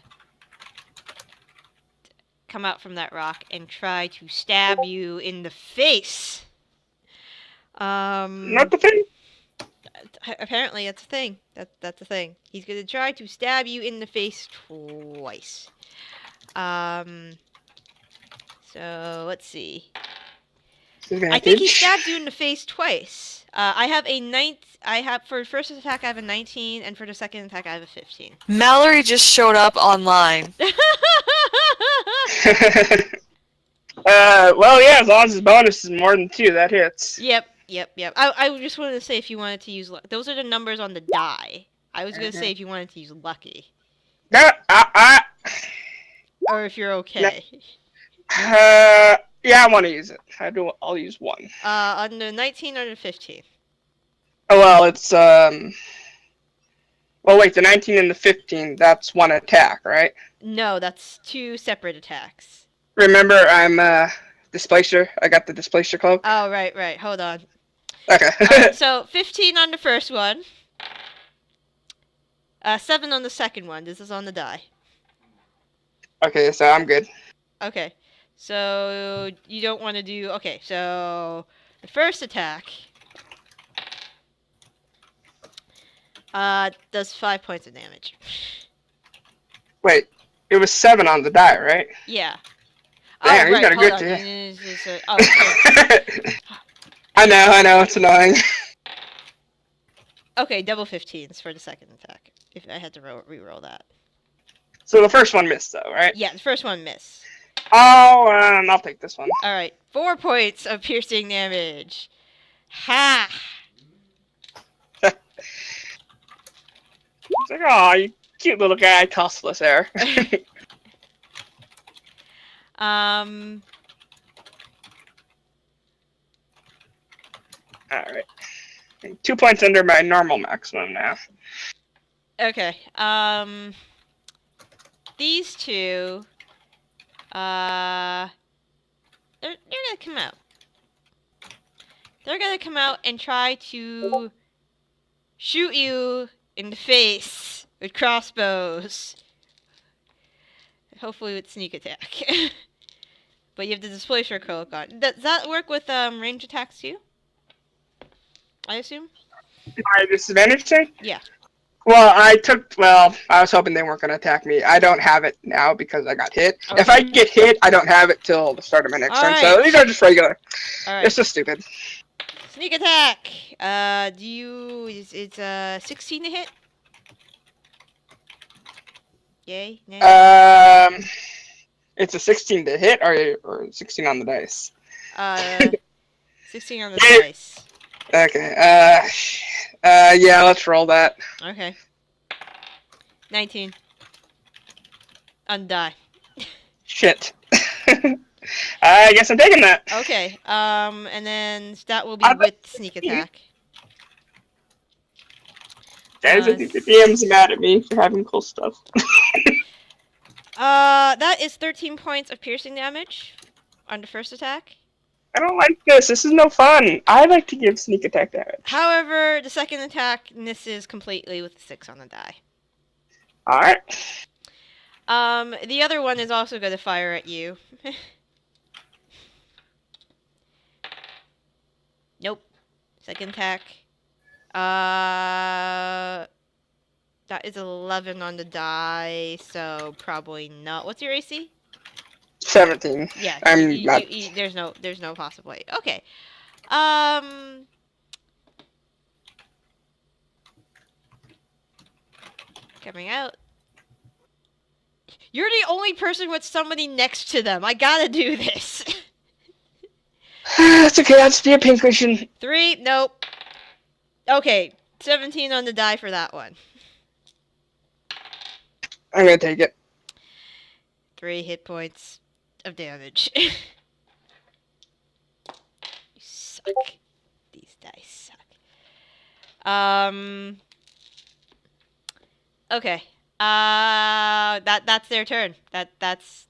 come out from that rock and try to stab you in the face. Not the thing. apparently that's a thing. That's a thing. He's gonna try to stab you in the face twice. So let's see. I think he stabs you in the face twice. I have a for the first attack I have a 19, and for the second attack I have a 15. Mallory just showed up online. Well, yeah, as long as his bonus is more than 2, that hits. Yep. I just wanted to say if you wanted to use those are the numbers on the die. I was gonna say if you wanted to use lucky, No, or if you're okay. yeah, I want to use it. I'll use 1. On the 19 or the 15. Oh, well, it's, well, wait, the 19 and the 15, that's 1 attack, right? No, that's 2 separate attacks. Remember, I'm, Displacer. I got the Displacer cloak. Oh, right. Hold on. Okay. So 15 on the first one. 7 on the second one. This is on the die. Okay, so I'm good. Okay. So you don't want to do... Okay, so the first attack does 5 points of damage. Wait, it was 7 on the die, right? Yeah. Damn, oh, you right, got a hold good on. day. Oh, okay. I know, it's annoying. Okay, double 15s for the second attack. If I had to re-roll that. So the first one missed, though, right? Yeah, the first one missed. Oh, I'll take this one. Alright, 4 points of piercing damage. Ha! It's like, oh, you cute little guy, tossless there. Alright. 2 points under my normal maximum now. Okay, these two, they're gonna come out. They're gonna come out and try to shoot you in the face with crossbows. Hopefully with sneak attack. But you have the displacer cloak on. Does that work with range attacks too? I assume? My disadvantage thing? Yeah. Well, I was hoping they weren't going to attack me. I don't have it now because I got hit. Okay. If I get hit, I don't have it till the start of my next turn. Alright. So these are just regular. Alright. It's just stupid. Sneak attack! It's 16 to hit? Yay? Nay? It's a 16 to hit or 16 on the dice? 16 on the dice. Okay, yeah, let's roll that. Okay. 19. Undie. Shit. I guess I'm taking that. Okay, and then that will be with sneak attack. Guys, I think the DM's mad at me for having cool stuff. That is 13 points of piercing damage on the first attack. I don't like this. This is no fun. I like to give sneak attack damage. However, the second attack misses completely with a 6 on the die. Alright. The other one is also going to fire at you. Nope. Second attack. That is 11 on the die, so probably not. What's your AC? 17. Yeah, I'm not. there's no possible way. Okay. Coming out. You're the only person with somebody next to them. I gotta do this. It's okay, I'll just be a pincushion. 3, nope. Okay, 17 on the die for that one. I'm gonna take it. 3 hit points of damage. You suck. These dice suck. Okay. That's their turn. That's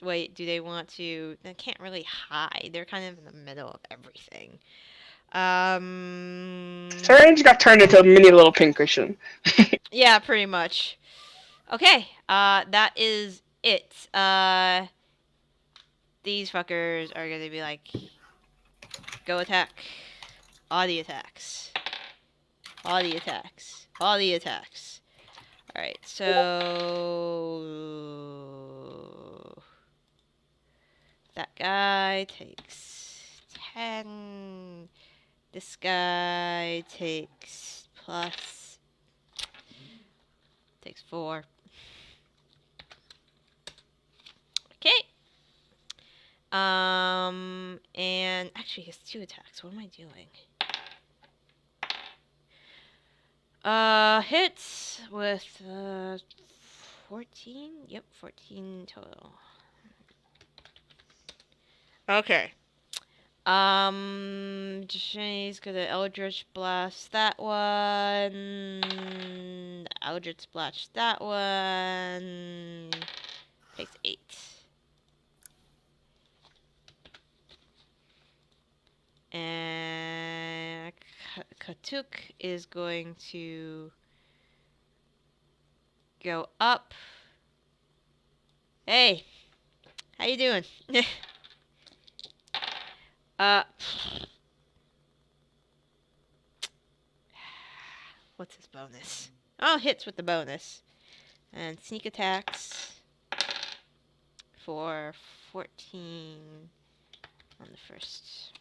wait, do they want to? They can't really hide. They're kind of in the middle of everything. Strange got turned into a mini little pincushion. Yeah, pretty much. Okay. That is it. These fuckers are gonna be like, go attack. All the attacks. All the attacks. All the attacks. Alright, so... That guy takes 10. This guy takes plus... Takes 4. Okay. And actually he has 2 attacks. What am I doing? Hits with 14. Yep, 14 total. Okay. He's gonna Eldritch Blast that one. Eldritch Blast that one. Takes 8. And Katuk is going to go up. Hey, how you doing? What's his bonus? Oh, hits with the bonus. And sneak attacks for 14 on the first.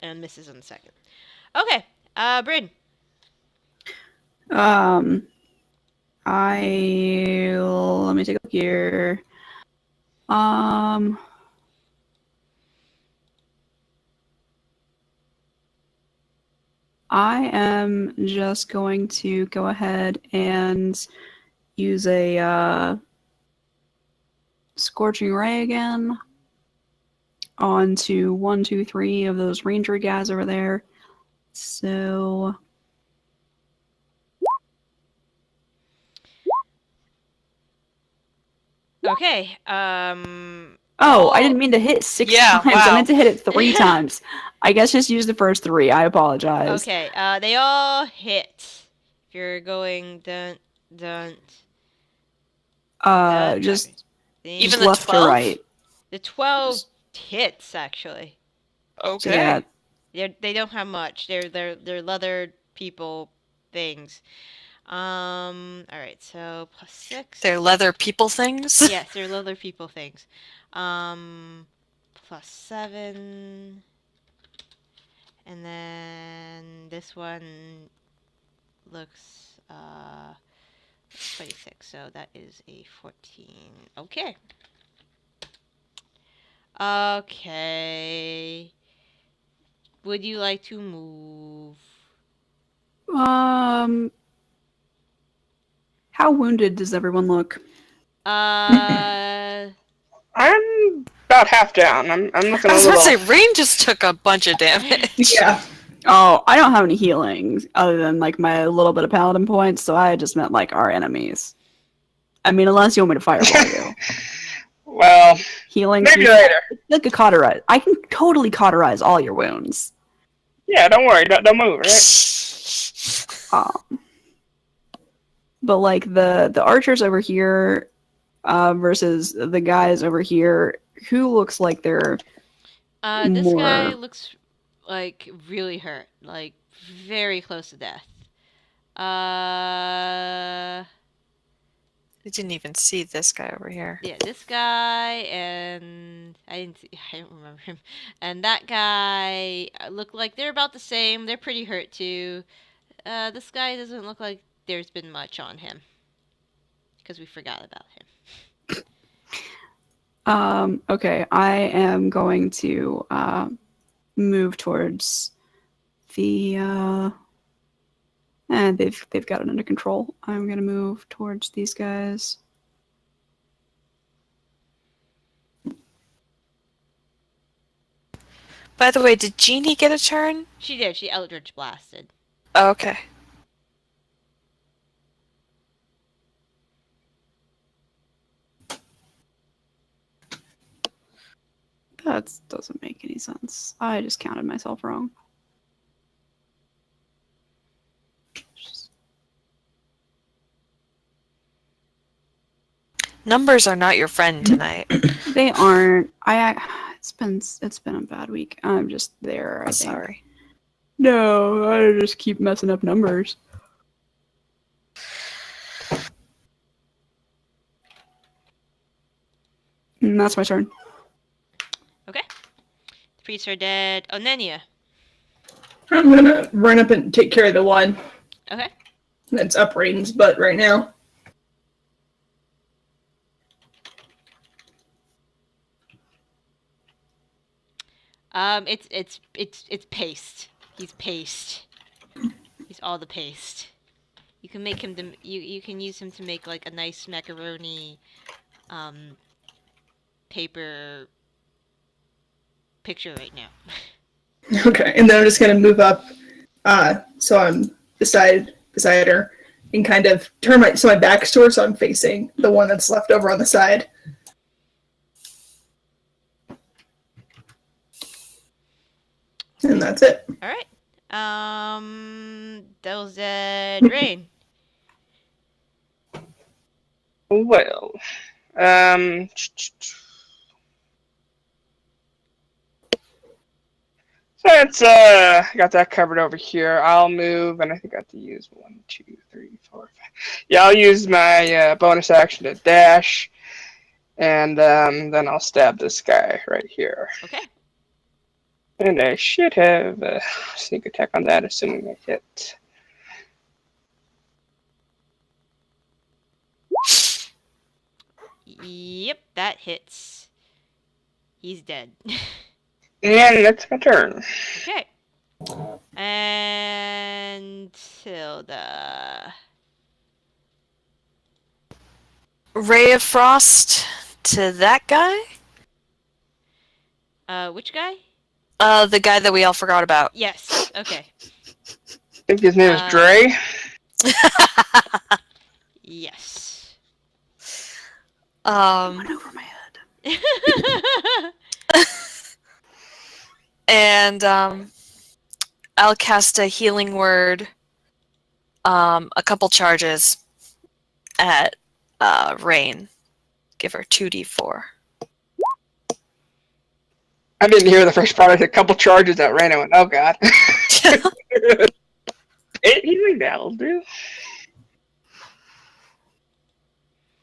And misses on the second. Okay, Bryn. Let me take a look here. I am just going to go ahead and use a Scorching Ray again onto 1, 2, 3 of those ranger guys over there. So Okay, oh, I didn't mean to hit 6 Yeah, times. wow. I meant to hit it 3 times. I guess just use the first 3. I apologize. Okay, they all hit. If you're going dun. Just Even just the left 12? to right. The 12 hits actually. Okay. Yeah, They don't have much. They're leather people things. All right, so plus 6. They're leather people things? Yes, they're leather people things. Plus 7. And then this one looks 26, so that is a 14. Okay. Okay. Would you like to move? how wounded does everyone look? Uh, I'm about half down. I'm looking I a was about to little. say, Rain just took a bunch of damage. Yeah. Oh, I don't have any healings other than like my little bit of paladin points, so I just meant like our enemies. I mean, unless you want me to fireball you. Well, Healing. maybe later. Like a cauterize. I can totally cauterize all your wounds. Yeah, don't worry. Don't move, right? But like the archers over here versus the guys over here, who looks like they're this more... guy looks like really hurt, like very close to death. I didn't even see this guy over here. Yeah, this guy and I don't remember him. And that guy look like they're about the same. They're pretty hurt too. This guy doesn't look like there's been much on him because we forgot about him. Okay, I am going to move towards the and they've got it under control. I'm gonna move towards these guys. By the way, did Jeannie get a turn? She did. She Eldritch blasted. Oh, okay. That doesn't make any sense. I just counted myself wrong. Numbers are not your friend tonight. They aren't. It's been a bad week. I'm just there. I think. Sorry. No, I just keep messing up numbers. And that's my turn. Okay. The priests are dead. Onenia. I'm gonna run up and take care of the one Okay. that's up Raiden's butt right now. It's paste. He's paste. He's all the paste. You can make him you can use him to make like a nice macaroni paper picture right now. Okay, and then I'm just gonna move up, so I'm beside her, and kind of turn my back's to her, so I'm facing the one that's left over on the side. And that's it. All right. Those Rain. Well, so it's got that covered over here. I'll move, and I think I have to use 1, 2, 3, 4, 5. Yeah, I'll use my bonus action to dash, and then I'll stab this guy right here. Okay. And I should have a sneak attack on that, assuming I hit. Yep, that hits. He's dead. And that's my turn. Okay. And Tilda. Ray of Frost to that guy? Which guy? The guy that we all forgot about. Yes. Okay. I think his name is Dre. Yes. Went over my head. And I'll cast a healing word, a couple charges at Rain. Give her 2d4. I didn't hear the first part. I said a couple charges at Rain. I went, oh god. Healing, that'll do.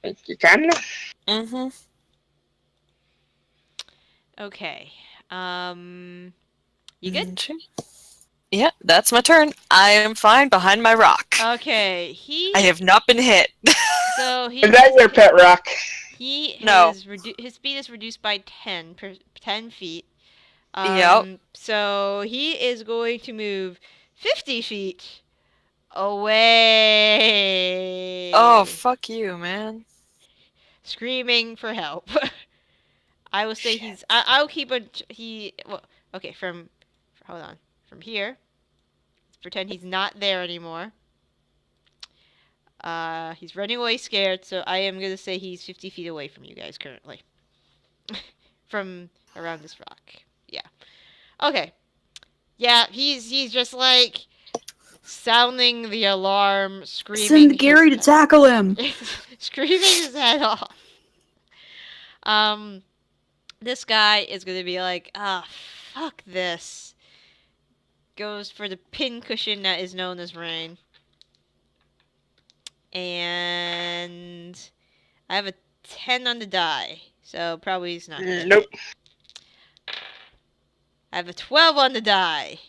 Thank you, kindly. Mm-hmm. Okay. You good? Yeah, that's my turn. I am fine behind my rock. Okay. I have not been hit. So he. Is that your pet rock? He No. has his speed is reduced by 10 feet. Yep. So he is going to move 50 feet away. Oh, fuck you, man. Screaming for help. I will say he's. I'll keep a he. Well, okay. Hold on. From here, let's pretend he's not there anymore. He's running away scared, so I am gonna say he's 50 feet away from you guys currently. From around this rock. Yeah. Okay. Yeah, he's just like sounding the alarm, screaming. Send Gary to tackle him. Screaming his head off. This guy is gonna be like, fuck this. Goes for the pin cushion that is known as Rain. And I have a 10 on the die, so probably he's not good. Nope. I have a 12 on the die.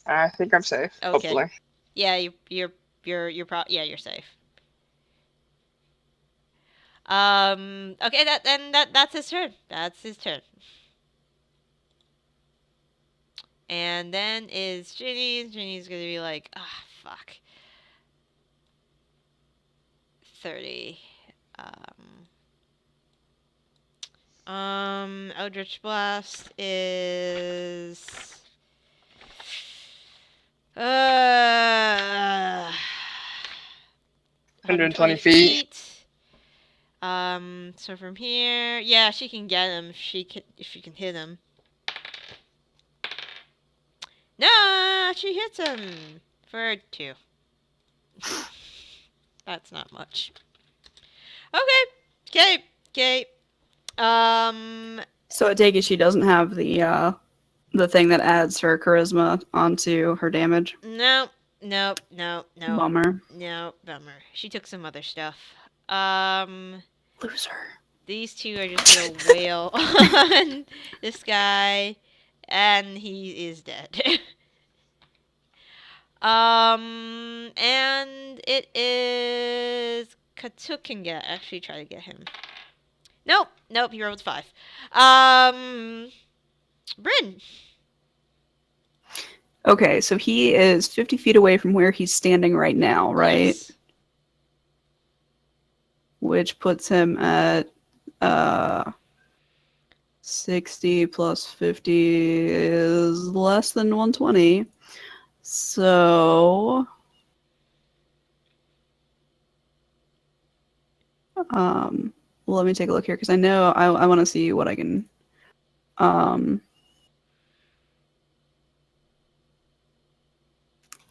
I think I'm safe. Okay. Hopefully. Yeah, you're safe. Okay, that's his turn. That's his turn. And then is Ginny's. Ginny's gonna be like, fuck. 30. Eldritch Blast is 120 feet. So from here, yeah, she can get him if she can hit him. No, she hits him for 2. That's not much. Okay. So I take it she doesn't have the The thing that adds her charisma onto her damage. No. Bummer. No, bummer. She took some other stuff. Loser. These two are just gonna wail on this guy, and he is dead. And it is Katukinga. Actually, try to get him. Nope, he rolled 5. Bryn. Okay, so he is 50 feet away from where he's standing right now, right? Yes. Which puts him at 60 plus 50 is less than 120. So let me take a look here because I know I want to see what I can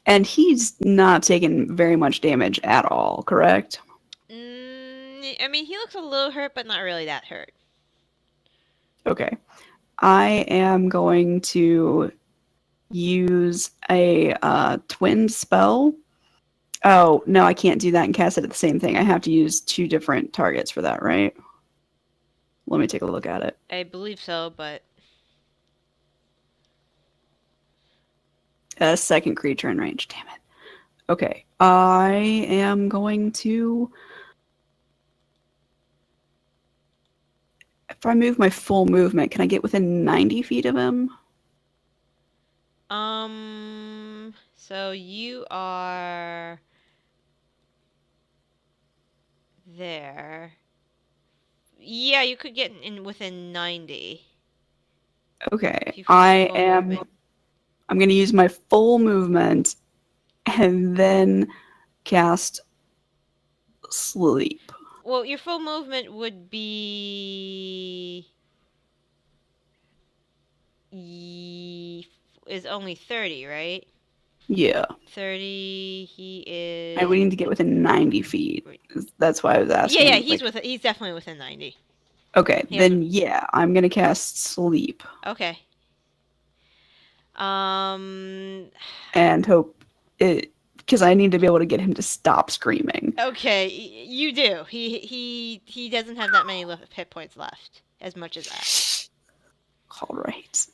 and he's not taking very much damage at all, correct? I mean, he looks a little hurt, but not really that hurt. Okay. I am going to use a twin spell. Oh, no, I can't do that and cast it at the same thing. I have to use 2 different targets for that, right? Let me take a look at it. I believe so, but... A second creature in range, damn it. Okay, I am going to... If I move my full movement, can I get within 90 feet of him? So you are... there. Yeah, you could get in within 90. Okay, If you finish full I'm movement. going to use my full movement and then cast Sleep. Well, your full movement would be... is only 30, right? Yeah, 30, he is... I would need to get within 90 feet. That's why I was asking. Yeah, he's like- he's definitely within 90. Okay, He then yeah, I'm going to cast Sleep Okay. and hope it... Because I need to be able to get him to stop screaming. Okay, you do. He doesn't have that many hit points left, as much as that. All right.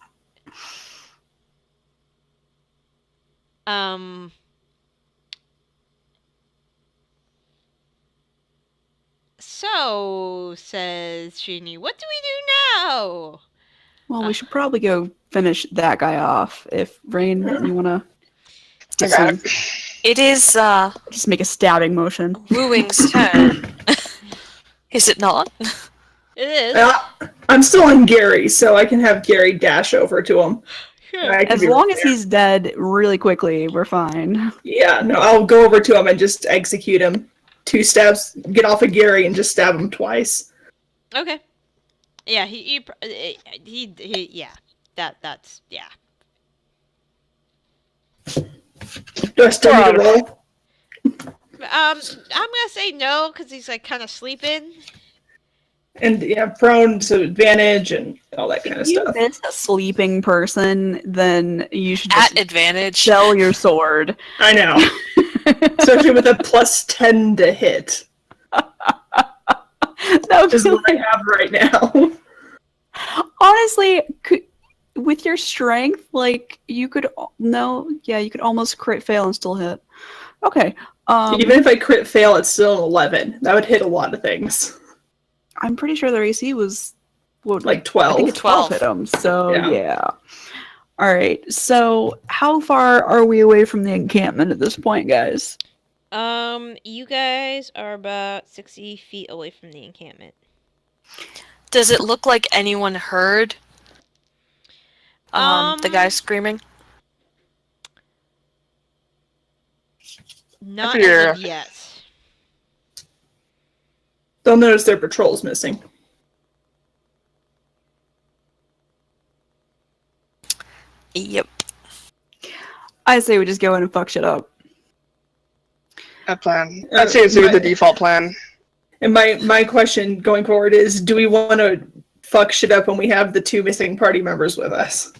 So, says Shinny, what do we do now? Well, we should probably go finish that guy off. If Rain, you want to I got it. It is just make a stabbing motion. Wooing's turn. Is it not? It is. I'm still on Gary, so I can have Gary dash over to him. Sure. I can As be long right as there. he's dead really quickly, we're fine. Yeah, no, I'll go over to him and just execute him. 2 stabs, get off of Gary and just stab him twice. Okay. Yeah, he yeah. That's yeah. Do I still need to roll? I'm gonna say no because he's like kind of sleeping. And yeah, prone to advantage and all that kind of If you stuff. miss a sleeping person, then you should At just advantage. sell your sword. I know. Especially with a plus 10 to hit, That would which is be what I like- have right now. honestly, with your strength, like you could you could almost crit fail and still hit. Okay. Even if I crit fail, it's still an 11. That would hit a lot of things. I'm pretty sure their AC was Like I think 12. it's 12 12. hit them. So Yeah. yeah. All right. So how far are we away from the encampment at this point, guys? You guys are about 60 feet away from the encampment. Does it look like anyone heard the guy screaming? Not figure- as of yet. They'll notice their patrol's missing. Yep. I say we just go in and fuck shit up. That plan. That seems to be the default plan. And my question going forward is, do we want to fuck shit up when we have the 2 missing party members with us?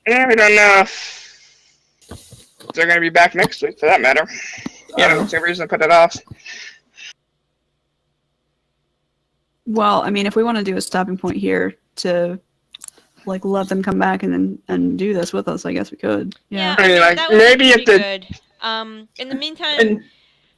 Yeah, we don't know if they're going to be back next week, for that matter. Yeah, I don't see a reason to put it off. Well, I mean, if we want to do a stopping point here to like let them come back and do this with us, I guess we could. Yeah. I mean, like, that would maybe be if the- good. In the meantime,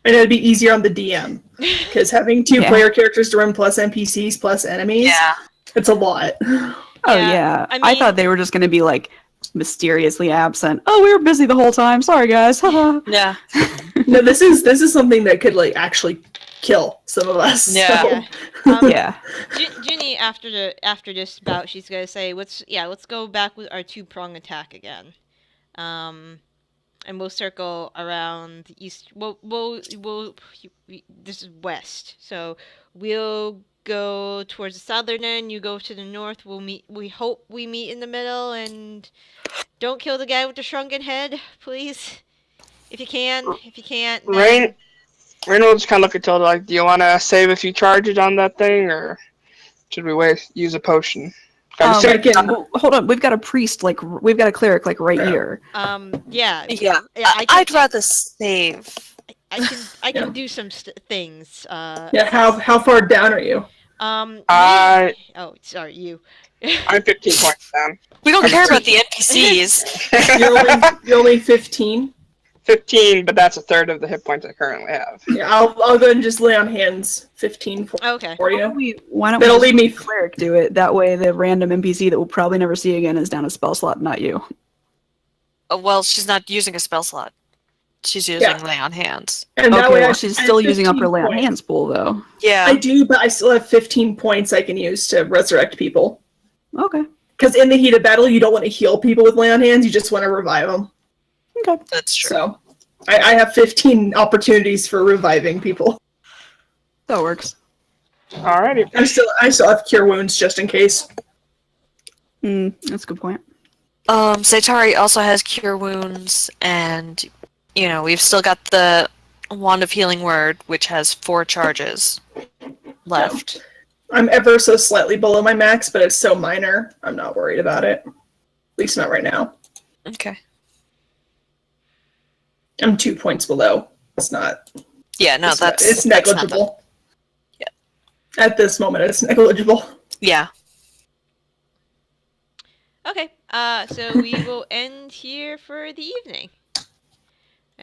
And it'd be easier on the DM because having two player characters to run plus NPCs plus enemies, Yeah. it's a lot. Oh Yeah, yeah. I I mean- thought they were just going to be like mysteriously absent. Oh, we were busy the whole time. Sorry, guys. Haha. Yeah. No, this is something that could like actually kill some of us. Yeah. so- Yeah. Ginny, after this bout, she's gonna say, "Let's go back with our 2-prong attack again." And we'll circle around the east. This is west, so we'll go towards the southern end. You go to the north. We'll meet. We hope we meet in the middle, and don't kill the guy with the shrunken head, please. If you can. If you can't, then... Rain will just kind of look at Tilda like, do you want to save a few charges on that thing, or should we use a potion? Hold on. We've got a priest, we've got a cleric, right here. Yeah. Yeah. I I'd rather save. I can do some things. Yeah, how far down are you? Oh, sorry, you. I'm 15 points down. We don't care about the NPCs. You're only 15. 15, but that's a third of the hit points I currently have. Yeah, I'll go ahead and just lay on hands 15 Okay. for you. Why don't That'll we leave me. just let the cleric do it? That way, the random NPC that we'll probably never see again is down a spell slot, not you. Well, she's not using a spell slot. She's using lay on hands. And that Okay, way well, I she's have still using up 15 her lay on points. hands pool, though. Yeah. I do, but I still have 15 points I can use to resurrect people. Okay. Because in the heat of battle, you don't want to heal people with lay on hands. You just want to revive them. Okay. That's true. So I have 15 opportunities for reviving people. That works. Alrighty. I still have cure wounds just in case. That's a good point. Saitari also has cure wounds, and we've still got the Wand of Healing Word, which has 4 charges left. I'm ever so slightly below my max, but it's so minor, I'm not worried about it. At least not right now. Okay. I'm 2 points below. It's not. Yeah, no, It's that's negligible. Yeah. At this moment, it's negligible. Yeah. Okay. So we will end here for the evening. All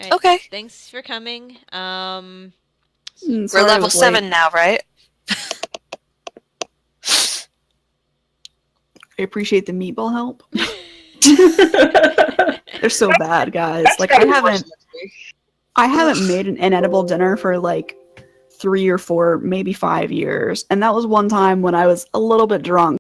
right, Okay. Thanks for coming. Sorry We're I level was 7 now, right? I appreciate the meatball help. They're so bad, guys. That's I haven't made an inedible dinner for 3 or 4, maybe 5 years, and that was one time when I was a little bit drunk.